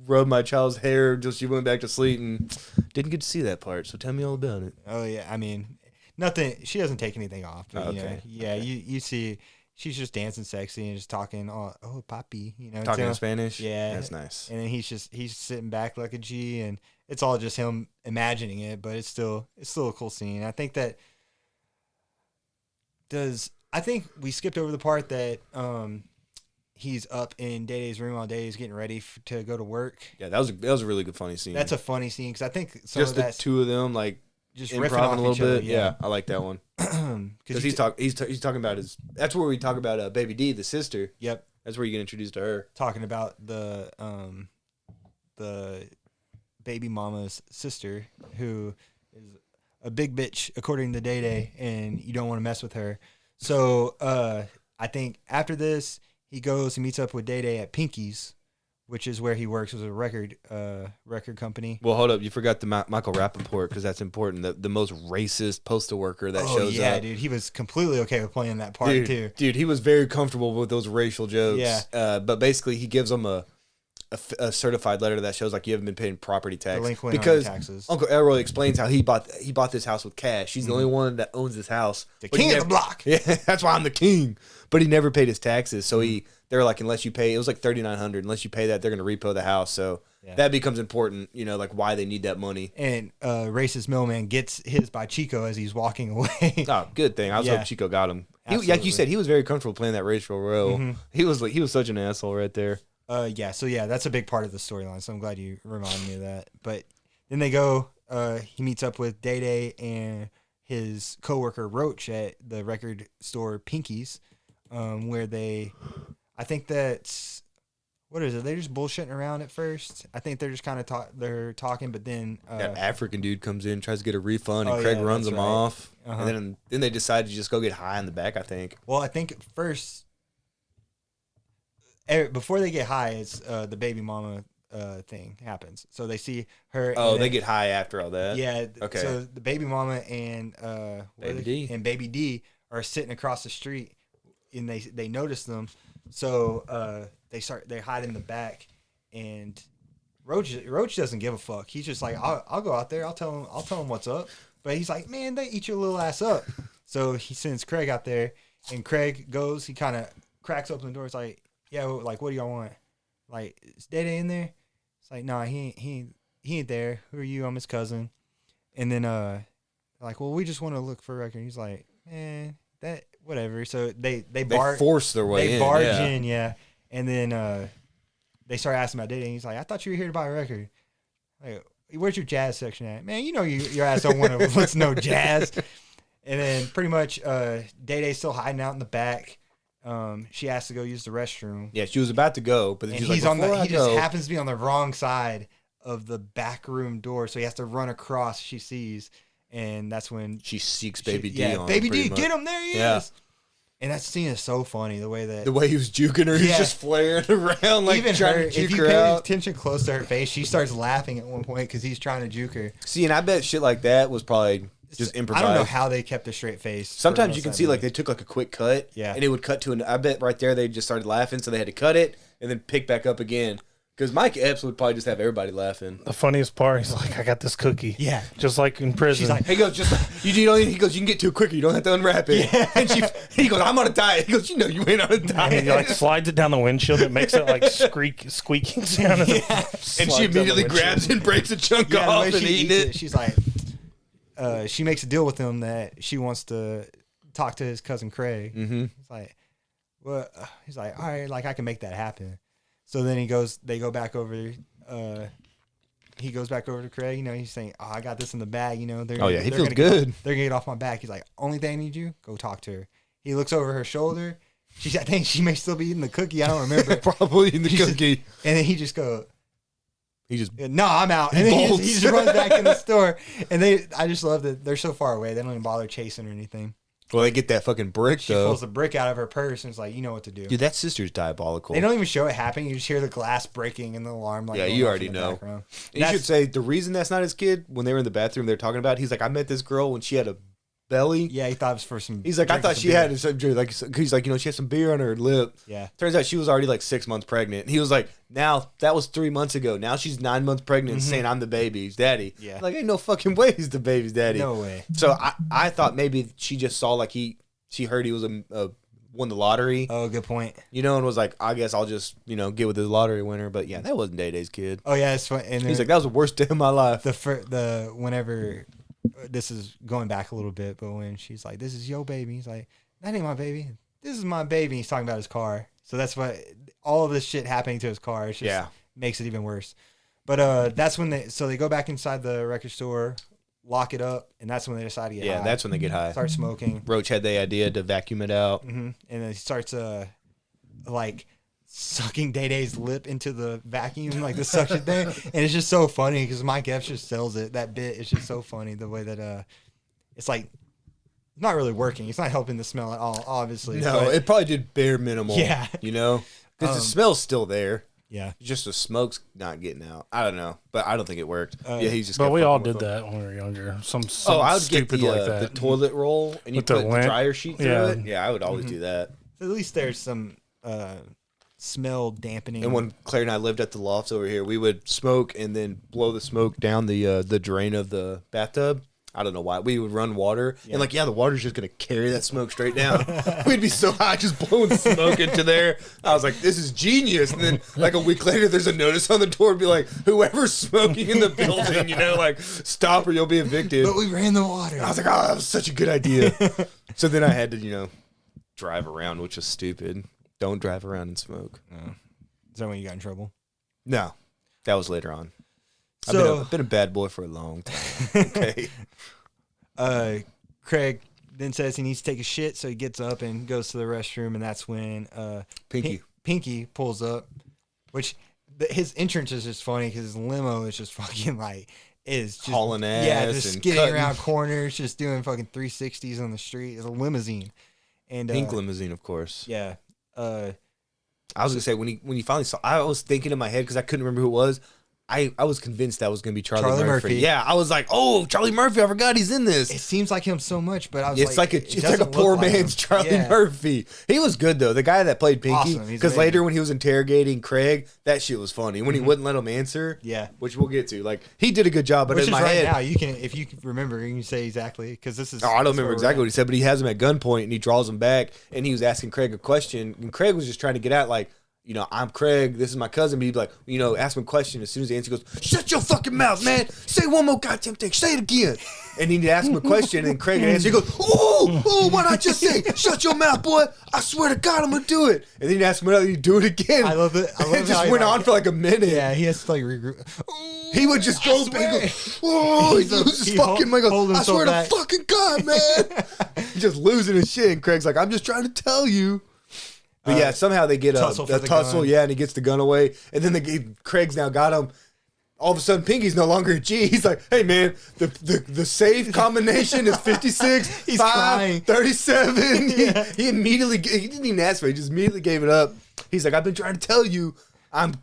rub my child's hair. Just she went back to sleep and didn't get to see that part. So tell me all about it. Oh yeah, I mean, nothing. She doesn't take anything off. But, Oh, okay. You see, she's just dancing sexy and just talking. Oh, papi, Talking to in him. Spanish. Yeah, That's nice. And then he's sitting back like a G, and it's all just him imagining it, but it's still a cool scene. I think that I think we skipped over the part that he's up in Day Day's room while Day Day's getting ready to go to work. Yeah, that was a really good funny scene. That's a funny scene because I think some just of the that's two of them like just improv riffing off a little each other, bit. Yeah, I like that one because he's talking about his. That's where we talk about Baby D, the sister. Yep. That's where you get introduced to her. Talking about the baby mama's sister, who is a big bitch according to Day Day, and you don't want to mess with her. So I think after this, he goes and meets up with Day Day at Pinky's, which is where he works with a record company. Well, hold up, you forgot the Michael Rappaport because that's important. The most racist postal worker that shows up. Yeah, dude, he was completely okay with playing that part too. Dude, he was very comfortable with those racial jokes. Yeah. But basically, he gives them a certified letter that shows like you haven't been paying property tax Delinquent because on your taxes. Uncle Elroy explains how he bought this house with cash. He's the only one that owns this house. The But he king of the never- block. Yeah, that's why I'm the king. But he never paid his taxes, so they're like, unless you pay, it was like $3,900. Unless you pay that, they're gonna repo the house. So that becomes important. You know, like why they need that money. And racist mailman gets his by Chico as he's walking away. Oh, good thing. I was hoping Chico got him. He, like you said, he was very comfortable playing that racial role. He was such an asshole right there. So that's a big part of the storyline. So I'm glad you reminded me of that. But then they go. He meets up with Day Day and his coworker Roach at the record store Pinky's, where I think that's what is it? They're just bullshitting around at first. I think they're just kind of they're talking, but then That African dude comes in, tries to get a refund, and Oh, Craig yeah, runs that's him right. off. Uh-huh. And then they decide to just go get high in the back. I think. Well, I think first. Before they get high, it's the baby mama thing happens. So they see her. Oh, they get high after all that. Yeah. Okay. So the baby mama and Baby D are sitting across the street, and they notice them. So they hide in the back, and Roach doesn't give a fuck. He's just like, I'll go out there. I'll tell him what's up. But he's like, man, they eat your little ass up. So he sends Craig out there, and Craig goes. He kind of cracks open the door. It's like, yeah, like, what do y'all want? Like, is Day Day in there? It's like, nah, he ain't there. Who are you? I'm his cousin. And then like, well, we just want to look for a record. He's like, man, that whatever. So they force their way in. They barge in, yeah. And then they start asking about Day Day. He's like, I thought you were here to buy a record. Like, where's your jazz section at? Man, you know your ass don't want to listen to no jazz. And then pretty much Day Day's still hiding out in the back. She has to go use the restroom. Yeah, she was about to go, but then And she's like, he just happens to be on the wrong side of the back room door, so he has to run across. She sees, and that's when she seeks Baby D. Yeah, on Baby pretty D, much. get him! There he is. And that scene is so funny. The way he was juking her, he's just flaring around like even trying her. to juke If you her pay out. attention close to her face, she starts laughing at one point because he's trying to juke her. See, and I bet shit like that was probably just improvised. I don't know how they kept a straight face. Sometimes you can see like they took like a quick cut, and it would cut to I bet right there they just started laughing, so they had to cut it and then pick back up again. Because Mike Epps would probably just have everybody laughing. The funniest part, he's like, I got this cookie. Yeah. Just like in prison. She's like, he goes, he goes, you can get to it quicker. You don't have to unwrap it. Yeah. And he goes, I'm on a diet. He goes, you know, you ain't on a and diet. he like slides it down the windshield. It makes it like squeaking sound. As it And slides she down the immediately windshield. grabs it and breaks a chunk the way off and she eats eats it. she's like, she makes a deal with him that she wants to talk to his cousin Craig. Mm-hmm. He's like, well, he's like, all right, like I can make that happen. So then they go back over. He goes back over to Craig. You know, he's saying, "Oh, I got this in the bag." You know, He they're feels gonna good. They're gonna get off my back. He's like, "Only thing I need you, go talk to her." He looks over her shoulder. I think she may still be eating the cookie. I don't remember. Probably in the He's- cookie. And then he just go, He just "No, I'm out." And then he bolts. just runs back in the store. And I just love that they're so far away. They don't even bother chasing or anything. well, they get that fucking brick She though. pulls the brick out of her purse and it's like, you know what to do. Dude, that sister's diabolical. They don't even show it happening. You just hear the glass breaking and the alarm. Like, Yeah, going you off already in the know. background. And you should say the reason that's not his kid, when they were in the bathroom, they're talking about, he's like, I met this girl when she had a belly. Yeah, he thought it was for some. He's like, I drinking thought some she beer. had some, like, he's like, you know, she had some beer on her lip. Yeah. Turns out she was already like 6 months pregnant. And he was like, now that was 3 months ago. Now she's 9 months pregnant, saying I'm the baby's daddy. Yeah. Like, ain't no fucking way he's the baby's daddy. No way. So I thought maybe she just saw like she heard he was won the lottery, Oh, good point. you know, and was like, I guess I'll just, you know, get with this lottery winner. But yeah, that wasn't Day Day's kid. Oh yeah, it's fun. And He's like, that was the worst day of my life. the whenever this is going back a little bit, but when she's like, "This is your baby," he's like, "That ain't my baby. This is my baby." He's talking about his car. So that's what all of this shit happening to his car. It's just makes it even worse. But that's when they go back inside the record store, lock it up, and that's when they decide to get high. Yeah, that's when they get high. Start smoking. Roach had the idea to vacuum it out. Mm-hmm. And then he starts like sucking Day Day's lip into the vacuum, like the suction thing. And it's just so funny because Mike Epps just sells it. That bit is just so funny the way that it's like not really working. It's not helping the smell at all, obviously. No, it probably did bare minimal. Yeah. You know? Because the smell's still there. Yeah. Just the smoke's not getting out. I don't know. But I don't think it worked. He's just. But we all did that when we were younger. Some I would get stupid like that. the toilet roll and you With the put the lamp? dryer sheet through Yeah. it. Yeah, I would always do that. So at least there's some smell dampening. And when Claire and I lived at the lofts over here, we would smoke and then blow the smoke down the drain of the bathtub. I don't know why. We would run water. And the water's just going to carry that smoke straight down. We'd be so high just blowing smoke into there. I was like, this is genius. And then like a week later, there's a notice on the door to be like, whoever's smoking in the building, like stop or you'll be evicted. But we ran the water. And I was like, oh, that was such a good idea. So then I had to, drive around, which was stupid. Don't drive around and smoke. Is that when you got in trouble? No, that was later on. So I've been a bad boy for a long time. Okay. Craig then says he needs to take a shit, so he gets up and goes to the restroom, and that's when Pinky pulls up, which his entrance is just funny because his limo is just fucking like is just hauling ass, just and skidding cutting around corners, just doing fucking 360s on the street. It's a limousine, and pink limousine, of course. Yeah. I was gonna say when he finally saw, I was thinking in my head because I couldn't remember who it was. I was convinced that was going to be Charlie Murphy. Yeah, I was like, oh, Charlie Murphy, I forgot he's in this. It seems like him so much, but I was it's like a poor man's Charlie Murphy. He was good, though. The guy that played Pinky, because later when he was interrogating Craig, that shit was funny. When he wouldn't let him answer, which we'll get to. Like, he did a good job, but in my head. Now, if you can remember, you can say exactly, because this is. Oh, I don't remember exactly what he said, but he has him at gunpoint, and he draws him back, and he was asking Craig a question, and Craig was just trying to get out, like, I'm Craig, this is my cousin. But he'd be like, ask him a question. As soon as he answers, he goes, shut your fucking mouth, man. Say one more goddamn thing. Say it again. And he'd ask him a question, and Craig would answer. He goes, what'd I just say? Shut your mouth, boy. I swear to God, I'm going to do it. And then he'd ask him another, he'd do it again. I love it. It just went on for like a minute. Yeah, he has to like regroup. He would just go back. He loses his fucking mind. I swear to fucking God, man. He's just losing his shit. And Craig's like, I'm just trying to tell you. But somehow they get a tussle, and he gets the gun away. And then Craig's now got him. All of a sudden, Pinky's no longer a G. He's like, hey, man, the safe combination is 56, He's 5, crying. 37. He immediately, he didn't even ask for it. He just immediately gave it up. He's like, I've been trying to tell you, I'm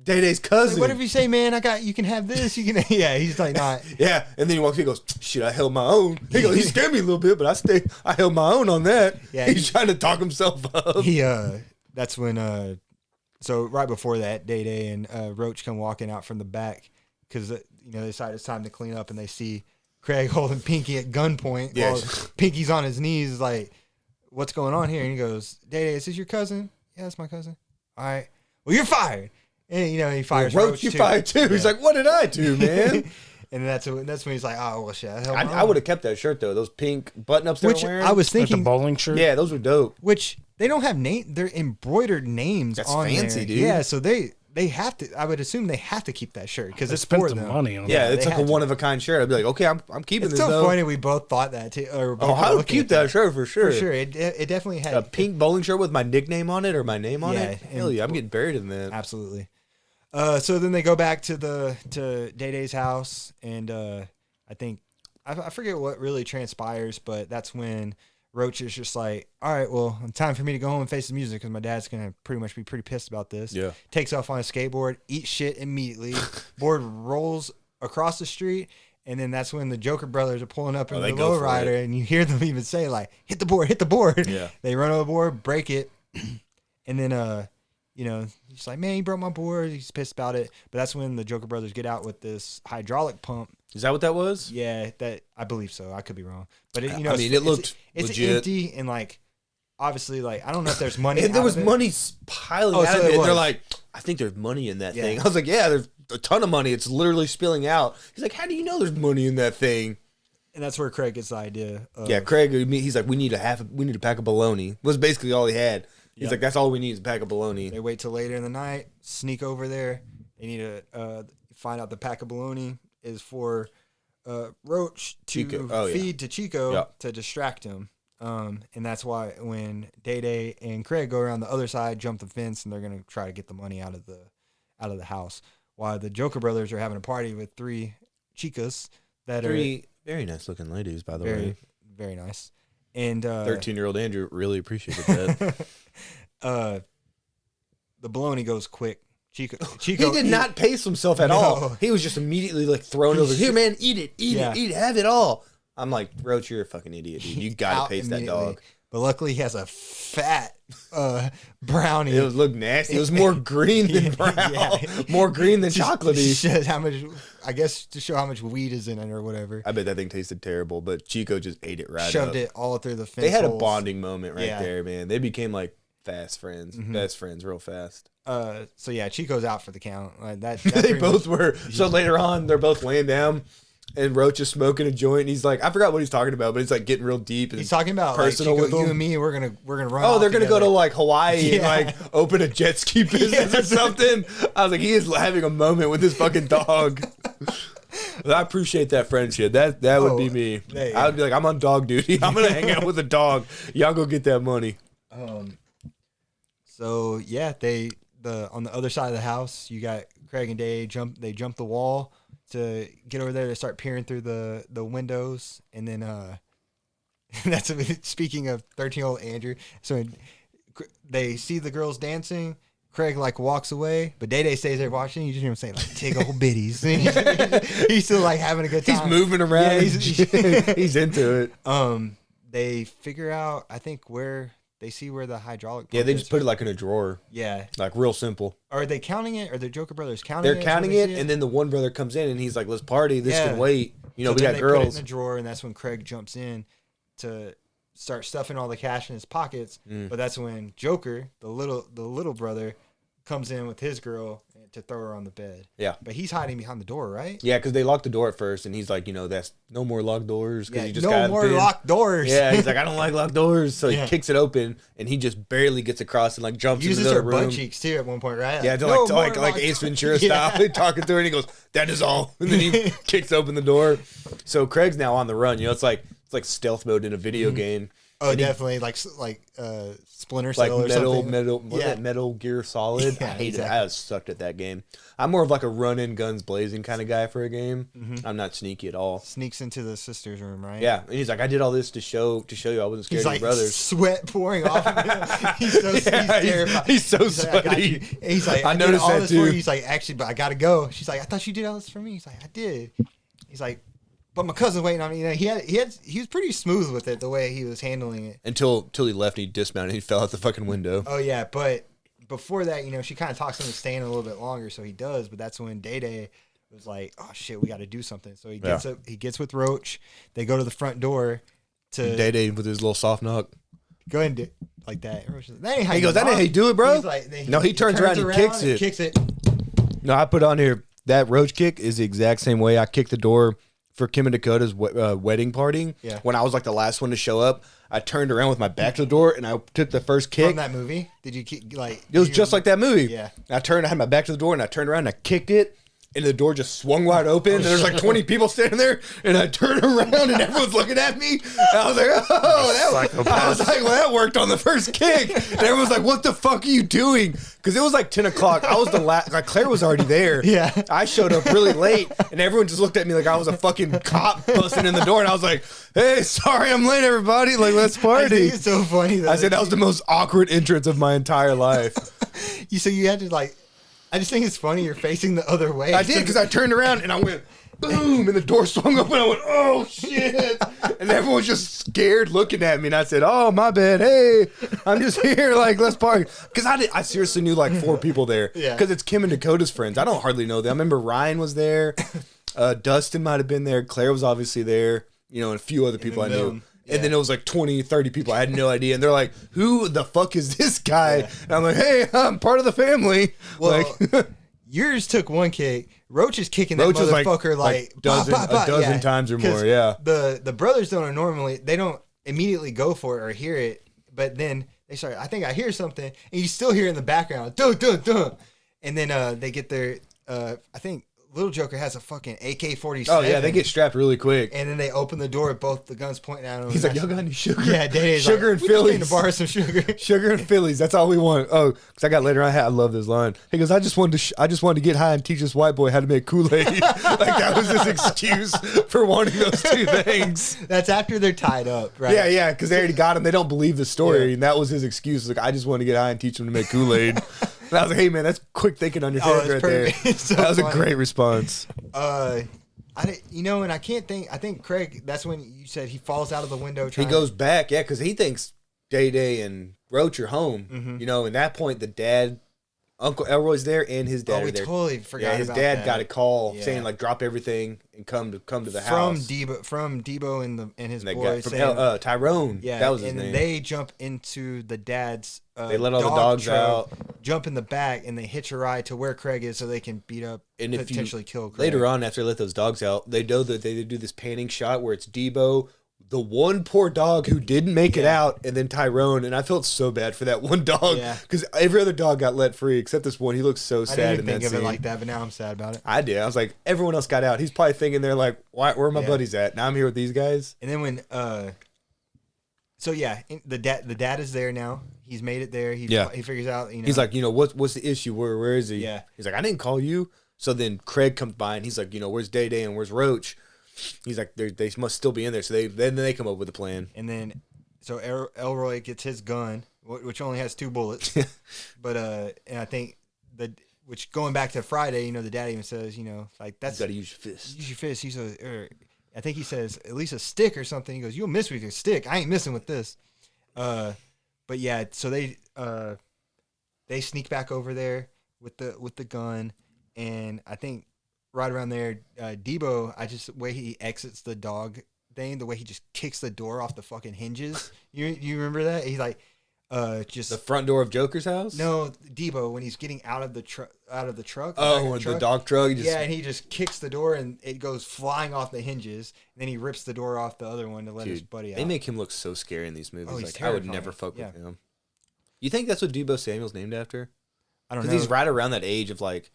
Day Day's cousin. Like, what if you say, man, you can have this, you can, he's like, not. Yeah, and then he walks in, he goes, shit, I held my own. He goes, he scared me a little bit, but I held my own on that. Yeah, he's trying to talk himself up. That's when, so right before that, Day Day and Roach come walking out from the back because, they decide it's time to clean up, and they see Craig holding Pinky at gunpoint while Pinky's on his knees, like, what's going on here? And he goes, Day Day, is this your cousin? Yeah, that's my cousin. All right. Well, you're fired. And, he fires Roach, you fired too. Yeah. He's like, what did I do, man? And that's when he's like, oh, well, shit. I would have kept that shirt, though. Those pink button-ups they were wearing. I was thinking. Like the bowling shirt? Yeah, those were dope. Which, they don't have they're embroidered names on there. That's fancy, dude. Yeah, so they have to, I would assume they have to keep that shirt because it's spent for the them. money on yeah, that. it's like a one-of-a-kind shirt. I'd be like, okay, I'm keeping this, though. It's so funny we both thought that, too. I would keep that shirt for sure. For sure. It definitely had. A pink bowling shirt with my nickname on it or my name on it? Hell yeah, I'm getting buried in that. Absolutely. So then they go back to Day Day's house, and I think I forget what really transpires, but that's when Roach is just like, all right, well, time for me to go home and face the music because my dad's gonna pretty much be pretty pissed about this. Yeah. Takes off on a skateboard, eats shit immediately. Board rolls across the street, and then that's when the Joker brothers are pulling up in the lowrider, and you hear them even say like, hit the board. Yeah. They run over the board, break it, and then he's like, man, he broke my board. He's pissed about it. But that's when the Joker brothers get out with this hydraulic pump. Is that what that was? Yeah, that I believe so. I could be wrong, but it looked it's legit. empty and like obviously like I don't know if there's money. And there was money piling out of it. They're like, I think there's money in that thing. I was like, yeah, there's a ton of money. It's literally spilling out. He's like, how do you know there's money in that thing? And that's where Craig gets the idea. Craig. He's like, we need a pack of bologna. Was basically all he had. He's like, that's all we need is a pack of bologna. They wait till later in the night, sneak over there. They need to find out the pack of bologna is for Roach to feed to Chico to distract him. And that's why when Day Day and Craig go around the other side, jump the fence, and they're gonna try to get the money out of the house. While the Joker brothers are having a party with 3 chicas that are very nice looking ladies, by the very, way. very nice. And 13-year-old Andrew really appreciated that. The bologna goes quick. Chico He did not pace himself at all. He was just immediately like thrown over. Here, man, eat it, have it all. I'm like, Roach, you're a fucking idiot, dude. You gotta pace that dog. But luckily, he has a fat brownie. It looked nasty. It was more green than brown. More green than chocolatey. How much? I guess to show how much weed is in it or whatever. I bet that thing tasted terrible, but Chico just ate it right Shoved up. it all through the fence. They had a holes. bonding moment right there, man. They became like fast friends, best friends, real fast. So yeah, Chico's out for the count. That They both were. So later on, they're both laying down. And Roach is smoking a joint, and he's like, I forgot what he's talking about, but he's like getting real deep. And he's talking about personal like, with Chico, them. you and me. We're gonna run. Oh, they're gonna together. go to like Hawaii and like open a jet ski business or something. I was like, he is having a moment with his fucking dog. I appreciate that friendship. That would be me. I would be like, I'm on dog duty. I'm gonna hang out with a dog. Y'all go get that money. So yeah, on the other side of the house, you got Craig and Day jump the wall to get over there to start peering through the windows, and then that's speaking of 13-year-old Andrew. So they see the girls dancing. Craig like walks away, but Day Day stays there watching. You just hear him say like "take old biddies." He's still like having a good time. He's moving around. Yeah, he's into it. They figure out, I think, where they see where the hydraulic. Yeah, they just put it like in a drawer. Yeah, like real simple. Are they counting it? Are the Joker brothers counting it? They're counting it, and then the one brother comes in and he's like, "Let's party. This can wait." You know, so we got girls. Put it in the drawer, and that's when Craig jumps in to start stuffing all the cash in his pockets. But that's when Joker, the little brother, comes in with his girl to throw her on the bed. Yeah, but he's hiding behind the door, right? Yeah, because they locked the door at first, and he's like, that's no more locked doors. Yeah, you just no more locked doors. Yeah, he's like, I don't like locked doors, so he kicks it open, and he just barely gets across and like jumps into the room. Uses her butt cheeks too at one point, right? Yeah, like Ace Ventura style, talking to her, and he goes, "That is all," and then he kicks open the door. So Craig's now on the run. It's like stealth mode in a video game. Oh, and definitely like Splinter Cell or something. Metal Gear Solid. Yeah, I hated it. I was sucked at that game. I'm more of like a run-in, guns blazing kind of guy for a game. I'm not sneaky at all. Sneaks into the sister's room, right? Yeah, and he's like, I did all this to show you I wasn't scared of your brothers. Sweat pouring off of him. He's terrified. He's so sweaty. He's like, I noticed that too. He's like, actually, but I gotta go. She's like, I thought you did all this for me. He's like, I did. He's like, but my cousin's waiting on me. He was pretty smooth with it, the way he was handling it. Until he left and he dismounted and he fell out the fucking window. Oh yeah, but before that, she kind of talks him to staying a little bit longer, so he does. But that's when Day Day was like, "Oh shit, we got to do something." So he gets up. He gets with Roach. They go to the front door to Day Day with his little soft knock. Go ahead and do it like that. That ain't how he goes, "That ain't how you do it, bro." Like, he turns around and kicks it. Kicks it. No, I put on here that Roach kick is the exact same way I kicked the door for Kim and Dakota's wedding party. Yeah. When I was like the last one to show up, I turned around with my back to the door and I took the first kick. From that movie? Did you like? It was just like that movie. Yeah. I had my back to the door and I turned around and I kicked it. And the door just swung wide open. And there's like 20 people standing there. And I turned around and everyone's looking at me. And I was like, well, that worked on the first kick. And everyone's like, what the fuck are you doing? Because it was like 10 o'clock. I was the last. Like Claire was already there. Yeah. I showed up really late. And everyone just looked at me like I was a fucking cop busting in the door. And I was like, hey, sorry I'm late, everybody. Like, let's party. I think it's so funny. I said that was the most awkward entrance of my entire life. So you had to like. I just think it's funny you're facing the other way. I did because I turned around and I went boom and the door swung open. I went, oh shit, and everyone's just scared looking at me. And I said, oh my bad. Hey, I'm just here. Like let's party. Because I seriously knew like 4 people there. Yeah. Because it's Kim and Dakota's friends. I don't hardly know them. I remember Ryan was there. Dustin might have been there. Claire was obviously there. And a few other people I knew. Yeah. And then it was like 20, 30 people. I had no idea. And they're like, who the fuck is this guy? Yeah. And I'm like, hey, I'm part of the family. Well, yours took one kick. Roach is kicking that motherfucker like a dozen times or more, yeah. The brothers they don't immediately go for it or hear it, but then hey, sorry, I think I hear something, and you still hear in the background, dun dun dun, and then they get their, I think Little Joker has a fucking AK-47. Oh yeah, they get strapped really quick. And then they open the door with both the guns pointing at him. He's like, y'all got any sugar? Yeah, Day-Day's sugar like, and Phillies. to borrow some sugar. Sugar and Phillies. That's all we want. Oh, because I got later on. I love this line. He goes, I just wanted to get high and teach this white boy how to make Kool-Aid. Like that was his excuse for wanting those two things. That's after they're tied up, right? Yeah, because they already got him. They don't believe the story, and that was his excuse. Like, I just want to get high and teach him to make Kool-Aid. And I was like, hey man, that's quick thinking on your head right perfect. there. So that was funny. a great response. And I can't think. I think Craig. That's when you said he falls out of the window. He goes back, yeah, because he thinks Day and Roach are home. Mm-hmm. You know, in that point, the dad, Uncle Elroy's there, and his dad we are there. totally forgot. Yeah, his about dad that. got a call Yeah. saying like drop everything and come to the from house. Debo and his And that boy guy from saying, Tyrone. yeah, that was his and name. they jump into the dad's. They let all the dog dogs truck, out. jump in the back, and they hitch a ride to where Craig is, so they can beat up And if potentially kill Craig. Later on, after they let those dogs out, they know that they do this panning shot where it's Debo, the one poor dog who didn't make it out, and then Tyrone. And I felt so bad for that one dog because every other dog got let free except this one. He looks so I sad didn't in think that of scene. it like that, but now I'm sad about it. I did. I was like, everyone else got out. He's probably thinking they're like, where are my buddies at? Now I'm here with these guys. And then when the dad is there now. He's made it there. He figures out. He's like, what's the issue? Where is he? Yeah. He's like, I didn't call you. So then Craig comes by and he's like, where's Day and where's Roach? He's like, they must still be in there. So they come up with a plan. And then, so Elroy gets his gun, which only has 2 bullets. But and I think which going back to Friday, the dad even says, like that's You got to use your fist. use your fist. He says, I think he says at least a stick or something. He goes, you'll miss with your stick. I ain't missing with this. But yeah, so they sneak back over there with the gun, and I think right around there, Debo, the way he exits the dog thing, the way he just kicks the door off the fucking hinges. You remember that? He's like, just The front door of Joker's house? no, Debo when he's getting out of the truck. Oh, the dog truck? And he just kicks the door and it goes flying off the hinges. And then he rips the door off the other one to let his buddy out. They make him look so scary in these movies. Oh, he's like, I would terrifying. never fuck Yeah. with him. You think that's what Debo Samuel's named after? I don't know. Because he's right around that age of like,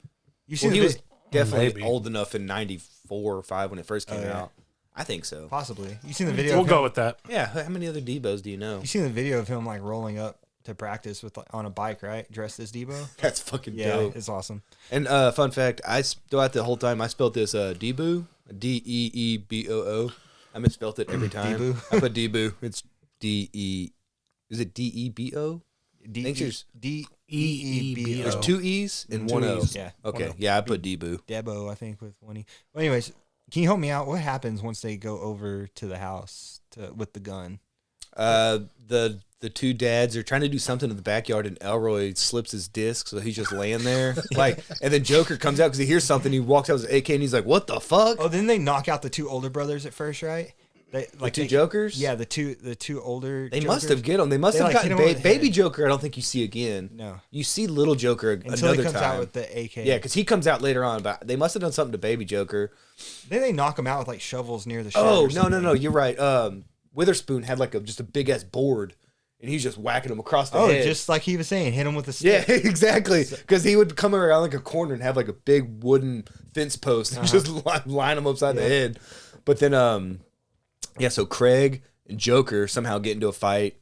You seen he the was definitely Maybe. old enough in 94 or 5 when it first came yeah. out. I think so. possibly. You seen the video? We'll of go him? with that. Yeah, how many other Debos do you know? You seen the video of him like rolling up to practice with on a bike, right? Dressed as Debo. That's fucking Yeah, dope. it's awesome. And fun fact, throughout the whole time I spelled this Deeboo, Deeboo. I misspelled it every time. Deeboo? I put Deeboo. It's D-E. Is it D-E-B-O? Think there's D-E-E-B-O. There's 2 E's and 1 O. Yeah. Okay. 1 O. Yeah, I put Deeboo. Debo, I think, with 1 E. Well, anyways, can you help me out? What happens once they go over to the house with the gun? The 2 dads are trying to do something in the backyard, and Elroy slips his disc, so he's just laying there. And then Joker comes out because he hears something. He walks out with his AK, and he's like, "What the fuck?" Oh, then they knock out the 2 older brothers at first, right? The 2 Jokers? Yeah, the two older. They Jokers. must have get him. They must They, have like, hit gotten him over the Baby head. Joker. I don't think you see again. No, You see Little Joker until another he comes time. out with the AK. Yeah, because he comes out later on, but they must have done something to Baby Joker. Then they knock him out with like shovels near the shed. Oh, or something. no, you're right. Witherspoon had like just a big ass board, and he's just whacking him across the Oh, head. just like he was saying, hit him with a Yeah, stick. exactly. Because he would come around like a corner and have like a big wooden fence post and just line him upside the head. But then, so Craig and Joker somehow get into a fight.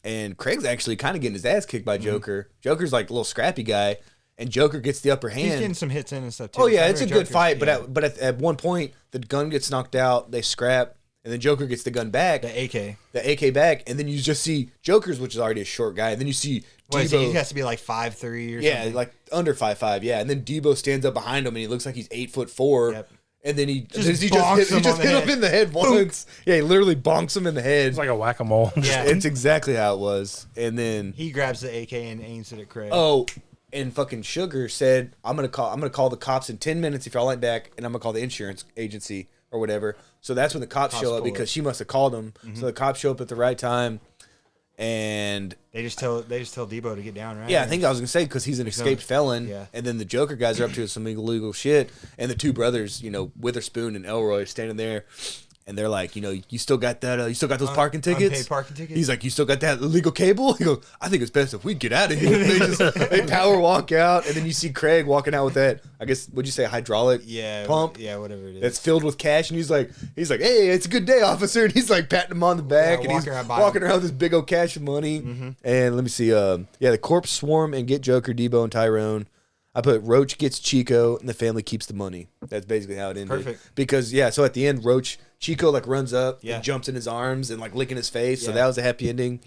And Craig's actually kind of getting his ass kicked by Joker. Joker's like a little scrappy guy, and Joker gets the upper hand. He's getting some hits in and stuff too. Oh, yeah, So I it's a remember good fight. Joker's- But at one point, the gun gets knocked out, they scrap, and then Joker gets the gun back. the AK. The AK back, and then you just see Joker's, which is already a short guy, and then you see What is he? Debo. He has to be like 5'3" or Yeah, something. like under 5'5", yeah. And then Debo stands up behind him, and he looks like he's 8'4". Yep. And then he Just hit, bonks him he just on the hit him head. in the head once. Yeah, he literally bonks him in the head. It's like a whack-a-mole. Yeah. It's exactly how it was. And then He grabs the AK and aims it at Craig. and fucking Sugar said, I'm gonna call the cops in 10 minutes if y'all ain't back, and I'm gonna call the insurance agency or whatever. So that's when the cops show up pull because up. she must have called them. So the cops show up at the right time, and They just tell Debo to get down, right? yeah, I think I was gonna say because he's an escaped felon, yeah. and then the Joker guys are up to some illegal shit, and the 2 brothers, Witherspoon and Elroy, standing there, And they're like, you still got that? You still got those parking tickets? Unpaid parking tickets? He's like, you still got that illegal cable? He goes, I think it's best if we get out of here. They power walk out, and then you see Craig walking out with that, I guess, what'd you say, hydraulic pump? Yeah, whatever it is. That's filled with cash, and he's like, hey, it's a good day, officer. And he's like patting him on the back, and he's walking around with this big old cash of money. Mm-hmm. And let me see, the corpse swarm and get Joker, Debo, and Tyrone. I put Roach gets Chico, and the family keeps the money. That's basically how it ended. Perfect. Because, so at the end, Chico, like, runs up and jumps in his arms and, like, licking his face. Yeah. So that was a happy ending.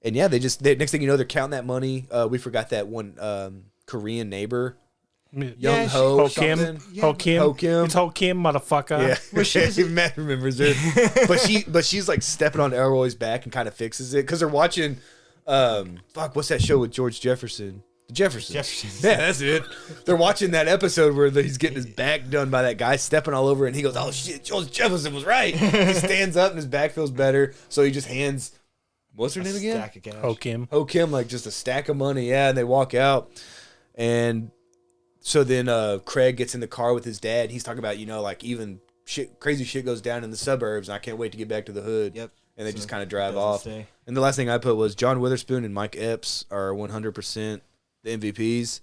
And, next thing you know, they're counting that money. We forgot that one Korean neighbor. Young Ho Kim. Ho Kim. It's Ho Kim, motherfucker. Yeah. Well, Matt remembers her. but she's, like, stepping on Elroy's back and kind of fixes it. Because they're watching, what's that show with George Jefferson? Jeffersons. Yeah, that's it. They're watching that episode where he's getting his back done by that guy stepping all over it, and he goes, oh shit, George Jefferson was right. He stands up and his back feels better, so he just hands, what's her name again? Stack of cash. Ho Kim, like just a stack of money, and they walk out. And so then Craig gets in the car with his dad. He's talking about, like even crazy shit goes down in the suburbs, and I can't wait to get back to the hood. Yep. And they just kind of drive off. And the last thing I put was John Witherspoon and Mike Epps are 100% the MVPs,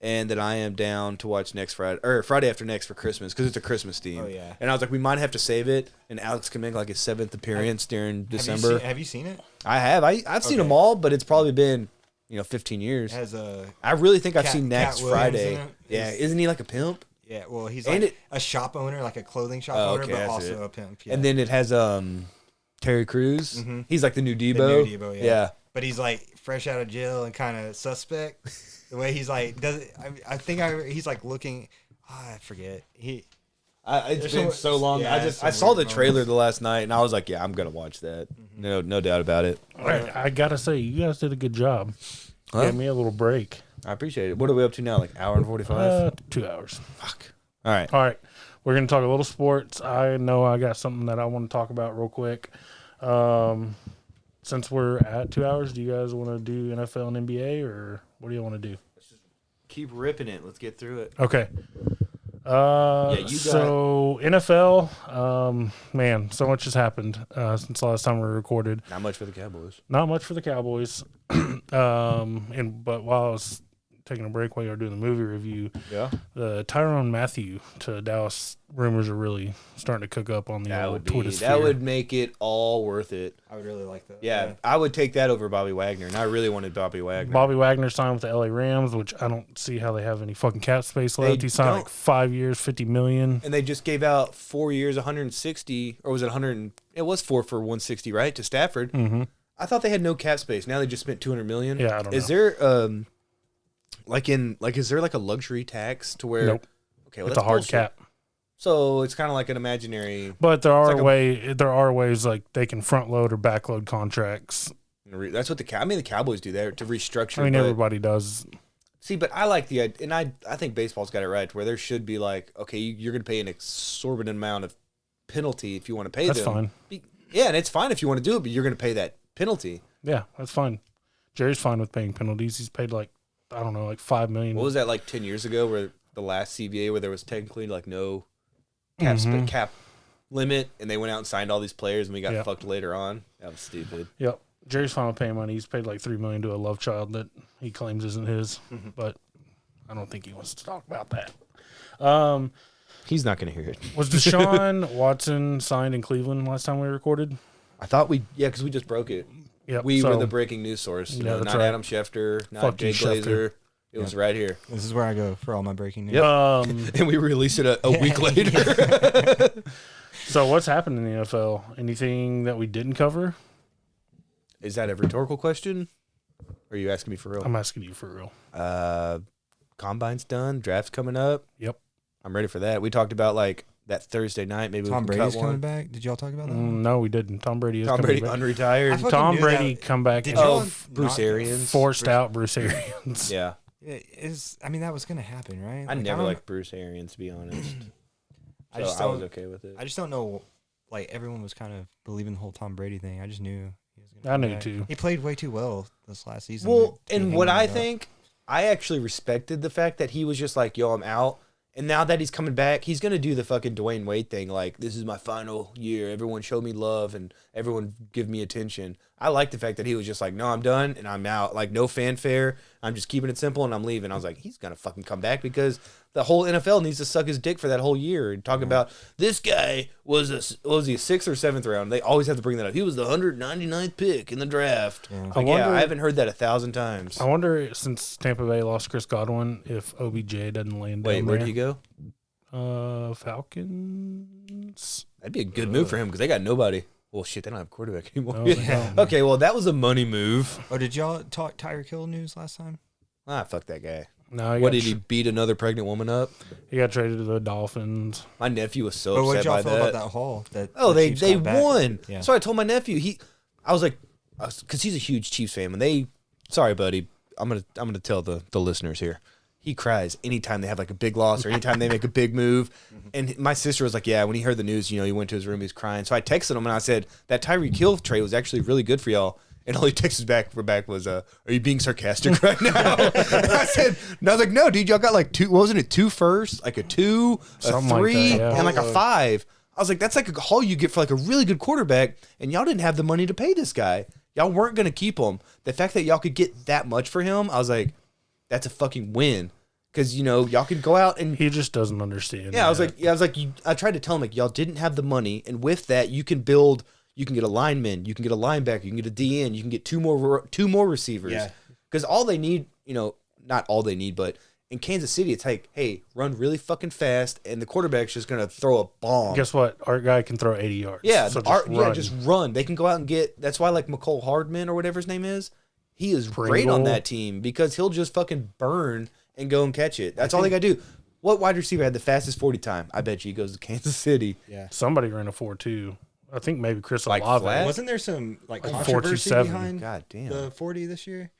and that I am down to watch next Friday or Friday after next for Christmas because it's a Christmas theme. Oh yeah. And I was like, we might have to save it, and Alex can make like his 7th appearance during December. Have you seen it? I have. I've seen them all, but it's probably been 15 years. It has I really think I've seen Next Friday. Yeah, isn't he like a pimp? Yeah, well, he's like a shop owner, like a clothing shop owner, but also a pimp. Yeah. And then it has Terry Crews. Mm-hmm. He's like the new Debo. The new Debo, yeah. But he's like fresh out of jail and kind of suspect. The way he's like, he's like looking. I forget. It's been so long. Yeah, I saw the trailer the last night, and I was like, yeah, I'm gonna watch that. Mm-hmm. No doubt about it. I gotta say, you guys did a good job. Huh? Gave me a little break. I appreciate it. What are we up to now? Like hour and 45? 2 hours. Fuck. All right. We're gonna talk a little sports. I know I got something that I want to talk about real quick. Since we're at 2 hours, do you guys want to do NFL and NBA, or what do you want to do? Let's just keep ripping it. Let's get through it. Okay. So NFL, man, so much has happened since the last time we recorded. Not much for the Cowboys. But while I was taking a break while you were doing the movie review, the Tyrann Mathieu to Dallas rumors are really starting to cook up on the old Twitter sphere. That would make it all worth it. I would really like that. Yeah, I would take that over Bobby Wagner, and I really wanted Bobby Wagner. Bobby Wagner signed with the LA Rams, which I don't see how they have any fucking cap space left. He signed like 5 years, $50 million. And they just gave out 4 years, 160, or was it 100? It was 4 for 160, right, to Stafford. Mm-hmm. I thought they had no cap space. Now they just spent $200 million. Yeah, I don't know. Is there is there like a luxury tax to where? Nope. Okay, well, it's a hard cap. So it's kind of like an imaginary. But there are ways like they can front load or back load contracts. That's what the Cowboys do there to restructure. I mean, everybody does. See, but I like the idea, and I think baseball's got it right where there should be like, okay, you're going to pay an exorbitant amount of penalty if you want to pay them. That's fine. Yeah, and it's fine if you want to do it, but you're going to pay that penalty. Yeah, that's fine. Jerry's fine with paying penalties. He's paid like $5 million. What was that like 10 years ago? Where the last CBA where there was technically like no cap limit, and they went out and signed all these players, and we got fucked later on. That was stupid. Yep. Jerry's fine with paying money. He's paid like $3 million to a love child that he claims isn't his, but I don't think he wants to talk about that. He's not going to hear it. Was Deshaun Watson signed in Cleveland last time we recorded? I thought because we just broke it. Yep. We were the breaking news source. Not right. Adam Schefter, not Jay Glazer. It was right here. This is where I go for all my breaking news. Yep. And we released it a week later. So what's happened in the NFL? Anything that we didn't cover? Is that a rhetorical question? Or are you asking me for real? I'm asking you for real. Combine's done. Draft's coming up. Yep. I'm ready for that. We talked about like that Thursday night. Maybe Tom Brady's coming back. Did y'all talk about that? No, we didn't. Tom Brady is coming back. Unretired. Tom Brady come back. Bruce Arians. Forced out Bruce Arians. Yeah. That was going to happen, right? I never liked Bruce Arians, to be honest. I was okay with it. I just don't know. Like, everyone was kind of believing the whole Tom Brady thing. I just knew he was going to I knew too. He played way too well this last season. Well, and what I think, I actually respected the fact that he was just like, yo, I'm out. And now that he's coming back, he's going to do the fucking Dwayne Wade thing. Like, this is my final year. Everyone show me love and everyone give me attention. I like the fact that he was just like, no, I'm done and I'm out. Like, no fanfare. I'm just keeping it simple and I'm leaving. I was like, he's going to fucking come back because the whole NFL needs to suck his dick for that whole year and talk about this guy was a 6th or 7th round. They always have to bring that up. He was the 199th pick in the draft. Yeah. Like, I haven't heard that 1,000 times. I wonder, since Tampa Bay lost Chris Godwin, if OBJ doesn't land down there. Wait, where'd he go? Falcons. That'd be a good move for him because they got nobody. Well, shit, they don't have a quarterback anymore. No, they don't. Okay, well, that was a money move. Oh, did y'all talk Tyreek Hill news last time? Ah, fuck that guy. No, What, did he beat another pregnant woman up? He got traded to the Dolphins. My nephew was so But what upset y'all by feel that. about that haul? They Chiefs got won. back? Yeah. So I told my nephew, I was like, because he's a huge Chiefs fan. When sorry, buddy, I'm gonna tell the listeners here. He cries anytime they have like a big loss or anytime they make a big move. And my sister was like, yeah, when he heard the news, he went to his room, he was crying. So I texted him and I said, that Tyreek Hill trade was actually really good for y'all. And all he texted back was, are you being sarcastic right now? And I was like, no, dude, y'all got like two, wasn't it 2 firsts? Like a 2, Something a 3, like that, yeah. and like a 5. I was like, that's like a haul you get for like a really good quarterback, and y'all didn't have the money to pay this guy. Y'all weren't going to keep him. The fact that y'all could get that much for him, I was like, that's a fucking win. Because, y'all could go out and... He just doesn't understand. Yeah, I was like, I tried to tell him, like, y'all didn't have the money, and with that, you can get a lineman, you can get a linebacker, you can get a DN, you can get two more receivers. Yeah. Because all they need, not all they need, but in Kansas City, it's like, hey, run really fucking fast, and the quarterback's just going to throw a bomb. Guess what? Our guy can throw 80 yards. Yeah, so just run. They can go out and get, that's why, like, McCole Hardman or whatever his name is, he is great on that team because he'll just fucking burn and go and catch it. That's all they got to do. What wide receiver had the fastest 40 time? I bet you he goes to Kansas City. Yeah. Somebody ran a 4.2. I think maybe Chris Like Olave. flat? Wasn't there some like 4.27. controversy behind God damn. the 40 this year?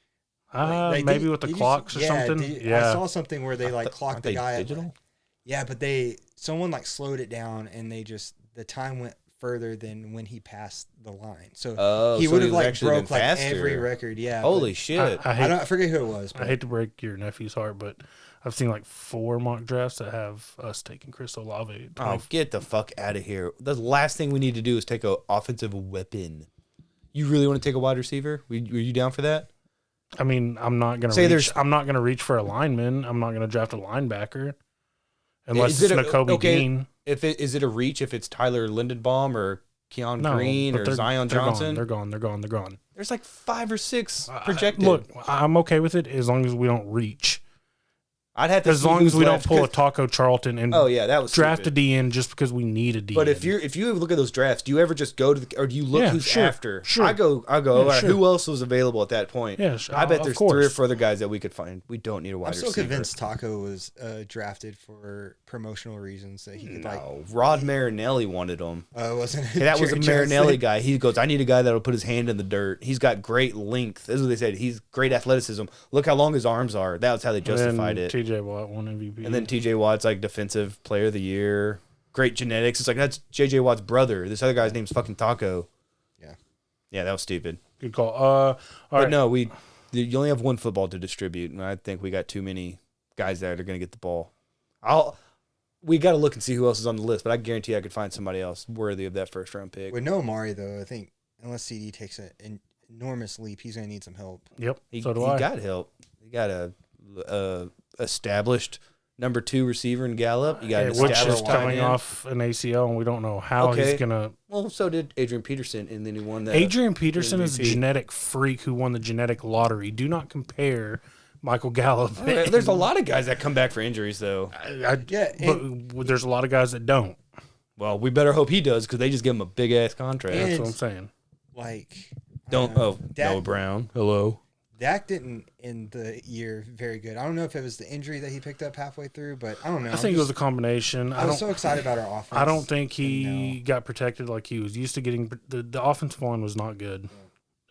Maybe with the clocks or something. I saw something where they like clocked the guy. Digital? Yeah, but someone like slowed it down and the time went further than when he passed the line. So he would have like broke like every record. Yeah. Holy shit. I forget who it was. I hate to break your nephew's heart, but I've seen like 4 mock drafts that have us taking Chris Olave. Oh, get the fuck out of here. The last thing we need to do is take an offensive weapon. You really want to take a wide receiver? Were you down for that? I mean, I'm not gonna reach for a lineman. I'm not gonna draft a linebacker unless it's Nakobe Dean. Is it a reach if it's Tyler Lindenbaum or Keon Green or Zion Johnson? They're gone. There's like 5 or 6 projected. Look, I'm okay with it as long as we don't reach. I'd have to as long as we don't pull a Taco Charlton and that was draft stupid. a DN just because we need a DN. But if you look at those drafts, do you ever just go to or do you look who's after? Sure. I go. All right, who else was available at that point? Yeah, I bet there's 3 or 4 other guys that we could find. We don't need a wide receiver. I'm still convinced Taco was drafted for promotional reasons that he could Rod Marinelli wanted him. Wasn't it? That was a Marinelli guy. He goes, I need a guy that'll put his hand in the dirt. He's got great length. That's what they said. He's great athleticism. Look how long his arms are. That's how they justified it. TJ Watt won MVP. And then TJ Watt's like defensive player of the year. Great genetics. It's like that's JJ Watt's brother. This other guy's name's fucking Taco. Yeah, that was stupid. Good call. No, you only have one football to distribute, and I think we got too many guys that are going to get the ball. We got to look and see who else is on the list, but I guarantee I could find somebody else worthy of that first round pick. With no Amari though, I think unless CD takes an enormous leap, he's going to need some help. Yep. He So do I. He got help. He got a established number 2 receiver in Gallup. You got an which is established coming tight end. off an ACL, and we don't know how he's gonna. Well, so did Adrian Peterson, and then he won that. Adrian Peterson is a MVP. genetic freak who won the genetic lottery. Do not compare Michael Gallup. There's a lot of guys that come back for injuries, though. But there's a lot of guys that don't. Well, we better hope he does because they just give him a big ass contract. That's what I'm saying. Like, Noah Brown. Hello. Dak didn't end the year very good. I don't know if it was the injury that he picked up halfway through, but I don't know. I think it was a combination. I was so excited about our offense. I don't think he got protected like he was used to getting. The offensive line was not good.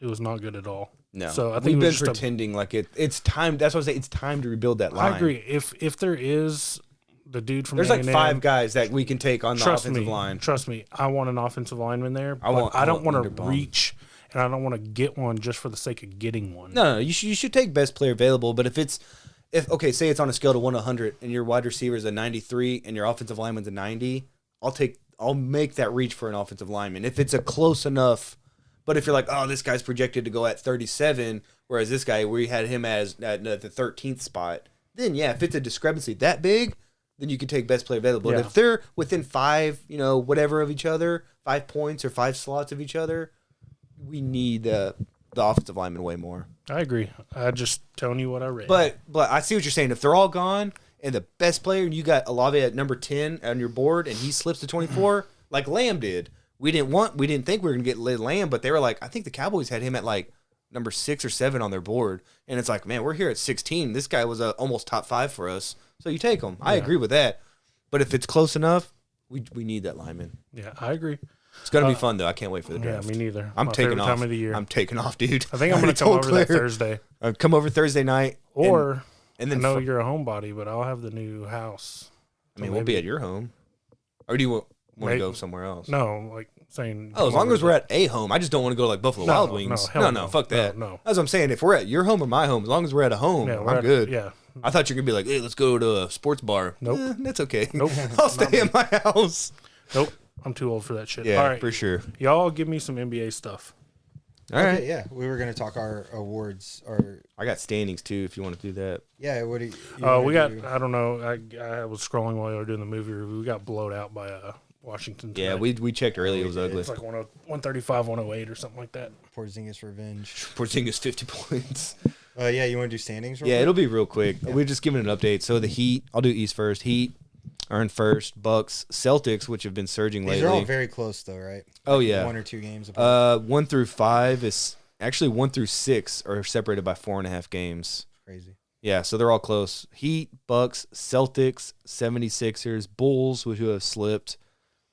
It was not good at all. No. So I think we've been pretending like it's time. That's what I say. It's time to rebuild that line. I agree. If there is the dude from there's A&M, like 5 guys that we can take on the offensive line. Trust me, I want an offensive lineman there. I don't want to reach. And I don't want to get one just for the sake of getting one. No, you should take best player available. But if it's say it's on a scale to 1 to 100 and your wide receiver is a 93 and your offensive lineman's a 90, I'll make that reach for an offensive lineman if it's a close enough. But if you're like, oh, this guy's projected to go at 37, whereas this guy, we had him as at the 13th spot, then yeah, if it's a discrepancy that big, then you can take best player available. Yeah. And if they're within 5, whatever of each other, 5 points or 5 slots of each other, we need the offensive lineman way more. I agree. I just telling you what I read. But I see what you're saying. If they're all gone and the best player, you got Olave at number 10 on your board and he slips to 24, like Lamb did. We didn't think we were going to get Lamb, but they were like, I think the Cowboys had him at like number 6 or 7 on their board. And it's like, man, we're here at 16. This guy was almost top 5 for us. So you take him. I agree with that. But if it's close enough, we need that lineman. Yeah, I agree. It's going to be fun, though. I can't wait for the draft. Yeah, me neither. I'm My taking favorite off. time of the year. I'm taking off, dude. I think I'm going to come over that Thursday. Come over Thursday night. Or, and then I know you're a homebody, but I'll have the new house. I mean, we'll be at your home. Or do you want to go somewhere else? No, like saying. Oh, as long as we're at a home. I just don't want to go to like Buffalo Wild Wings. No, fuck that. No. That's what I'm saying. If we're at your home or my home, as long as we're at a home, I'm good. Yeah. I thought you were going to be like, hey, let's go to a sports bar. Nope. That's okay. Nope. I'll stay in my house. Nope. I'm too old for that shit. Yeah, all right. for sure. Y'all give me some NBA stuff. All right. Okay, yeah. We were going to talk our awards. Or I got standings, too, if you want to do that. yeah, what do you We got, do? I don't know. I was scrolling while you were doing the movie review. We got blowed out by Washington today. Yeah, we checked earlier. It was ugly. It's like 135, 108 or something like that. Porzingis revenge. Porzingis 50 points. Yeah, you want to do standings? Yeah, it'll be real quick. We're just giving an update. So the Heat, I'll do East first. Heat are in first. Bucks, Celtics, which have been surging These lately. are all very close, though, right? Oh, yeah. 1 or 2 games apart. 1 through 5 is actually 1 through 6 are separated by 4.5 games. Crazy. Yeah, so they're all close. Heat, Bucks, Celtics, 76ers, Bulls, which who have slipped,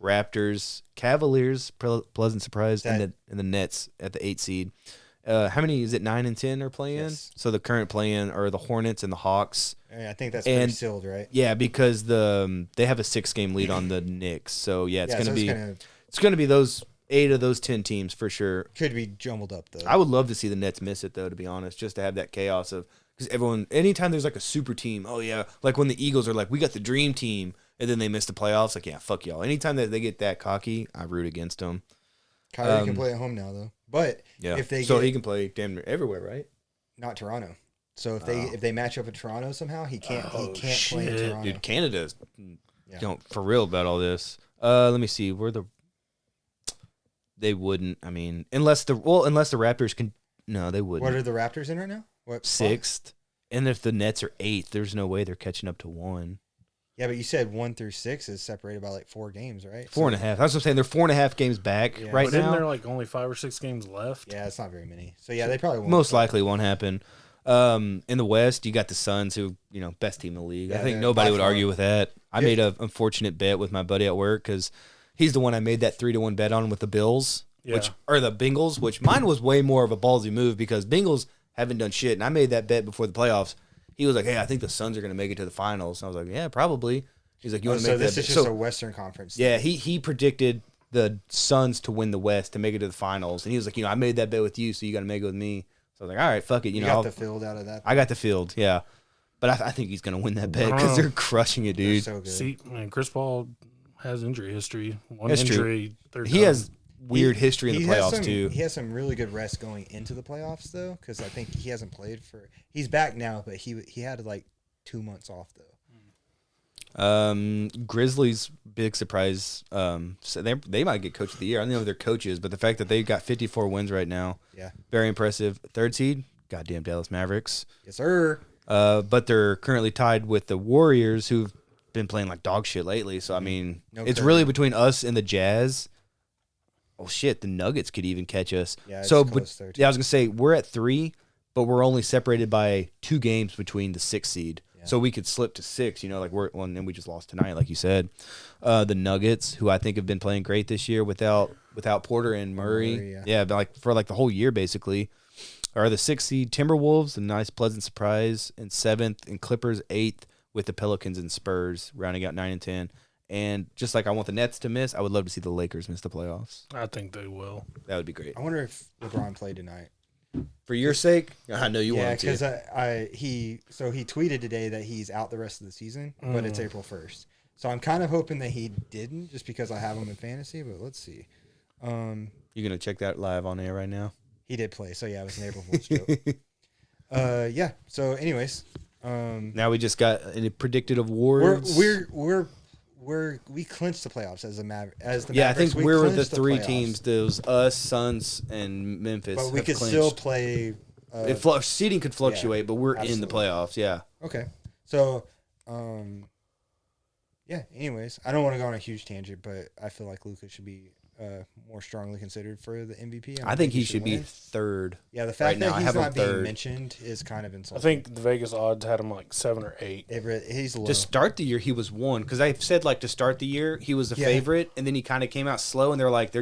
Raptors, Cavaliers, pleasant surprise, and the Nets at the 8 seed. How many is it? 9 and 10 are playing. Yes. So the current play-in are the Hornets and the Hawks. Yeah, I think that's pretty sealed, right? Yeah, because they have a 6-game lead on the Knicks. So yeah, it's going to be those 8 of those 10 teams for sure. Could be jumbled up though. I would love to see the Nets miss it though, to be honest, just to have that chaos of because anytime there's like a super team, oh yeah, like when the Eagles are like, we got the dream team, and then they miss the playoffs, like yeah, fuck y'all. Anytime that they get that cocky, I root against them. Kyrie can play at home now though, but Yeah. if they he can play damn near everywhere, right? not Toronto. So if they match up with Toronto somehow, he can't play in Toronto. Dude, Canada's for real about all this. Let me see where they wouldn't. I mean, unless the Raptors can. No, they wouldn't. What are the Raptors in right now? What 6th? And if the Nets are 8th, there's no way they're catching up to 1. Yeah, but you said 1 through 6 is separated by like 4 games, right? 4.5. That's what I'm saying. They're 4.5 games back right But now. isn't there like only 5 or 6 games left? Yeah, it's not very many. So yeah, they probably won't. Most likely won't happen. In the West, you got the Suns, who best team in the league. Yeah, I think they're nobody by would far. argue with that. I made an unfortunate bet with my buddy at work because he's the one I made that 3-1 bet on with the Bills, which are the Bengals. Which mine was way more of a ballsy move because Bengals haven't done shit, and I made that bet before the playoffs. He was like, "Hey, I think the Suns are going to make it to the finals." And I was like, "Yeah, probably." He's like, "You want to make that?" So this is just a Western Conference. Yeah, he predicted the Suns to win the West to make it to the finals, and he was like, I made that bet with you, so you got to make it with me. So I was like, all right, fuck it, You got the field out of that. I got the field, yeah, but I think he's gonna win that bet because they're crushing it, They're dude. so good. See, man, Chris Paul has injury history. One That's true. injury. He has weird history in the has playoffs too. He has some really good rest going into the playoffs though, because I think he hasn't played for. He's back now, but he had like 2 months off though. Grizzlies big surprise. So they might get coach of the year. I don't know if they're coaches, but the fact that they've got 54 wins right now, Yeah. very impressive. 3rd seed, goddamn Dallas Mavericks. Yes, sir. But they're currently tied with the Warriors, who've been playing like dog shit lately. So I mean, it's really between us and the Jazz. Oh shit, the Nuggets could even catch us. Yeah, it's so close there, too. yeah, I was gonna say we're at 3, but we're only separated by 2 games between the 6th seed. Yeah. So we could slip to 6. Like and we just lost tonight, like you said. The Nuggets, who I think have been playing great this year without Porter and Murray. Yeah. But like for like the whole year basically. Are the 6th seed Timberwolves, a nice pleasant surprise, and 7th, and Clippers 8th with the Pelicans and Spurs rounding out 9 and 10. And just like I want the Nets to miss, I would love to see the Lakers miss the playoffs. I think they will. That would be great. I wonder if LeBron played tonight. For your sake, I know you Yeah, want because to. he tweeted today that he's out the rest of the season, but it's April 1st. So I'm kind of hoping that he didn't, just because I have him in fantasy. But let's see. You're gonna check that live on air right now. He did play, so yeah, it was an April Fool's joke. Yeah. So, anyways, Now we just got any predicted awards. we clinched the playoffs as the Mavericks. Yeah, I think we we're the clinched the three playoffs. teams. Those us, Suns, and Memphis. But we have could clinched. still play. Seeding could fluctuate, but we're in the absolutely. playoffs. Yeah. Okay. So, yeah. Anyways, I don't want to go on a huge tangent, but I feel like Luka should be more strongly considered for the MVP. I think he should be win. third. Yeah, the fact right now. that I he's have him not being third. mentioned is kind of I insulting. think the Vegas odds had him like 7 or 8. He's low. To start the year, he was one because I said like to start the year he was the Yeah. favorite, and then he kind of came out slow, and they're like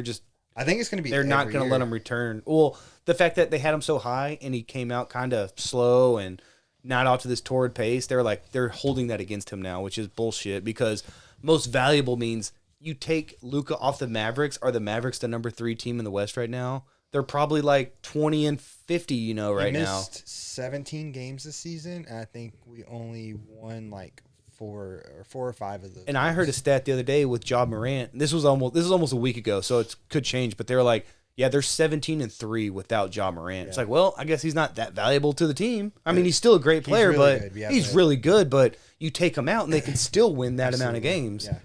I think it's going to be. they're not going to let him return. Well, the fact that they had him so high and he came out kind of slow and not off to this torrid pace, they're holding that against him now, which is bullshit because most valuable means you take Luka off the Mavericks. Are the Mavericks the number 3 team in the West right now? They're probably like 20-50, right he now. missed 17 games this season, and I think we only won like 4 or 5 of those. And I heard a stat the other day with Ja Morant. This was almost a week ago, so it could change. But they were like, yeah, they're 17-3 without Ja Morant. It's like, well, I guess he's not that valuable to the team. I mean, he's still a great player, really but good, yeah, he's but- really good. But you take him out, and they can still win that amount of games. Yeah,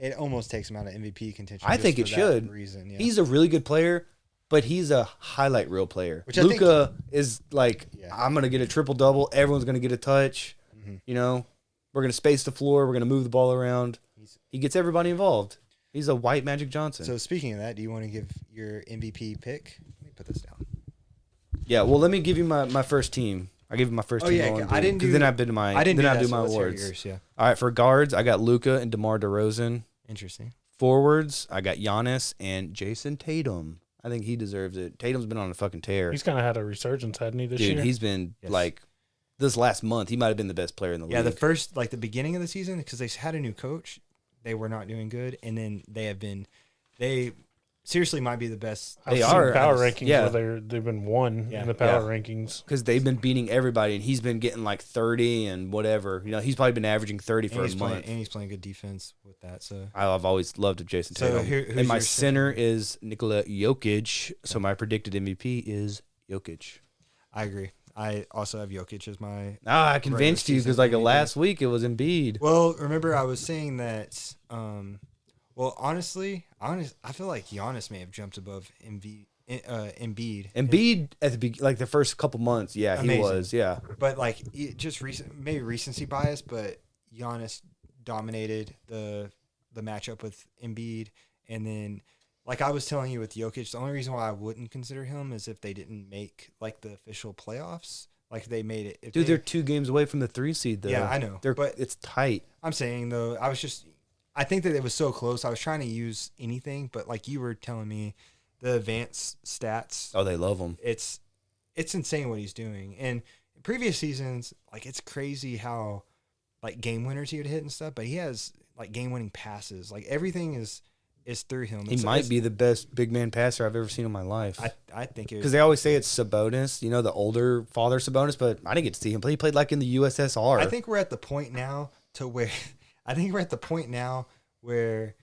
it almost takes him out of MVP contention. I just think for it that should. reason. Yeah. He's a really good player, but he's a highlight reel player. Which I think- Luka is like, Yeah. I'm gonna get a triple double. Everyone's gonna get a touch. We're gonna space the floor. We're gonna move the ball around. He gets everybody involved. He's a white Magic Johnson. So speaking of that, do you want to give your MVP pick? Let me put this down. Yeah, well, let me give you my first team. I give you my first Oh, team. yeah, going, I didn't do- then I've been to my. I didn't then do I that, do so my let's hear awards. yours, yeah. All right, for guards, I got Luka and DeMar DeRozan. Interesting. Forwards, I got Giannis and Jason Tatum. I think he deserves it. Tatum's been on a fucking tear. He's kind of had a resurgence, hadn't he, this Dude, year? he's been Yes. like this last month. He might have been the best player in the Yeah, league. the beginning of the season, because they had a new coach, they were not doing good, and then they seriously might be the best. I've They seen are. power I've- rankings yeah. where they've been one Yeah. in the power rankings. because they've been beating everybody, and he's been getting like 30 and whatever. He's probably been averaging 30 for a month. And he's playing good defense with that. So I've always loved Jason So Tatum. who's and my your center is Nikola Jokic. So my predicted MVP is Jokic. I agree. I also have Jokic as my. I convinced you because season MVP. last week it was Embiid. Well, remember I was saying that. Well, honestly, I feel like Giannis may have jumped above Embiid. Embiid at the first couple months, yeah, he Amazing. was, yeah. But like just maybe recency bias, but Giannis dominated the matchup with Embiid, and then like I was telling you with Jokic, the only reason why I wouldn't consider him is if they didn't make like the official playoffs, like they made it. If Dude, they, they're 2 games away from the 3 seed, though. Yeah, I know, but it's tight. I'm saying though, I think that it was so close. I was trying to use anything, but like you were telling me, the advanced stats. Oh, they love him. It's insane what he's doing. And in previous seasons, like it's crazy how like game winners he would hit and stuff. But he has like game winning passes. Like everything is through him. He might be the best big man passer I've ever seen in my life. I think it Because was. they always say it's Sabonis, the older father Sabonis, but I didn't get to see him play. He played like in the USSR. I think we're at the point now where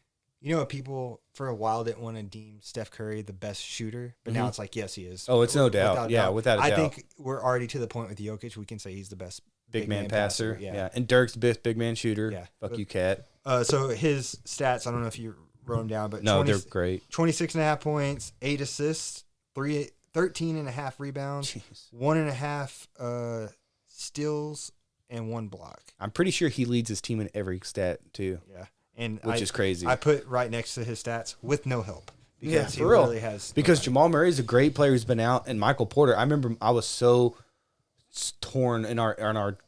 people for a while didn't want to deem Steph Curry the best shooter, but now it's like, yes, he is. Oh, it's no doubt. Yeah, without a doubt. I think we're already to the point with Jokic. We can say he's the best big man passer. Yeah. Yeah. And Dirk's the best big man shooter. Yeah. Fuck you, Cat. So his stats, I don't know if you wrote them down, but No, they're great. 26.5 points, 8 assists, 13.5 rebounds, Jeez. 1.5 steals, and 1 block. I'm pretty sure he leads his team in every stat, too. Yeah. And Which is crazy. I put right next to his stats with no help. Because he for real. really has Because nobody. Jamal Murray is a great player who's been out, and Michael Porter. I remember I was so torn in our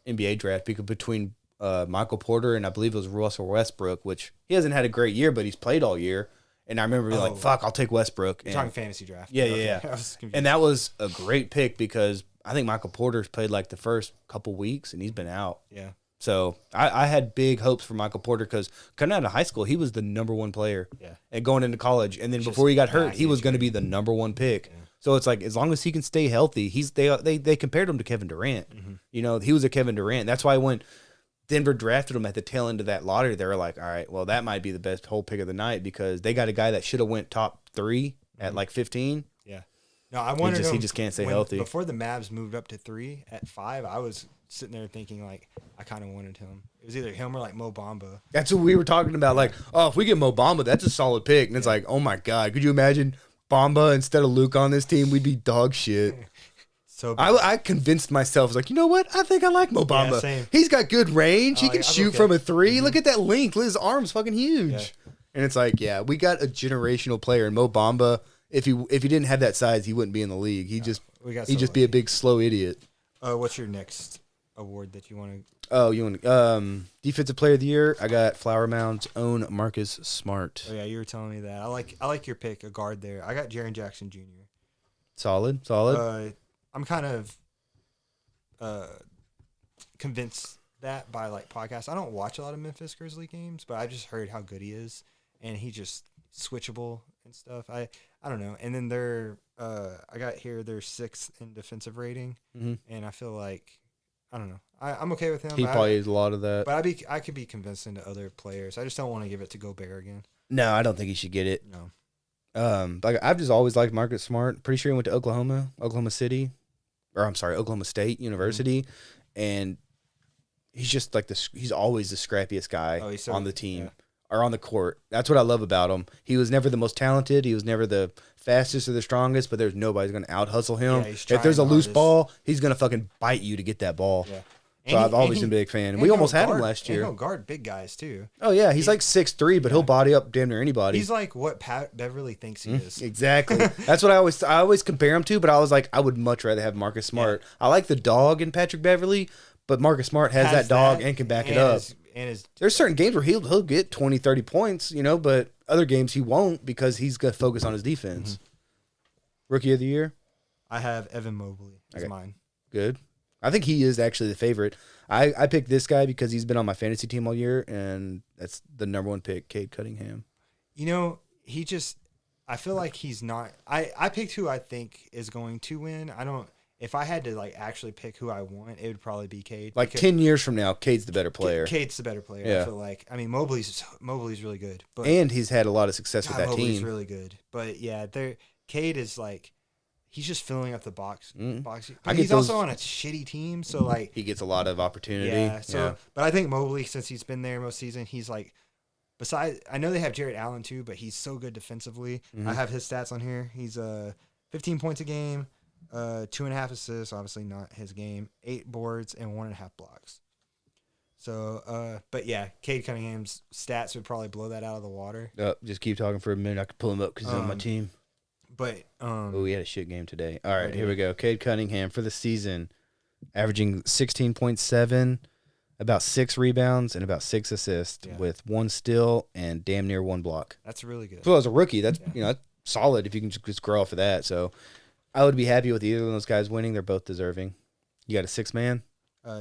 NBA draft because between Michael Porter and I believe it was Russell Westbrook, which he hasn't had a great year, but he's played all year. And I remember being like, "Fuck, I'll take Westbrook." You're talking fantasy draft. Yeah, Okay. yeah. I was confused. And that was a great pick because I think Michael Porter's played like the first couple weeks, and he's been out. Yeah. So I had big hopes for Michael Porter because coming out of high school, he was the number 1 player. Yeah. And going into college. And then before he got hurt, he was huge going to be the number 1 pick. Yeah. So it's like as long as he can stay healthy, they compared him to Kevin Durant. You know, he was a Kevin Durant. That's why when Denver drafted him at the tail end of that lottery, they were like, all right, well, that might be the best whole pick of the night because they got a guy that should have went top 3 at like 15. Yeah. No, I wanted he just can't stay healthy. Before the Mavs moved up to 3 at 5, I was sitting there thinking like I kind of wanted him. It was either him or like Mo Bamba. That's what we were talking about. Like, oh, if we get Mo Bamba, that's a solid pick. And it's like, oh my God, could you imagine Bamba instead of Luke on this team? We'd be dog shit. So I convinced myself, I was like, you know what? I think I like Mo Bamba. Yeah, same. He's got good range. He can I'll shoot go from a get- 3. Look at that length. Look, his arm's fucking huge. Yeah. And it's like, yeah, we got a generational player. And Mo Bamba, if he didn't have that size, he wouldn't be in the league. He'd just be a big slow idiot. What's your next award that you want to? Oh, you want defensive player of the year? I got Flower Mound's own Marcus Smart. Oh yeah, you were telling me that. I like your pick, a guard there. I got Jaren Jackson Jr. Solid. I'm kind of convinced that by like podcasts. I don't watch a lot of Memphis Grizzly games, but I just heard how good he is, and he just switchable and stuff. I don't know. And then I got here they're 6th in defensive rating, and I feel like I don't know. I'm okay with him. He probably is a lot of that. But I could be convincing to other players. I just don't want to give it to Gobert again. No, I don't think he should get it. No. Like I've just always liked Marcus Smart. Pretty sure he went to Oklahoma State University, and he's just like he's always the scrappiest guy on the team or on the court. That's what I love about him. He was never the most talented. He was never the fastest or the strongest, but there's nobody's going to out hustle him. Yeah, if there's a loose hardest. ball, he's going to fucking bite you to get that ball. Yeah. So I've always been a big fan. We almost had him last year. He'll guard big guys too. Oh yeah, he's like 6'3", but he'll body up damn near anybody. He's like what Pat Beverly thinks he is. Exactly. That's what I always compare him to, but I was like, I would much rather have Marcus Smart. Yeah. I like the dog in Patrick Beverly, but Marcus Smart has that dog and can back it up. There's certain games where he'll get 20, 30 points, but other games he won't because he's going to focus on his defense. Rookie of the year? I have Evan Mobley as mine. Good. I think he is actually the favorite. I picked this guy because he's been on my fantasy team all year, and that's the number 1 pick, Cade Cunningham. I feel like he's not. I picked who I think is going to win. If I had to like actually pick who I want, it would probably be Cade. Like 10 years from now, Cade's the better player. Cade's the better player. Yeah. I feel like. I mean, Mobley's really good, and he's had a lot of success with that Mobley's team. Really good, but yeah, Cade is like. He's just filling up the box. But he's also on a shitty team, so like he gets a lot of opportunity. Yeah. But I think Mobley, since he's been there most season, he's like. Besides, I know they have Jarrett Allen too, but he's so good defensively. I have his stats on here. He's 15 points a game, 2.5 assists. Obviously not his game. 8 boards and 1.5 blocks. So, but yeah, Cade Cunningham's stats would probably blow that out of the water. Just keep talking for a minute. I could pull him up because he's on my team. But we had a shit game today. All right, here we go. Cade Cunningham for the season, averaging 16.7, about 6 rebounds and about 6 assists with 1 steal and damn near 1 block. That's really good. So as a rookie, that's that's solid if you can just grow off of that. So I would be happy with either of those guys winning. They're both deserving. You got a 6-man?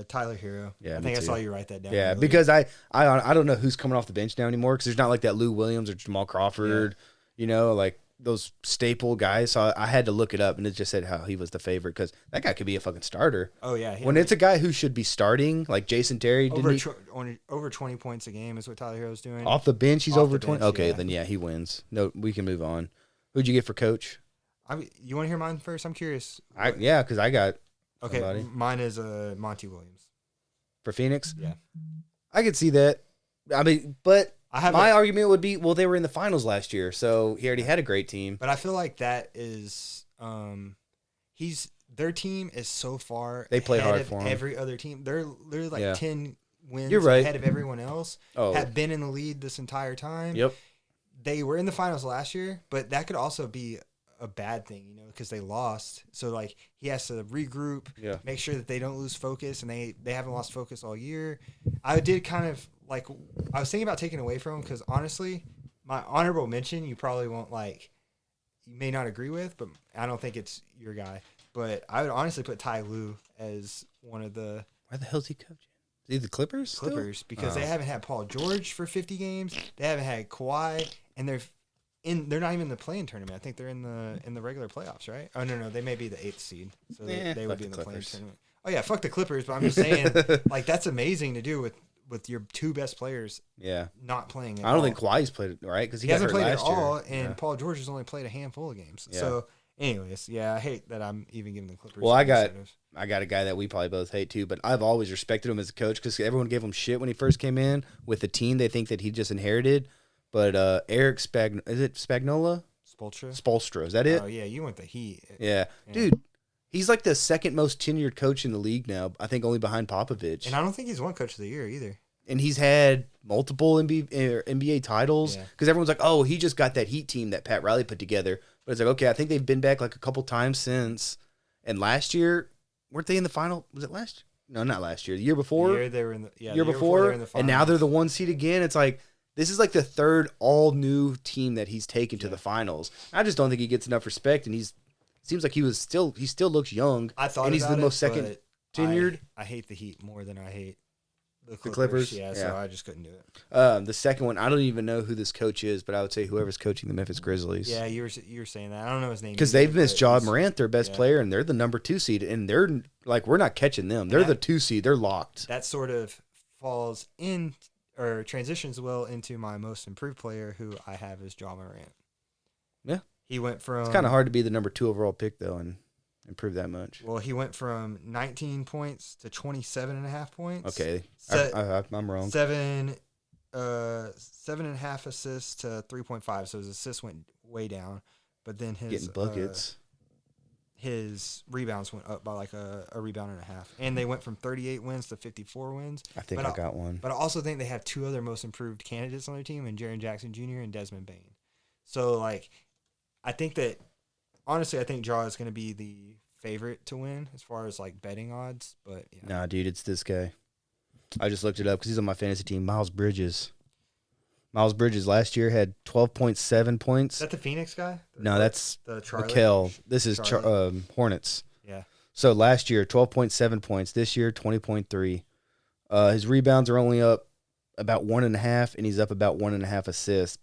Tyler Hero. Yeah, I think I saw you write that down. Yeah, because I don't know who's coming off the bench now anymore because there's not like that Lou Williams or Jamal Crawford, like those staple guys. So I had to look it up, and it just said how he was the favorite because that guy could be a fucking starter. Oh, yeah. When it's a guy who should be starting, like Jason Terry, over 20 points a game is what Tyler Hero's doing. Off the bench, he's over 20? Okay, yeah. then yeah, he wins. No, we can move on. Who'd you get for coach? You want to hear mine first? I'm curious. Because I got okay. somebody. Mine is Monty Williams. For Phoenix? Yeah. I could see that. I mean, but my argument would be, well, they were in the finals last year, so he already had a great team. But I feel like that is their team is so far they play ahead hard of for him. Every other team. They're like 10 wins You're right. ahead of everyone else. Oh. Have been in the lead this entire time. Yep. They were in the finals last year, but that could also be a bad thing, because they lost. So like he has to regroup, make sure that they don't lose focus, and they haven't lost focus all year. I did kind of like I was thinking about taking away from him because honestly, my honorable mention you probably won't like. You may not agree with, but I don't think it's your guy. But I would honestly put Ty Lue as one of the. Why the hell's he coaching? Is he the Clippers? Clippers, because they haven't had Paul George for 50 games. They haven't had Kawhi, and they're not even in the play-in tournament. I think they're in the regular playoffs, right? Oh no, they may be the 8th seed, so they would be in the play-in tournament. Oh yeah, fuck the Clippers, but I'm just saying, like that's amazing to do with your two best players. Yeah, not playing. I don't think Kawhi's played it right because he hasn't got hurt played last at all, year. and Paul George has only played a handful of games. Yeah. So, anyways, yeah, I hate that I'm even giving the Clippers. Well, I got a guy that we probably both hate too, but I've always respected him as a coach because everyone gave him shit when he first came in with the team they think that he just inherited. But Eric Spagnola? Spoelstra. Is that it? Oh, yeah, you want the Heat. Yeah. Dude, he's like the second most tenured coach in the league now, I think only behind Popovich. And I don't think he's won Coach of the Year either. And he's had multiple NBA titles because everyone's like, oh, he just got that Heat team that Pat Riley put together. But it's like, okay, I think they've been back like a couple times since. And last year, weren't they in the final? Was it last year? No, not last year. The year before? The year they were in the year before they were in the finals. And now they're the 1 seed again. It's like, this is like the third all-new team that he's taken to the finals. I just don't think he gets enough respect, and seems like he still looks young. I thought and he's the most second tenured. I hate the Heat more than I hate the Clippers. Yeah, so I just couldn't do it. The second one, I don't even know who this coach is, but I would say whoever's coaching the Memphis Grizzlies. Yeah, you were saying that. I don't know his name because they've missed Ja Morant, their best player, and they're the number 2 seed, and they're like we're not catching them. They're the 2 seed. They're locked. That sort of falls in or transitions well into my most improved player, who I have is Ja Morant. Yeah, he went from. It's kind of hard to be the number 2 overall pick though, and improve that much. Well, he went from 19 points to 27.5 points. Okay, I'm wrong. 7.5 assists to 3.5. So his assists went way down, but then his getting buckets. His rebounds went up by like a rebound and a half, and they went from 38 wins to 54 wins. I think I got one. But I also think they have 2 other most improved candidates on their team, and Jaren Jackson Jr. and Desmond Bane. So like, I think that. Honestly, I think Ja is going to be the favorite to win as far as like betting odds. But yeah. Nah, dude, it's this guy. I just looked it up because he's on my fantasy team. Miles Bridges. Miles Bridges last year had 12.7 points. Is that the Phoenix guy? No, that's the Charlie. Raquel. This is Hornets. Yeah. So last year, 12.7 points. This year, 20.3. His rebounds are only up about 1.5, and he's up about 1.5 assists.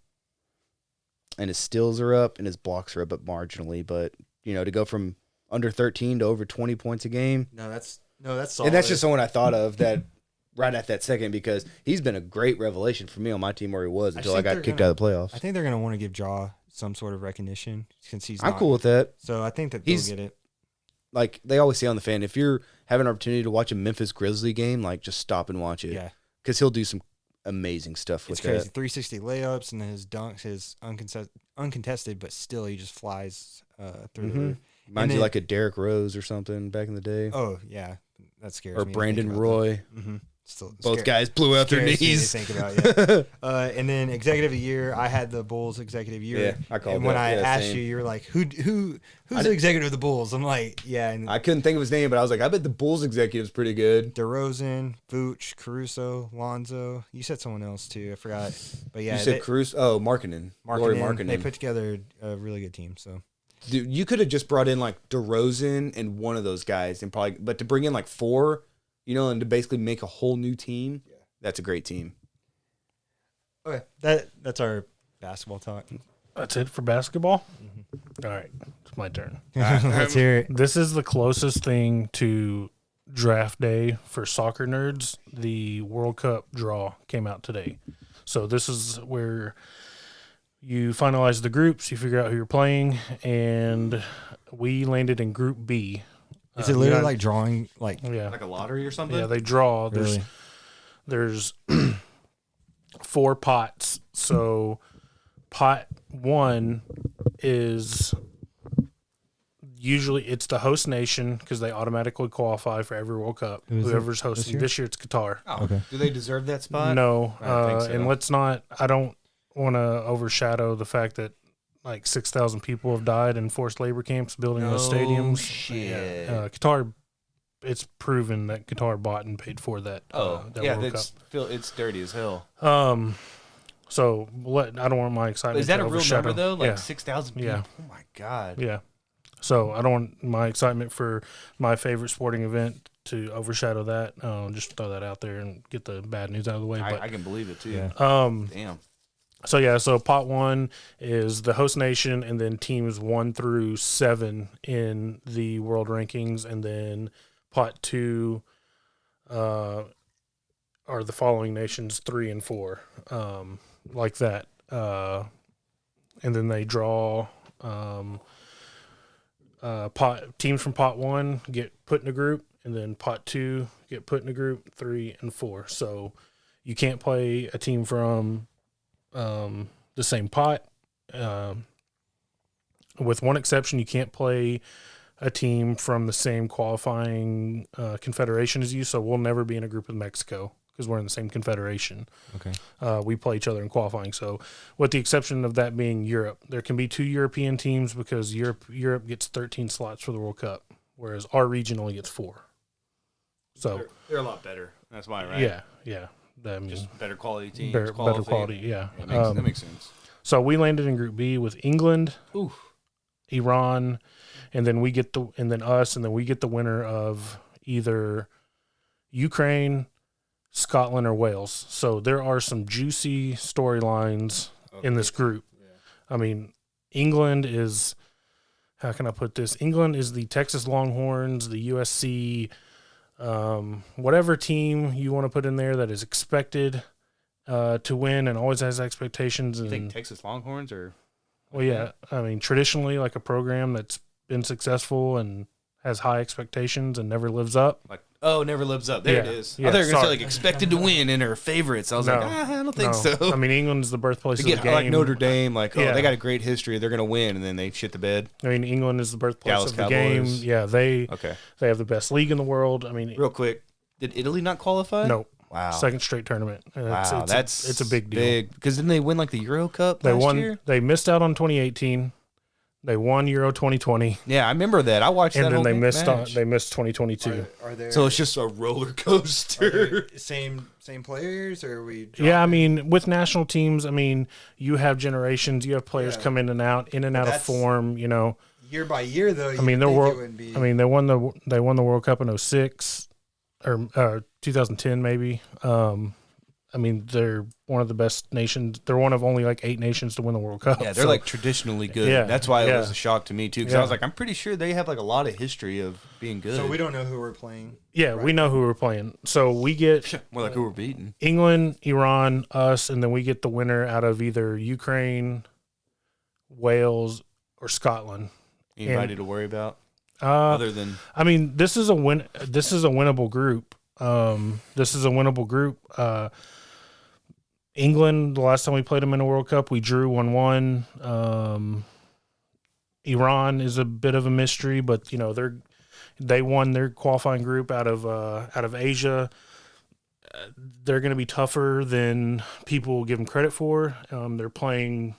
And his steals are up, and his blocks are up marginally. But to go from under 13 to over 20 points a game. No, that's solid. And that's just someone I thought of that right at that second because he's been a great revelation for me on my team where he was until I got kicked out of the playoffs. I think they're going to want to give Ja some sort of recognition since he's. I'm cool with that. So I think that they'll get it. Like they always say on the fan, if you're having an opportunity to watch a Memphis Grizzly game, like just stop and watch it. Yeah, because he'll do some amazing stuff with that. It's crazy. 360 layups and then his dunks, his uncontested, but still he just flies through the roof. Reminds you like a Derrick Rose or something back in the day. Oh yeah, that scares me. Or Brandon Roy. Both guys blew out their knees. Think about, yeah. And then executive of the year, I had the Bulls executive year. Yeah, I called. And when I asked you, you were like, "Who's the executive of the Bulls?" I'm like, "Yeah." And I couldn't think of his name, but I was like, "I bet the Bulls executive's pretty good." DeRozan, Vooch, Caruso, Lonzo. You said someone else too. I forgot. But yeah, you said Caruso. Oh, Markkanen. They put together a really good team. So. Dude, you could have just brought in like DeRozan and one of those guys, but to bring in like 4. And to basically make a whole new team, that's a great team. Okay, that's our basketball talk. That's it for basketball? Mm-hmm. All right, it's my turn. Let's hear it. This is the closest thing to draft day for soccer nerds. The World Cup draw came out today. So this is where you finalize the groups, you figure out who you're playing, and we landed in Group B. Is it literally like drawing, like a lottery or something? Yeah, they draw. Really? There's 4 pots. So pot 1 is usually it's the host nation because they automatically qualify for every World Cup. Whoever's hosting this year, it's Qatar. Oh, okay. Do they deserve that spot? No, I don't think so. And let's not. I don't want to overshadow the fact that. Like 6,000 people have died in forced labor camps building those stadiums. Shit. Qatar, it's proven that Qatar bought and paid for that. That World Cup. It's dirty as hell. So I don't want my excitement. Is that a real number though? Like yeah. 6,000 people. Yeah. Oh my god. Yeah. So I don't want my excitement for my favorite sporting event to overshadow that. Just throw that out there and get the bad news out of the way. I can believe it too. Yeah. Damn. So pot 1 is the host nation, and then teams 1 through 7 in the world rankings, and then pot 2 are the following nations 3 and 4, like that. And then they draw teams from pot 1 get put in a group, and then pot 2 get put in a group 3 and 4. So you can't play a team from the same pot. With one exception, you can't play a team from the same qualifying confederation as you. So we'll never be in a group with Mexico because we're in the same confederation. Okay. We play each other in qualifying. So with the exception of that being Europe, there can be 2 European teams because Europe gets 13 slots for the World Cup, whereas our region only gets 4. So they're a lot better. That's why, right? Yeah. I mean, Just better quality teams. better quality, yeah. That makes sense. So we landed in Group B with England, Ooh. Iran, and then we get the winner of either Ukraine, Scotland, or Wales. So there are some juicy storylines in this group. Yeah. I mean, England is, how can I put this? England is the Texas Longhorns, the USC, whatever team you want to put in there that is expected to win and always has expectations. You And think Texas Longhorns or? well, yeah, I mean, traditionally, like a program that's been successful and has high expectations and never lives up. Like, oh, never lives up. There it Yeah. is. Yeah, I thought you were going to say, sorry. like, expected to win and are favorites. I was No, like, I don't think No. so. I mean, England's the birthplace of the Again, game. like Notre Dame, like, Yeah. they got a great history. They're going to win, and then they shit the bed. I mean, England is the birthplace Dallas of the game. Cowboys. Yeah, they Okay. have the best league in the world. I mean, Real quick, did Italy not qualify? no, Wow. second straight tournament. Wow, It's a big deal. Because didn't they win, like, the Euro Cup They last won. year? They missed out on 2018. They won Euro 2020, Yeah, I remember that. I watched and that then whole they missed match. they missed 2022. Are there So it's just a roller are coaster. there same players, or are we? Yeah, I dropping? mean, with national teams, I mean, you have generations. You have players Yeah. come in and out of that's- form. You know, year by year though. I mean, they they won the World Cup in 2006 or 2010 maybe. I mean, they're one of the best nations. They're one of only like 8 nations to win the World Cup. Yeah, they're So, like traditionally good. Yeah, That's why it yeah. was a shock to me too. Because I Yeah. was like, I'm pretty sure they have like a lot of history of being good. So we don't know who we're playing. yeah, we know who we're playing. So we get More like who we're beating. England, Iran, us, and then we get the winner out of either Ukraine, Wales, or Scotland. Anybody to worry about Uh, other than I mean, this is a win. This is a winnable group. This is a winnable group. England, the last time we played them in a World Cup, we drew 1-1. Iran is a bit of a mystery, but you know they won their qualifying group out of Asia. They're going to be tougher than people give them credit for. They're playing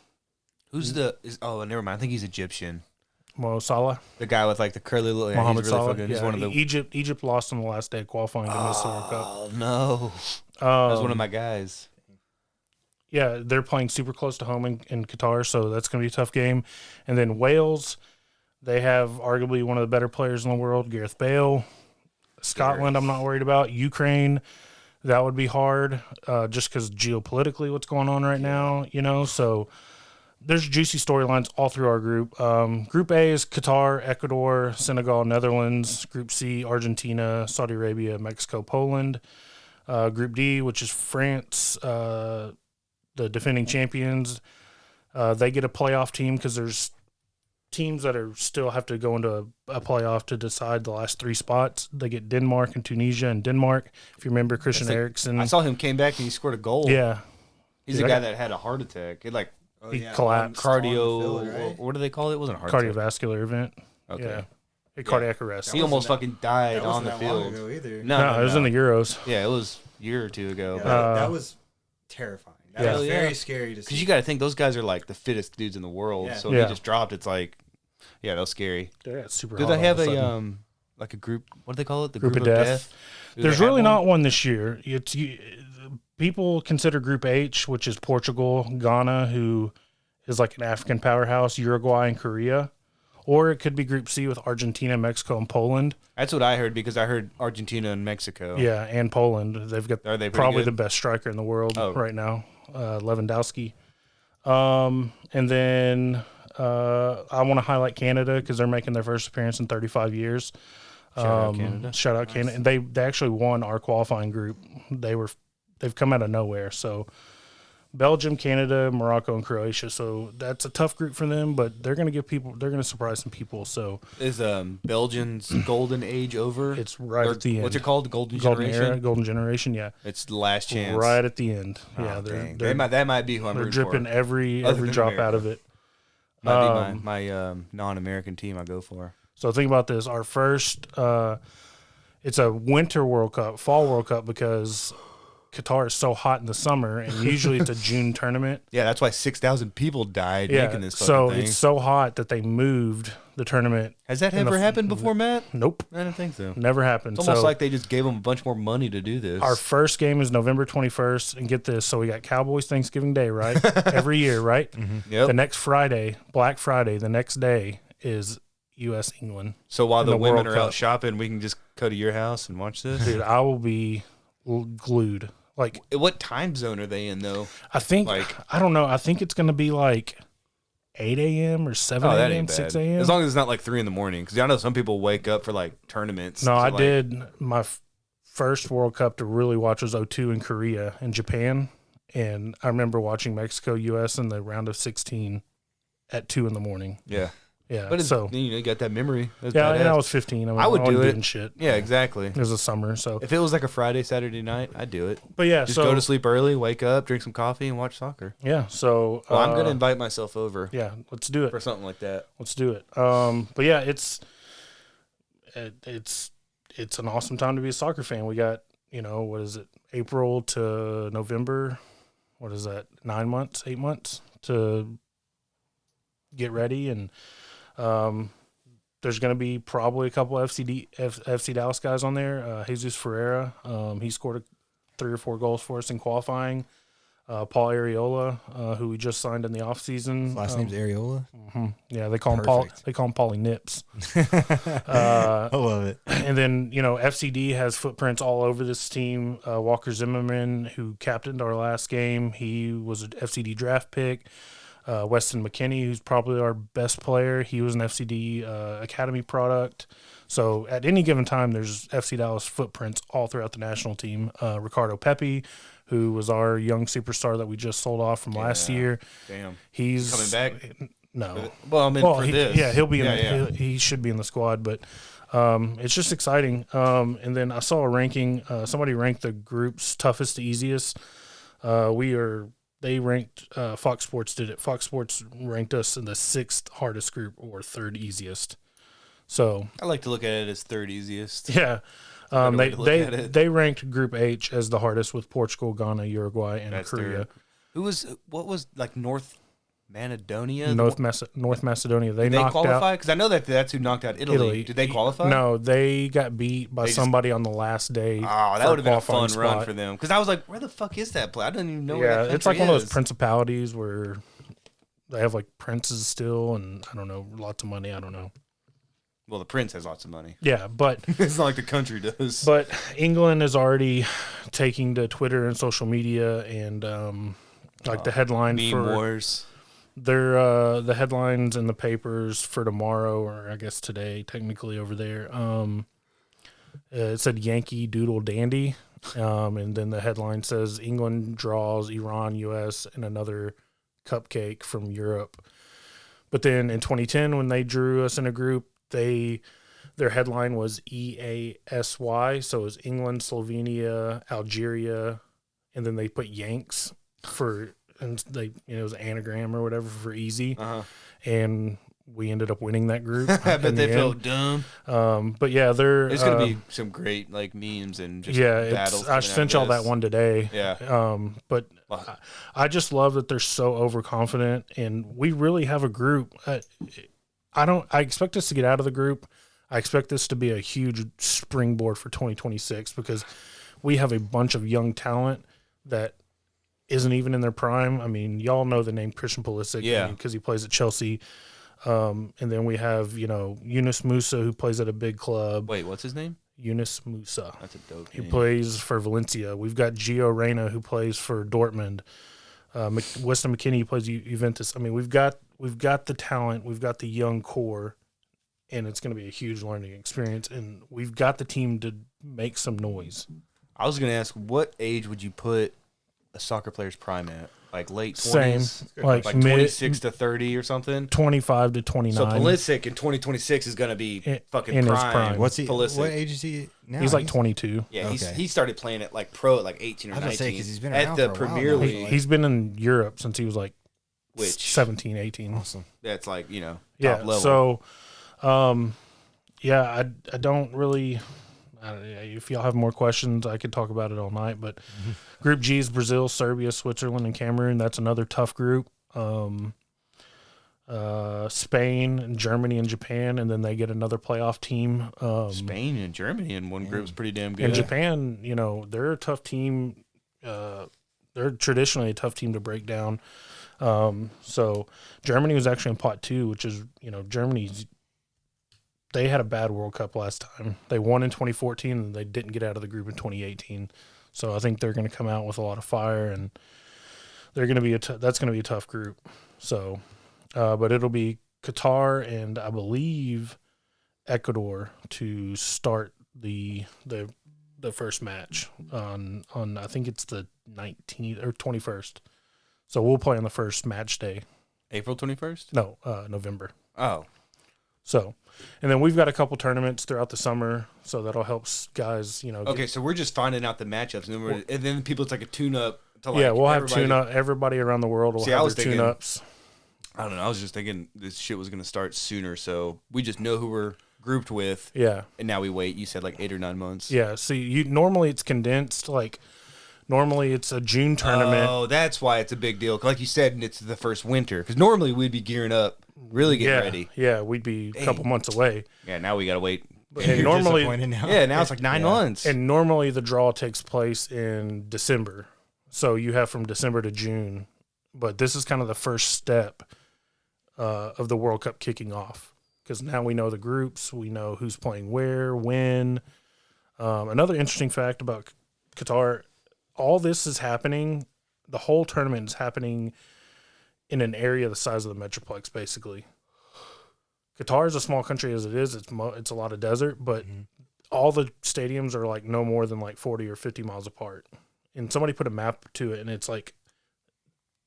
who's the is oh never mind. I think he's Egyptian. Mo Salah, The guy with like the curly little hair. Mohamed He's really Salah. fucking. He's Yeah, one of the. Egypt lost on the last day of qualifying to miss the World Cup. Oh no, that was one of my guys. Yeah, they're playing super close to home in Qatar, so that's going to be a tough game. And then Wales, they have arguably one of the better players in the world, Gareth Bale. Scotland, I'm not worried about. Ukraine, that would be hard, just because geopolitically what's going on right now, you know. So there's juicy storylines all through our group. Group A is Qatar, Ecuador, Senegal, Netherlands. Group C, Argentina, Saudi Arabia, Mexico, Poland. Group D, which is France, the defending champions, they get a playoff team because there's teams that are still have to go into a playoff to decide the last 3 spots. They get Denmark and Tunisia and Denmark. If you remember Christian That's like- Eriksen, I saw him came back and he scored a goal. yeah, he's Dude, the I guy got- that had a heart attack. It like Oh, He yeah, collapsed. on the cardio. field, right? What do they call it? It wasn't a heart attack. cardiovascular event. Okay. Yeah, a cardiac arrest. He That almost wasn't fucking died That on wasn't the that long field. ago either. No, it was in the Euros. Yeah, it was a year or two ago. Yeah, but- that was terrifying. That Yeah. was Yeah. very scary to see. Because you got to think those guys are like the fittest dudes in the world. Yeah. So if Yeah. he just dropped, it's like, yeah, that was scary. Yeah, it's super. Do hot they all have of a sudden. like a group? What do they call it? The Group of death? Do There's they have really one? not one this year. People consider Group H, which is Portugal, Ghana, who is like an African powerhouse, Uruguay and Korea, or it could be Group C with Argentina, Mexico, and Poland. That's what I heard because I heard Argentina and Mexico. Yeah, and Poland. They've got Are they pretty probably good? the best striker in the world Oh. right now, Lewandowski. And then I want to highlight Canada because they're making their first appearance in 35 years. Shout out Canada. Shout out Canada. And they actually won our qualifying group. They've come out of nowhere. So Belgium, Canada, Morocco, and Croatia. So that's a tough group for them, but they're going to surprise some people. So Is Belgium's golden age over? it's right Or at the end. What's it called? The golden Golden generation? era, golden generation. Yeah. It's the last chance. Right at the end. Oh, Yeah. dang. They're that might be who I'm they're rooting dripping for. every Other than drop America. out of it. Might be my non-American team I go for. So think about this. Our first, it's a winter World Cup, fall World Cup, because Qatar is so hot in the summer, and usually it's a June tournament. Yeah, that's why 6,000 people died Yeah, making this fucking so thing. it's so hot that they moved the tournament. Has that in the ever f- happened before, Matt? Nope, I don't think so. never happened. It's almost So like they just gave them a bunch more money to do this. our first game is November 21st, and get this. So we got Cowboys Thanksgiving Day, right? Every year, right? Yep. The next Friday, Black Friday, the next day is U.S. England. So while in the the women World are out Cup. shopping, we can just go to your house and watch this. Dude, I will be glued. Like, What time zone are they in, though? I think, Like- I don't know. I think it's going to be like 8 a.m. or 7 Oh, that a.m., ain't bad. 6 a.m. As long as it's not like 3 in the morning. Because I know some people wake up for like tournaments. No, So, I like, did. My first World Cup to really watch was 02 in Korea and Japan. And I remember watching Mexico, U.S. in the round of 16 at 2 in the morning. Yeah. Yeah. But it's, so, you got that memory. That's yeah, badass. and I was 15. I would wasn't do it. doing shit. Yeah, exactly. It was a summer. So, If it was like a Friday, Saturday night, I'd do it. but yeah, Just so, go to sleep early, wake up, drink some coffee, and watch soccer. yeah. So, Well, I'm going to invite myself over yeah, let's do it. for something like that. Let's do it. But yeah, it's an awesome time to be a soccer fan. We got, what is it, April to November? What is that? 9 months, 8 months to get ready, and there's going to be probably a couple FC Dallas guys on there. Jesus Ferreira, he scored 3 or 4 goals for us in qualifying. Paul Areola, who we just signed in the offseason. His last name's Areola. Yeah, they call him Paul. Perfect. They call him Paulie Nips. I love it. And then, FCD has footprints all over this team. Walker Zimmerman, who captained our last game, he was an FCD draft pick. Weston McKinney, who's probably our best player, he was an FCD Academy product. So at any given time, there's FC Dallas footprints all throughout the national team. Ricardo Pepi, who was our young superstar that we just sold off from last Yeah. year. Damn. He's Coming back? No. Well, I mean, for this. Yeah, he'll be in. Yeah, He should be in the squad, but it's just exciting. And then I saw a ranking. Somebody ranked the groups toughest to easiest. They ranked. Fox Sports did it. Fox Sports ranked us in the 6th hardest group or 3rd easiest. So I like to look at it as 3rd easiest. yeah, Better way to look at it. they ranked Group H as the hardest with Portugal, Ghana, Uruguay, and That's Korea. what was like North Macedonia? North Macedonia. They Did they knocked qualify? out Because I know that's who knocked out Italy. Did they qualify? No, they got beat by They just- somebody on the last day. Oh, that for would have been a fun qualifying run spot. for them. Because I was like, where the fuck is that play? I didn't even know where Yeah, that it's like one country of those is. principalities where they have like princes still, and I don't know, lots of money. I don't know. Well, the prince has lots of money. Yeah, but It's not like the country does. but England is already taking to Twitter and social media, and like the headline Meme for wars. their the headlines in the papers for tomorrow, or I guess today, technically over there. It said Yankee Doodle Dandy, and then the headline says England draws Iran, U.S., and another cupcake from Europe. But then in 2010, when they drew us in a group, their headline was EASY, so it was England, Slovenia, Algeria, and then they put Yanks and they it was an anagram or whatever for easy, and we ended up winning that group. I bet in they the felt end. dumb. But yeah, There's gonna be some great like memes and just battles. I coming out sent of y'all this. that one today. Yeah. But Wow. I just love that they're so overconfident, and we really have a group. I expect us to get out of the group. I expect this to be a huge springboard for 2026 because we have a bunch of young talent that isn't even in their prime. I mean, y'all know the name Christian Pulisic, Yeah. because he plays at Chelsea. And then we have, Yunus Musa, who plays at a big club. Wait, what's his name? Yunus Musa. That's a dope He name. plays for Valencia. We've got Gio Reyna, who plays for Dortmund. Weston McKinney plays Juventus. I mean, we've got the talent, we've got the young core, and it's going to be a huge learning experience. And we've got the team to make some noise. I was going to ask, what age would you put a soccer player's prime at? Like late 20s? Same, like 26 to 30 or something? 25 to 29. So Pulisic in 2026 is going to be fucking in his prime. prime. What's he? Pulisic. What age is he now? He's like 22. Yeah, Okay. he started playing at like pro at like 18 or I was gonna 19. say, 'cause he's been at around the for a while Premier now. League. He's been in Europe since he was like Which 17, 18. Awesome. that's like, you know, Yeah. top level. So, yeah, I don't really. If y'all have more questions, I could talk about it all night. But Group G is Brazil, Serbia, Switzerland, and Cameroon. That's another tough group. Spain, and Germany, and Japan, and then they get another playoff team. Spain and Germany in one group is pretty damn good. And Japan, you know, they're a tough team. They're traditionally a tough team to break down. So Germany was actually in pot 2, which is, you know, they had a bad World Cup last time. They won in 2014 and they didn't get out of the group in 2018. So I think they're going to come out with a lot of fire, and they're going to be that's going to be a tough group. So, but it'll be Qatar and I believe Ecuador to start the first match on I think it's the 19th or 21st. So we'll play on the first match day. April 21st? No, November. Oh. So, and then we've got a couple tournaments throughout the summer, so that'll help guys, you know. Okay, so we're just finding out the matchups, and then people, it's like a tune-up. To like yeah, we'll have everybody. tune-up. Everybody around the world will have their thinking, tune-ups. I don't know. I was just thinking this shit was going to start sooner, so we just know who we're grouped with. Yeah. And now we wait. You said like 8 or 9 months. Yeah, see, normally it's condensed, like, normally it's a June tournament. Oh, that's why it's a big deal. Like you said, it's the first winter, because normally we'd be gearing up, really getting ready. Yeah, we'd be a couple months away. Yeah, now we got to wait. And You're normally, disappointed now. Yeah, now it's like 9 months. and normally the draw takes place in December. So you have from December to June. But this is kind of the first step of the World Cup kicking off, because now we know the groups, we know who's playing where, when. Another interesting fact about Qatar, all this is happening, the whole tournament is happening in an area the size of the Metroplex, basically. Qatar is a small country as it is. It's a lot of desert, but all the stadiums are like no more than like 40 or 50 miles apart. And somebody put a map to it, and it's like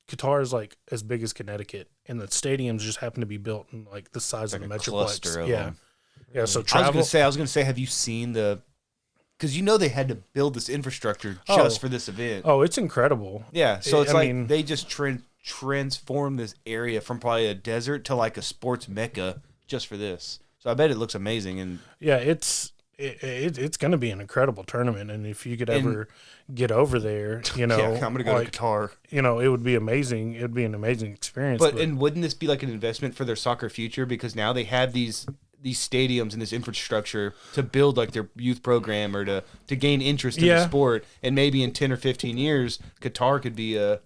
Qatar is like as big as Connecticut, and the stadiums just happen to be built in like the size of the Metroplex. Cluster of them. Yeah. So I travel. was gonna say, have you seen because you know they had to build this infrastructure just for this event. Oh, it's incredible. Yeah, so it's I like mean, they just transformed this area from probably a desert to like a sports mecca just for this. So I bet it looks amazing. And yeah, it's going to be an incredible tournament, and if you could ever get over there, you know, yeah, I'm gonna go to Qatar. You know, it would be amazing. It would be an amazing experience. But and wouldn't this be like an investment for their soccer future, because now they have these stadiums and this infrastructure to build like their youth program or to gain interest in the sport, and maybe in 10 or 15 years Qatar could be a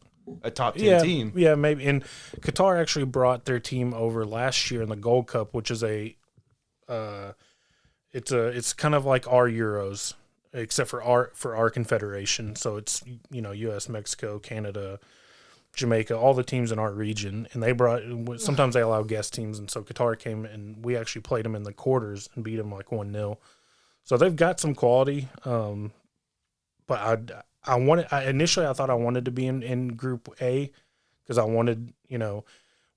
top 10 team. Yeah, maybe. And Qatar actually brought their team over last year in the Gold Cup, which is it's kind of like our Euros, except for our confederation. So it's, you know, US, Mexico, Canada, Jamaica, all the teams in our region, and sometimes they allow guest teams, and so Qatar came and we actually played them in the quarters and beat them like 1-0. So they've got some quality, but initially I thought I wanted to be in Group A, because I wanted, you know,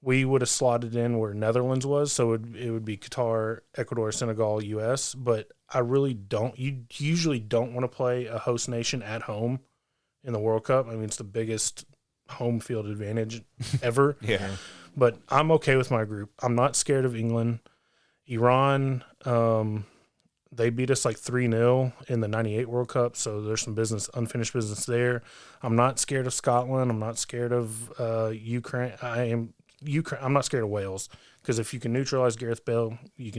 we would have slotted in where Netherlands was, so it would be Qatar, Ecuador, Senegal, US, but I really don't. You usually don't want to play a host nation at home in the World Cup. I mean, it's the biggest home field advantage ever. Yeah. But I'm okay with my group. I'm not scared of England. Iran, they beat us like 3-0 in the 98 World Cup, so there's some unfinished business there. I'm not scared of Scotland. I'm not scared of Ukraine. I'm not scared of Wales, because if you can neutralize Gareth Bale, you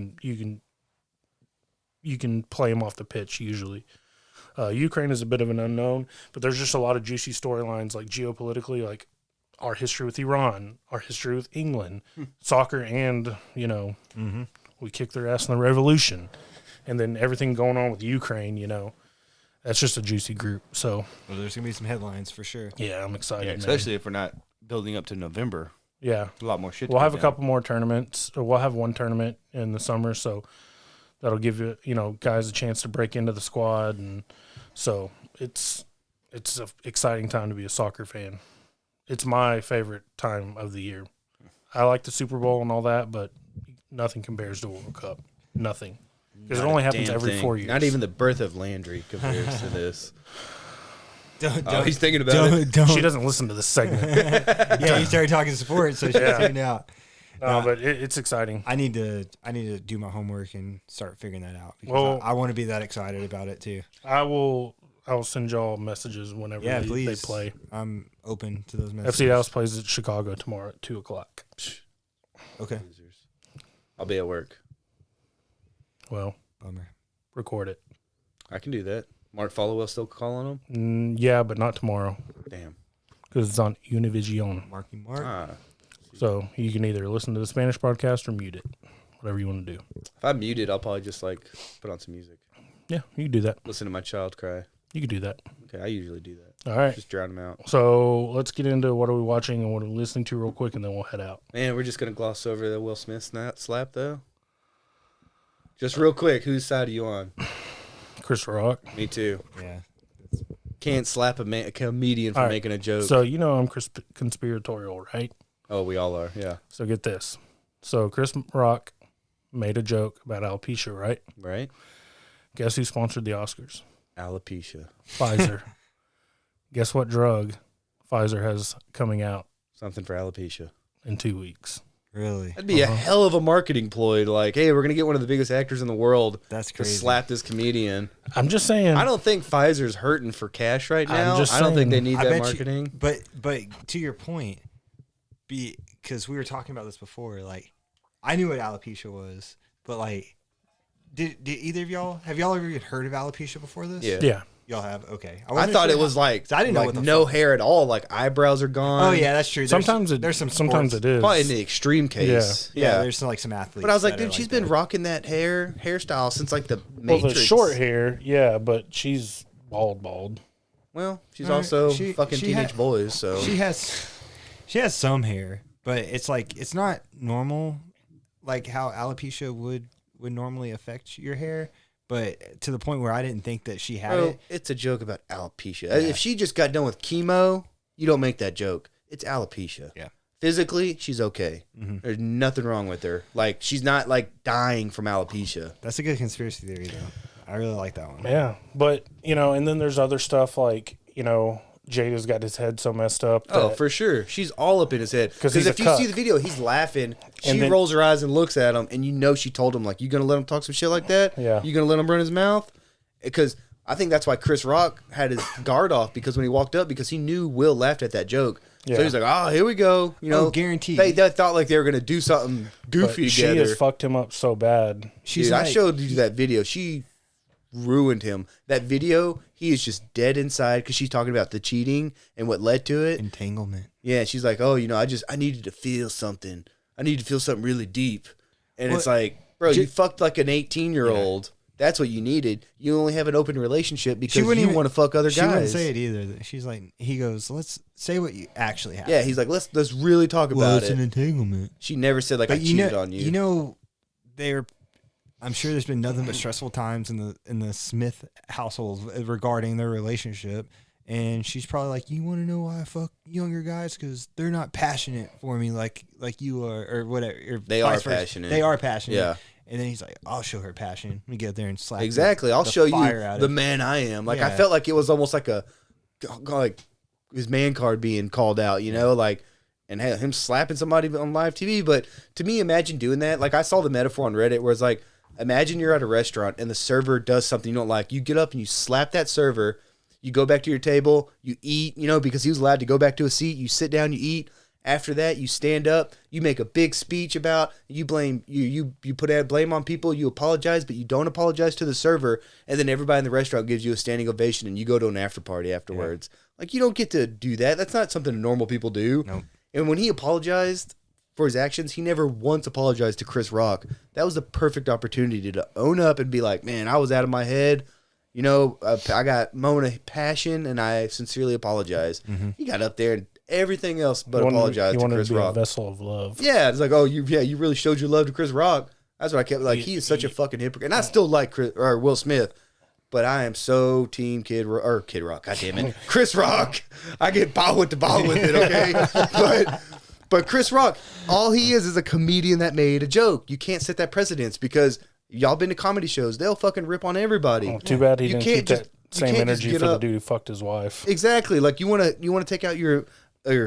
can play him off the pitch usually. Ukraine is a bit of an unknown, but there's just a lot of juicy storylines, like geopolitically, like our history with Iran, our history with England, soccer, and, you know, we kicked their ass in the revolution. And then everything going on with Ukraine, you know, that's just a juicy group. So Well, there's gonna be some headlines for sure. yeah, I'm excited. Yeah, man. especially if we're not building up to November. Yeah, A lot more shit. we'll have a couple more tournaments. We'll have one tournament in the summer, so that'll give you guys a chance to break into the squad, and so it's an exciting time to be a soccer fan. It's my favorite time of the year. I like the Super Bowl and all that, but nothing compares to World Cup. Nothing, because it only happens every 4 years. Not even the birth of Landry compares to this. Don't, He's thinking about it. Don't. She doesn't listen to this segment. Yeah, you started talking sports, so she's tuned out. No, but it's exciting. I need to do my homework and start figuring that out because Well- I want to be that excited about it too. I will send y'all messages whenever Yeah, they please. play. I'm open to those messages. FC Dallas plays at Chicago tomorrow at 2:00. Okay. I'll be at work. Well, Bummer. record it. I can do that. Mark Followell still calling him? Yeah, but not tomorrow Damn. because it's on Univision. Marky Mark. Ah. So you can either listen to the Spanish broadcast or mute it, whatever you want to do. If I'm muted, I'll probably just like put on some music. Yeah, you can do that. Listen to my child cry. You can do that. Okay, I usually do that. All right. Just drown them out. So let's get into what are we watching and what are we listening to real quick, and then we'll head out. Man, we're just going to gloss over the Will Smith slap, though. Just real quick, whose side are you on? Chris Rock. Me too. Yeah. Can't slap a comedian for All right. making a joke. So you know I'm conspiratorial, right? Oh, we all are, yeah. So get this. So Chris Rock made a joke about alopecia, right? Right? Guess who sponsored the Oscars? Alopecia. Pfizer. Guess what drug Pfizer has coming out Something for alopecia. in 2 weeks? Really? That'd be a hell of a marketing ploy. Like, hey, we're going to get one of the biggest actors in the world That's to crazy. slap this comedian. I'm just saying. I don't think Pfizer's hurting for cash right I'm now. just I don't think they saying. need I that bet you- marketing. But to your point, because we were talking about this before, like I knew what alopecia was, but like, did either of y'all have y'all ever even heard of alopecia before this? Yeah. Yeah. Y'all have. Okay. I wasn't thought sure it was how- like, 'cause I didn't know like what the no fuck. hair at all. Like eyebrows are gone. Oh yeah, that's true. Sometimes there's some sometimes sports- it is. Probably in the extreme case. Yeah, there's some athletes. But I was like, that are dude, she's been that. rocking that hairstyle since like the well, Matrix. the short hair, yeah, but she's bald. Well, she's All right, also she- fucking she teenage had- boys, so She has some hair, but it's like it's not normal, like how alopecia would normally affect your hair. But to the point where I didn't think that she had Bro, it. it's a joke about alopecia. Yeah. If she just got done with chemo, you don't make that joke. It's alopecia. Yeah. Physically, she's okay. Mhm. There's nothing wrong with her. Like, she's not like dying from alopecia. That's a good conspiracy theory, though. I really like that one. Yeah, but and then there's other stuff like Jada's got his head so messed up. Oh, that- for sure. She's all up in his head. 'Cause Because he's a if you cuck. see the video, he's laughing. She And then- rolls her eyes and looks at him, and you know she told him, like, you going to let him talk some shit like that? Yeah. You going to let him run his mouth? Because I think that's why Chris Rock had his guard off, because when he walked up, because he knew Will laughed at that joke. Yeah. So he's like, oh, here we go. You know, guaranteed. They thought like they were going to do something but goofy she together. has fucked him up so bad. She's Dude, I like, showed you that video. She ruined him. That video, he is just dead inside because she's talking about the cheating and what led to it. entanglement. Yeah, she's like, oh, I needed to feel something. I needed to feel something really deep. And it's like, bro, you fucked like an 18-year-old. That's what you needed. You only have an open relationship because you want to fuck other She wouldn't guys. say it either. She's like, he goes, let's say what you actually have. Yeah, he's like, let's really talk about it. entanglement. She never said like I But cheated on you. You know, I'm sure there's been nothing but stressful times in the Smith household regarding their relationship. And she's probably like, you want to know why I fuck younger guys? Because they're not passionate for me like you are, or whatever. Or They vice are versa. passionate. They are passionate. Yeah. And then he's like, I'll show her passion. Let me get there and slap. Exactly. I'll the show you fire out the of- man I am. Like I Yeah. felt like it was almost like like his man card being called out, you know, like and him slapping somebody on live TV. But to me, imagine doing that. Like I saw the metaphor on Reddit where it's like, imagine you're at a restaurant and the server does something you don't like. You get up and you slap that server. You go back to your table. You eat, you know, because he was allowed to go back to a seat. You sit down. You eat. After that, you stand up, you make a big speech about, you blame, you put blame on people, you apologize, but you don't apologize to the server, and then everybody in the restaurant gives you a standing ovation, and you go to an after party afterwards. Yeah. Like, you don't get to do that. That's not something normal people do. Nope. And when he apologized for his actions, he never once apologized to Chris Rock. That was the perfect opportunity to own up and be like, man, I was out of my head. I got moment of passion, and I sincerely apologize. He got up there and everything else but apologized to Chris to be Rock. a vessel of love. Yeah, it's like, oh, you really showed your love to Chris Rock. That's what I kept like. He is such a fucking hypocrite, and I still like Will Smith, but I am so team Kid Rock. God damn it, Chris Rock. I get ball with it, okay? but Chris Rock, all he is a comedian that made a joke. You can't set that precedence because y'all been to comedy shows. They'll fucking rip on everybody. Oh, too bad he didn't keep that same energy for the dude who fucked his wife. Exactly. Like you want to take out your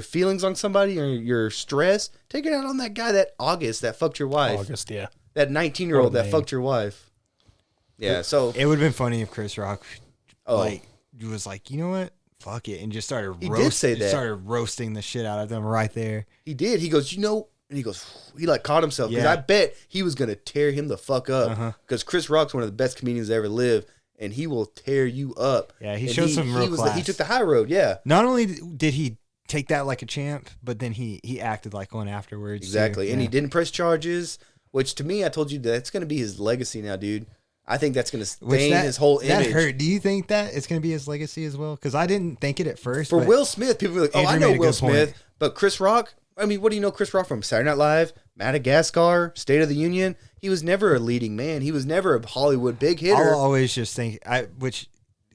feelings on somebody or your stress, take it out on that guy that fucked your wife. August, yeah. That 19-year-old that fucked your wife. Yeah, so it would have been funny if Chris Rock was like, you know what? Fuck it, and just started started roasting the shit out of them right there. He did. He goes, and he like caught himself because I bet he was gonna tear him the fuck up because Chris Rock's one of the best comedians to ever live, and he will tear you up. Yeah, he showed some real class. He took the high road. Yeah. Not only did he take that like a champ, but then he acted like one afterwards. Exactly, too. And he didn't press charges, which to me, I told you that's gonna be his legacy now, dude. I think that's going to stain his whole image. That hurt. Do you think that it's going to be his legacy as well? Because I didn't think it at first. For Will Smith, people were like, I know Will Smith. But Chris Rock, I mean, what do you know Chris Rock from? Saturday Night Live, Madagascar, State of the Union. He was never a leading man. He was never a Hollywood big hitter. I'll always just think,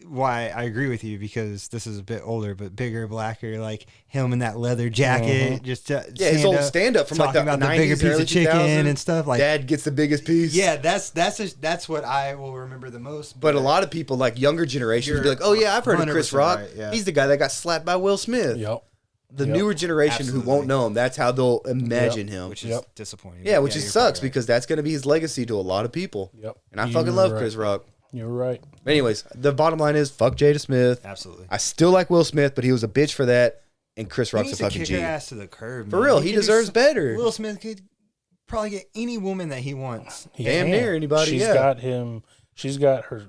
why I agree with you, because this is a bit older, but bigger, blacker, like him in that leather jacket, just his old stand up from like the 90s, the bigger piece of chicken 2000s, and stuff. Like Dad gets the biggest piece. Yeah, that's what I will remember the most. But a lot of people, like younger generations, be like, "Oh yeah, I've heard of Chris Rock. Right, yeah. He's the guy that got slapped by Will Smith." Yep. The newer generation who won't know him, that's how they'll imagine him, which is disappointing. Yeah, which sucks because that's going to be his legacy to a lot of people. Yep. And I fucking love Chris Rock. You're right. Anyways, the bottom line is fuck Jada Smith. Absolutely. I still like Will Smith, but he was a bitch for that, and Chris Rock's a fucking G. He needs to kick her ass to the curb. For real, he deserves better. Will Smith could probably get any woman that he wants. Damn near anybody. She's got him. She's got her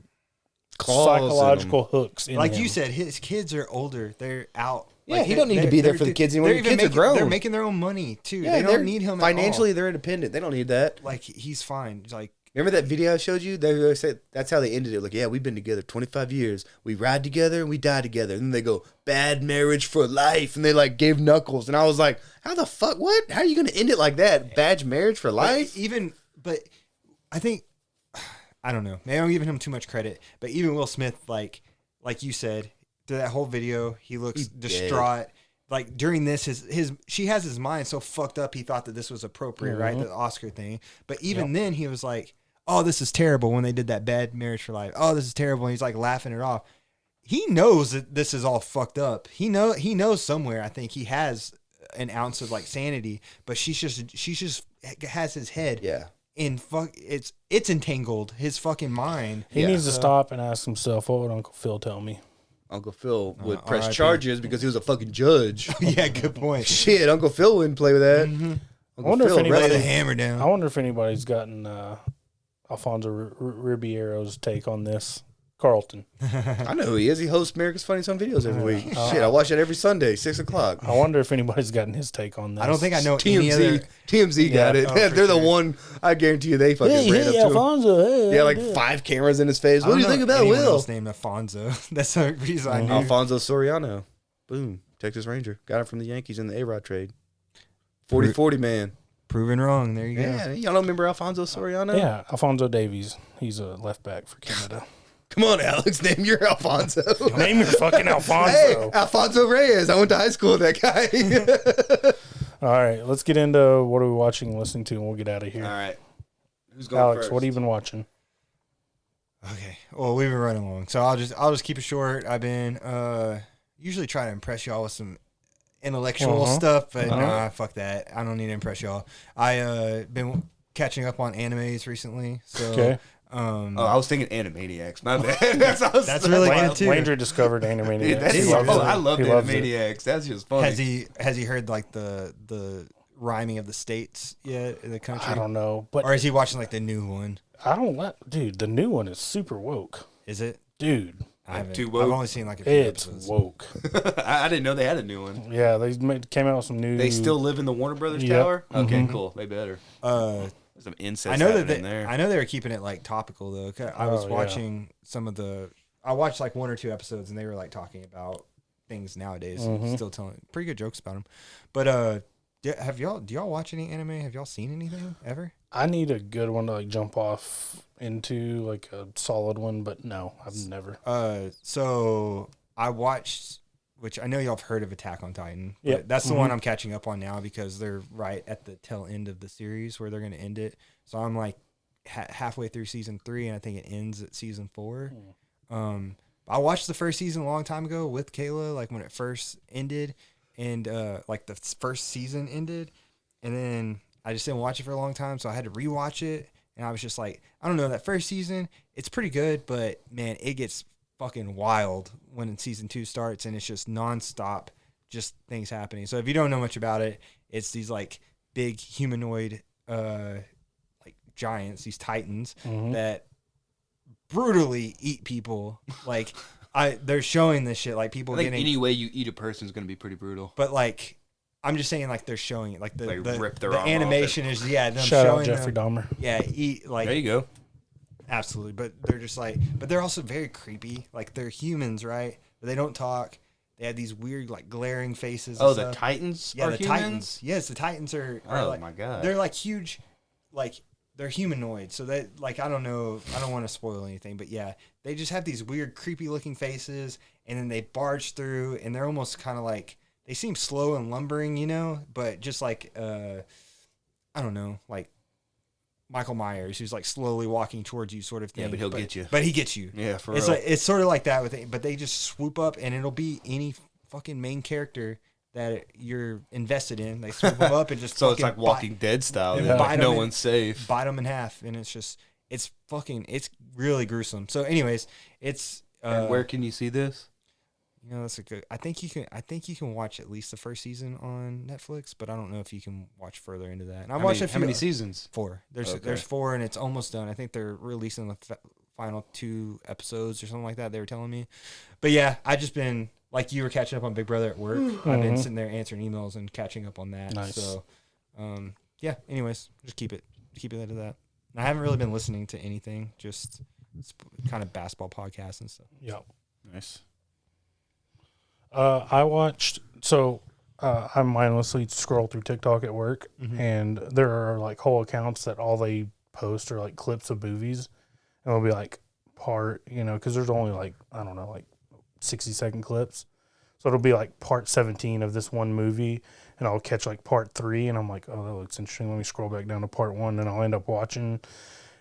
psychological hooks in like him. You said, his kids are older. They're out. Yeah, he don't need to be there for the kids anymore. The kids are grown. They're making their own money too. Yeah, they don't need him financially. At all. They're independent. They don't need that. Like he's fine. Like. Remember that video I showed you? They said that's how they ended it. Like, yeah, we've been together 25 years. We ride together and we die together. And then they go, bad marriage for life. And they like gave knuckles. And I was like, how the fuck? What? How are you going to end it like that? Bad marriage for life? But I think, I don't know. Maybe I'm giving him too much credit. But even Will Smith, like you said, through that whole video, he looks distraught. Like during this, she has his mind so fucked up. He thought that this was appropriate, right? The Oscar thing. But even then, he was like, "Oh, this is terrible." When they did that bad marriage for life, oh, this is terrible. And he's like laughing it off. He knows that this is all fucked up. He knows somewhere. I think he has an ounce of like sanity, but she just has his head. Yeah. And it's entangled his fucking mind. He needs to stop and ask himself, "What would Uncle Phil tell me?" Uncle Phil would press charges because he was a fucking judge. Yeah, good point. Shit, Uncle Phil wouldn't play with that. Mm-hmm. I wonder if anybody lay the hammer down. I wonder if anybody's gotten Alfonso Ribeiro's take on this. Carlton. I know who he is. He hosts America's Funniest Home Videos every week. Shit, I watch it every Sunday, 6 o'clock. I wonder if anybody's gotten his take on this. I don't think I know TMZ. any other. TMZ got it. They're the one. I guarantee you, they fucking ran up to Alfonso. him. Yeah, like 5 cameras in his face. What do you think about Will? Else named Alfonso. That's the reason I knew. Alfonso Soriano. Boom. Texas Ranger. Got him from the Yankees in the A-Rod trade. 40-40 man. Proven wrong. There you go. Yeah, y'all don't remember Alfonso Soriano? Yeah, Alfonso Davies. He's a left back for Canada. Come on, Alex. Name your Alfonso. Name your fucking Alfonso. Hey, Alfonso Reyes. I went to high school with that guy. All right, let's get into what are we watching and listening to, and we'll get out of here. All right. Who's going Alex, first? what have you been watching? Okay. Well, we've been running long, so I'll just keep it short. I've been usually try to impress y'all with some intellectual stuff, but nah, fuck that. I don't need to impress y'all. I been catching up on animes recently. So Okay. I was thinking Animaniacs. My bad. That's really good too. Ranger discovered Animaniacs. I love Animaniacs. That's just funny. Has he heard like the rhyming of the states yet in the country? I don't know, but or is he watching like the new one? I don't like, dude. The new one is super woke. Is it, dude? I've woke? only seen like a few It's episodes. woke. I didn't know they had a new one. Yeah, they came out with some new. They still live in the Warner Brothers Yep. tower? Okay, cool. They better. There's some incest I know happening there. I know they were keeping it like topical though. I was watching some of the. I watched like 1 or 2 episodes, and they were like talking about things nowadays. Still telling pretty good jokes about them. But do y'all watch any anime? Have y'all seen anything ever? I need a good one to like jump off into, like a solid one, but no, I've never. So I watched, which I know y'all have heard of Attack on Titan. But Yep. that's the one I'm catching up on now because they're right at the tail end of the series where they're going to end it. So I'm like halfway through season 3, and I think it ends at season 4. I watched the first season a long time ago with Kayla, like when it first ended, and like the first season ended, and then I just didn't watch it for a long time, so I had to rewatch it, and I was just like, I don't know, that first season, it's pretty good, but man, it gets fucking wild when season 2 starts, and it's just nonstop, just things happening. So if you don't know much about it, it's these like big humanoid like giants, these titans that brutally eat people. Like they're showing this shit, like people I think getting any way you eat a person is going to be pretty brutal. but like I'm just saying, like they're showing it, like the rip their the arm animation is them Shout out showing Jeffrey them, Dahmer. yeah, eat like There you go. absolutely. But they're just like, but they're also very creepy. Like they're humans, right? But they don't talk. They have these weird like glaring faces. Oh, and the stuff. Titans Yeah, are the humans? Titans. Yes, the Titans are Oh, like, my God. they're like huge, like they're humanoid. So that like I don't know, I don't want to spoil anything, but yeah, they just have these weird, creepy looking faces, and then they barge through, and they're almost kind of like they seem slow and lumbering, you know, but just like I don't know, like Michael Myers, who's like slowly walking towards you, sort of thing. Yeah, but he'll get you. But he gets you. Yeah, for It's real. like it's sort of like that with it, but they just swoop up, and it'll be any fucking main character that you're invested in. They swoop them up and just So it's fucking like Walking Dead style. and Yeah. bite Like no 'em in- one's safe. bite them in half, and it's really gruesome. So, anyways, it's And where can you see this? you know, that's a good. I think you can watch at least the first season on Netflix, but I don't know if you can watch further into that. And I watched a few. How many seasons? 4. There's Okay. there's 4, and it's almost done. I think they're releasing the final 2 episodes or something like that. They were telling me, but yeah, I just been like you were catching up on Big Brother at work. I've been sitting there answering emails and catching up on that. Nice. So, yeah. Anyways, just keep it to that. And I haven't really been listening to anything, just kind of basketball podcasts and stuff. Yep. Nice. I watched, so I mindlessly scroll through TikTok at work, and there are like whole accounts that all they post are like clips of movies, and it'll be like part, you know, because there's only like, I don't know, like 60-second clips. So it'll be like part 17 of this one movie, and I'll catch like part 3, and I'm like, oh, that looks interesting. Let me scroll back down to part 1, and I'll end up watching.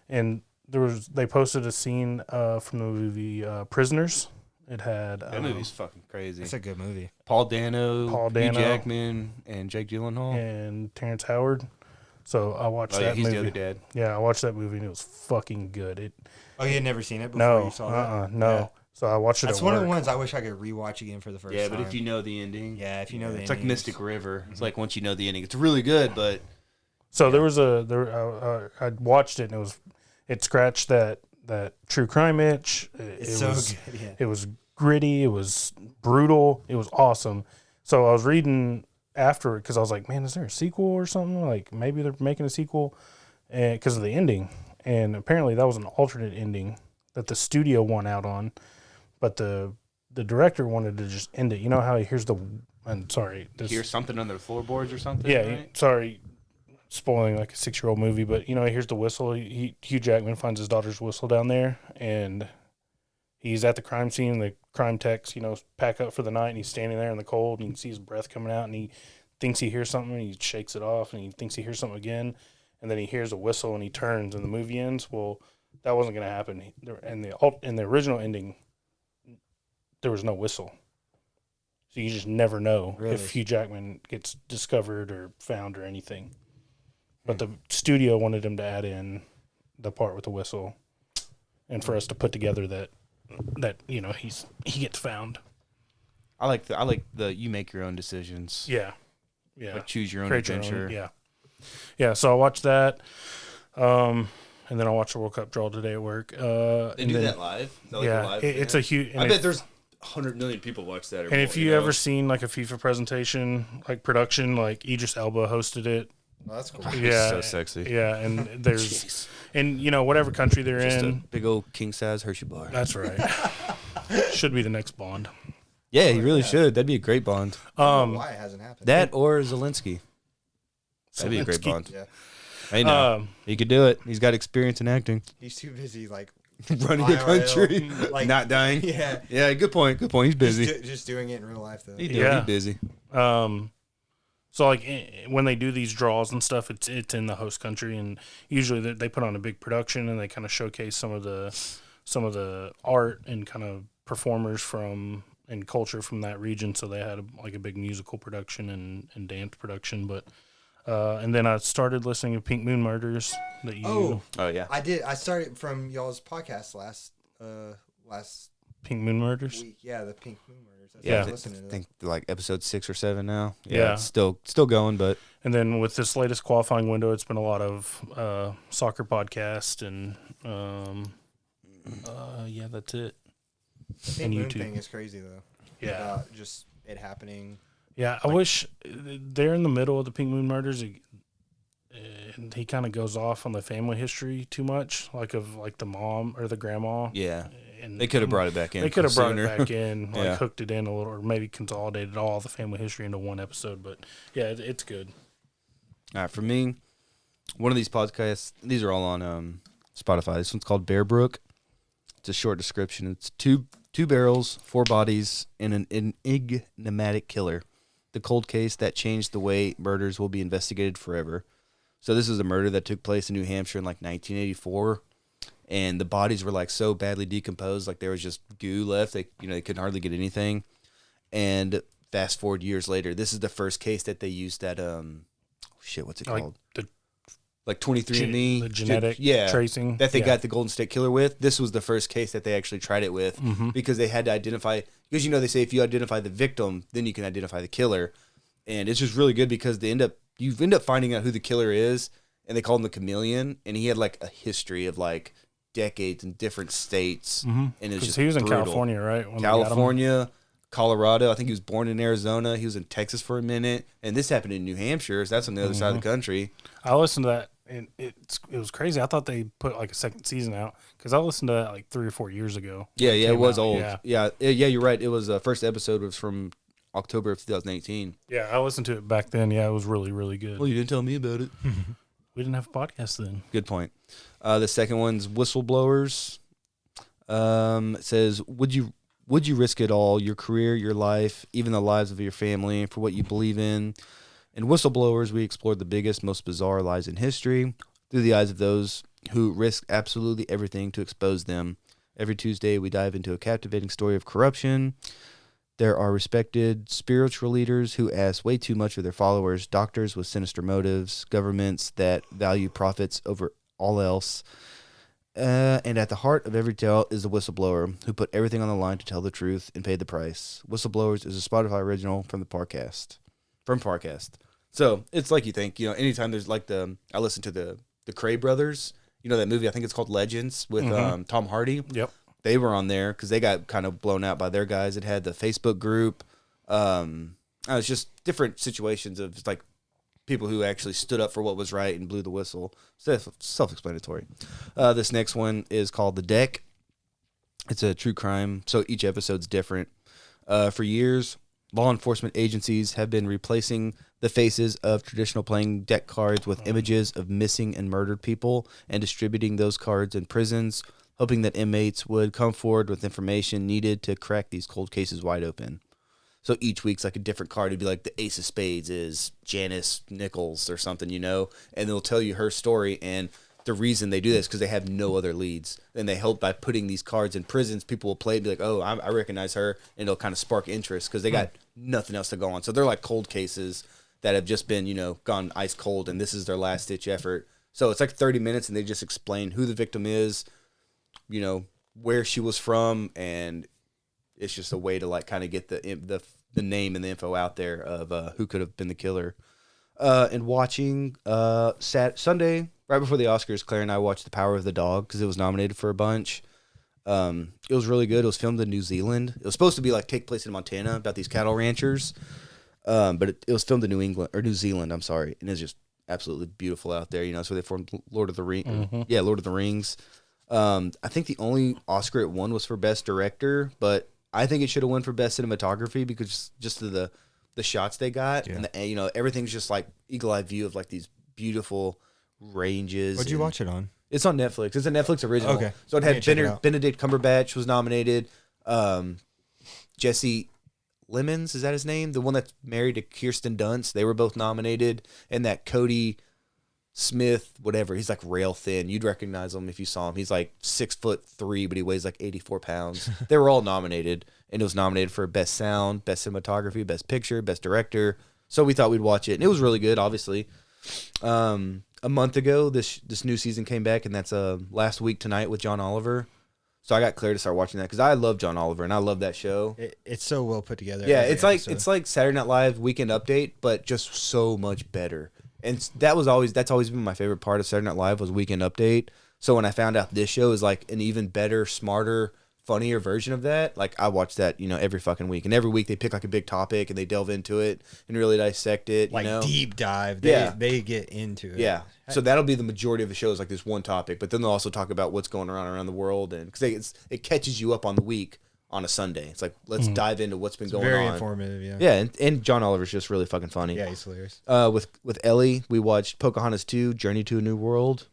And they posted a scene from the movie Prisoners. It had That movie's fucking crazy. It's a good movie. Paul Dano, Paul Hugh Dano. Jackman, and Jake Gyllenhaal. and Terrence Howard. So I watched Oh, yeah, that he's movie. the other dad. Yeah, I watched that movie, and it was fucking good. Oh, you had never seen it before No, you saw that? no. Yeah. So I watched it That's at one work. of the ones I wish I could rewatch again for the first Yeah, time. but if you know the ending. Yeah, if you know the It's like endings. Mystic River. It's like once you know the ending, it's really good, but So there was I watched it, and it scratched that true crime itch. It's so good, yeah. It was gritty. It was brutal. It was awesome. So I was reading after it because I was like, man, is there a sequel or something? Like maybe they're making a sequel, and because of the ending. And apparently that was an alternate ending that the studio won out on, but the director wanted to just end it. You know how he hears I'm sorry. hear something on the floorboards or something. Yeah, right? sorry, spoiling like a 6-year-old movie, but you know, he hears the whistle. Hugh Jackman finds his daughter's whistle down there, and he's at the crime scene. The crime techs, you know, pack up for the night, and he's standing there in the cold, and you can see his breath coming out, and he thinks he hears something, and he shakes it off, and he thinks he hears something again, and then he hears a whistle, and he turns, and the movie ends. Well, that wasn't going to happen. In the original ending, there was no whistle. So you just never know Really? if Hugh Jackman gets discovered or found or anything. But the studio wanted him to add in the part with the whistle, and for us to put together that you know he gets found. I like the you make your own decisions. Yeah. Like choose your own Create your own, adventure. yeah. So I watched that, and then I watched the World Cup draw today at work. They do that live. Is that like a live it's a huge. I bet there's 100 million people watch that. And if you ever seen like a FIFA presentation, like production, like Idris Elba hosted it. Oh, that's cool. Yeah, so sexy. Yeah, and there's, and you know whatever country they're Just a in. big old king size Hershey bar. That's right. Should be the next Bond. Yeah, he really should. That'd be a great Bond. I don't know why it hasn't happened. That or Zelensky. That'd be a great Zelensky. Bond. Yeah. I know. He could do it. He's got experience in acting. He's too busy, like, Running the IRL, country. like, Not dying. Yeah. Yeah, good point. Good point. He's busy. Just doing it in real life, though. He's Yeah. busy. So like when they do these draws and stuff, it's in the host country, and usually they put on a big production and they kind of showcase some of the art and kind of performers from and culture from that region. So they had a big musical production and dance production, but and then I started listening to Pink Moon Murders. That you Oh yeah. I did. I started from y'all's podcast last Pink Moon Murders. week. Yeah, the Pink Moon Murders. That's Yeah. what I was listening I to. think like episode 6 or 7 now. Yeah. It's still going, but And then with this latest qualifying window, it's been a lot of soccer podcast and yeah, that's it. The Pink and Moon YouTube. thing is crazy, though. Yeah. About just it happening. Yeah, I wish they're in the middle of the Pink Moon Murders. And he kind of goes off on the family history too much, like the mom or the grandma. yeah. And They could have brought it back in. They could have brought sooner. it back in, like Yeah. hooked it in a little, or maybe consolidated all the family history into one episode. But yeah, it's good. All right, for me, one of these podcasts, these are all on Spotify. This one's called Bear Brook. It's a short description. It's two barrels, 4 bodies, and an enigmatic killer. The cold case that changed the way murders will be investigated forever. So this is a murder that took place in New Hampshire in like 1984, and the bodies were like so badly decomposed, like there was just goo left. They couldn't hardly get anything. And fast forward years later, this is the first case that they used that what's it Like called? the Like 23andMe, the genetic tracing that they yeah. got the Golden State Killer with. This was the first case that they actually tried it with because they had to identify. Because they say if you identify the victim, then you can identify the killer, and it's just really good because you end up finding out who the killer is, and they call him the Chameleon, and he had like a history of like decades in different states, and it's just he was in brutal. California, right? When they got him? California, Colorado. I think he was born in Arizona. He was in Texas for a minute, and this happened in New Hampshire. So that's on the other side of the country. I listened to that, and it was crazy. I thought they put like a second season out because I listened to that like 3 or 4 years ago. Yeah, when it came was out. old. Yeah. Yeah, you're right. It was first episode was from October of 2018. Yeah, I listened to it back then. Yeah, it was really, really good. Well, you didn't tell me about it. We didn't have a podcast then. Good point. The second one's Whistleblowers. It says, would you risk it all, your career, your life, even the lives of your family, for what you believe in? In Whistleblowers, we explored the biggest, most bizarre lies in history through the eyes of those who risk absolutely everything to expose them. Every Tuesday, we dive into a captivating story of corruption. There are respected spiritual leaders who ask way too much of their followers, doctors with sinister motives, governments that value profits over all else. And at the heart of every tale is the whistleblower who put everything on the line to tell the truth and paid the price. Whistleblowers is a Spotify original from Parcast. So it's like you think, anytime there's like I listen to the Cray brothers, that movie, I think it's called Legends with Tom Hardy. Yep. They were on there because they got kind of blown out by their guys. It had the Facebook group. It's just different situations of like people who actually stood up for what was right and blew the whistle. Self-explanatory. This next one is called The Deck. It's a true crime, so each episode's different. For years, law enforcement agencies have been replacing the faces of traditional playing deck cards with images of missing and murdered people and distributing those cards in prisons, hoping that inmates would come forward with information needed to crack these cold cases wide open. So each week's like a different card. It'd be like the Ace of Spades is Janice Nichols or something, and they'll tell you her story. And the reason they do this is because they have no other leads. And they hope by putting these cards in prisons, people will play and be like, oh, I recognize her. And it'll kind of spark interest because they got nothing else to go on. So they're like cold cases that have just been, gone ice cold. And this is their last ditch effort. So it's like 30 minutes and they just explain who the victim is, where she was from. And it's just a way to like kind of get the name and the info out there of who could have been the killer. And watching Sunday, right before the Oscars, Claire and I watched The Power of the Dog because it was nominated for a bunch. It was really good. It was filmed in New Zealand. It was supposed to be like take place in Montana about these cattle ranchers, but it was filmed in New Zealand. I'm sorry, and it's just absolutely beautiful out there. So they formed Lord of the Rings. Yeah, Lord of the Rings. I think the only Oscar it won was for Best Director, but I think it should have won for Best Cinematography because just of the shots they got and everything's just like eagle-eye view of like these beautiful ranges. What'd you watch it on? It's on Netflix. It's a Netflix original. Okay. So it had Benedict Cumberbatch was nominated. Jesse Lemons, is that his name? The one that's married to Kirsten Dunst. They were both nominated. And that Cody Smith, whatever, he's like rail thin. You'd recognize him if you saw him. He's like 6'3", but he weighs like 84 pounds. They were all nominated. And it was nominated for Best Sound, Best Cinematography, Best Picture, Best Director. So we thought we'd watch it. And it was really good, obviously. A month ago, this new season came back, and that's Last Week Tonight with John Oliver. So I got Claire to start watching that because I love John Oliver and I love that show. It's so well put together. Yeah, it's like Saturday Night Live Weekend Update, but just so much better. And that's always been my favorite part of Saturday Night Live was Weekend Update. So when I found out this show is like an even better, smarter, funnier version of that, like I watch that, every fucking week. And every week they pick like a big topic and they delve into it and really dissect it. Like deep dive. They get into it. Yeah. So that'll be the majority of the show is like this one topic, but then they'll also talk about what's going around the world, and because it catches you up on the week on a Sunday. It's like let's dive into what's been going on. Very informative. Yeah. Yeah, and John Oliver's just really fucking funny. Yeah, he's hilarious. With Ellie, we watched Pocahontas 2: Journey to a New World.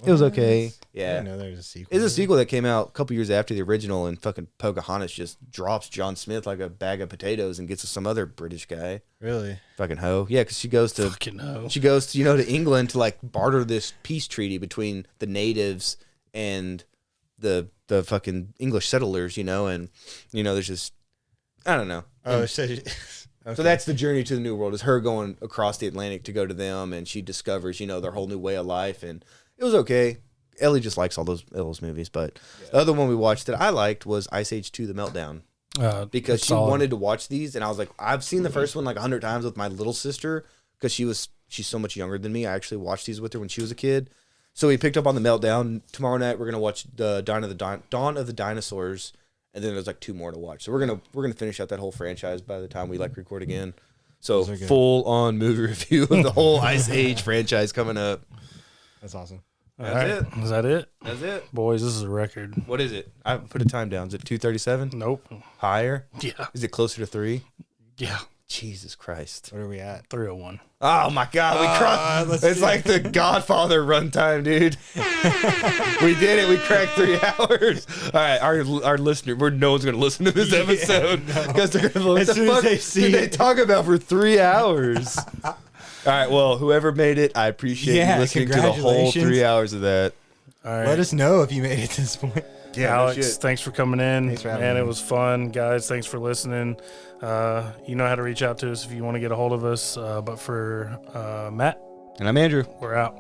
It was okay. Yeah. I didn't know there was a sequel. It's a sequel that came out a couple years after the original, and fucking Pocahontas just drops John Smith like a bag of potatoes and gets with some other British guy. Really? Fucking hoe. Yeah, because she goes to to England to like barter this peace treaty between the natives and the fucking English settlers, and there's just I don't know. Oh, okay. So that's the journey to the New World, is her going across the Atlantic to go to them, and she discovers, their whole new way of life, and it was okay. Ellie just likes all those movies, but the other one we watched that I liked was Ice Age 2: The Meltdown. Because she wanted to watch these, and I was like, I've seen the first one like 100 times with my little sister, because she's so much younger than me. I actually watched these with her when she was a kid. So we picked up on The Meltdown. Tomorrow night we're gonna watch the Dawn of the Dinosaurs, and then there's like 2 more to watch. So we're gonna finish out that whole franchise by the time we like record again. So full on movie review of the whole Ice Age franchise coming up. That's awesome. That's it. Is that it? That's it. Boys, this is a record. What is it? I put a time down. Is it 2:37? Nope. Higher? Yeah. Is it closer to 3? Yeah. Jesus Christ. What are we at? 3:01. Oh my God, we crossed. It's like the Godfather runtime, dude. We did it. We cracked 3 hours. All right, our listener, no one's gonna listen to this episode because they're gonna look. What the fuck did they talk about for 3 hours? All right, well, whoever made it, I appreciate you listening to the whole 3 hours of that. All right. Let us know if you made it to this point. Yeah, Alex, thanks for coming in. Thanks for having me. It was fun. Guys, thanks for listening. You know how to reach out to us if you want to get a hold of us. But for Matt. And I'm Andrew. We're out.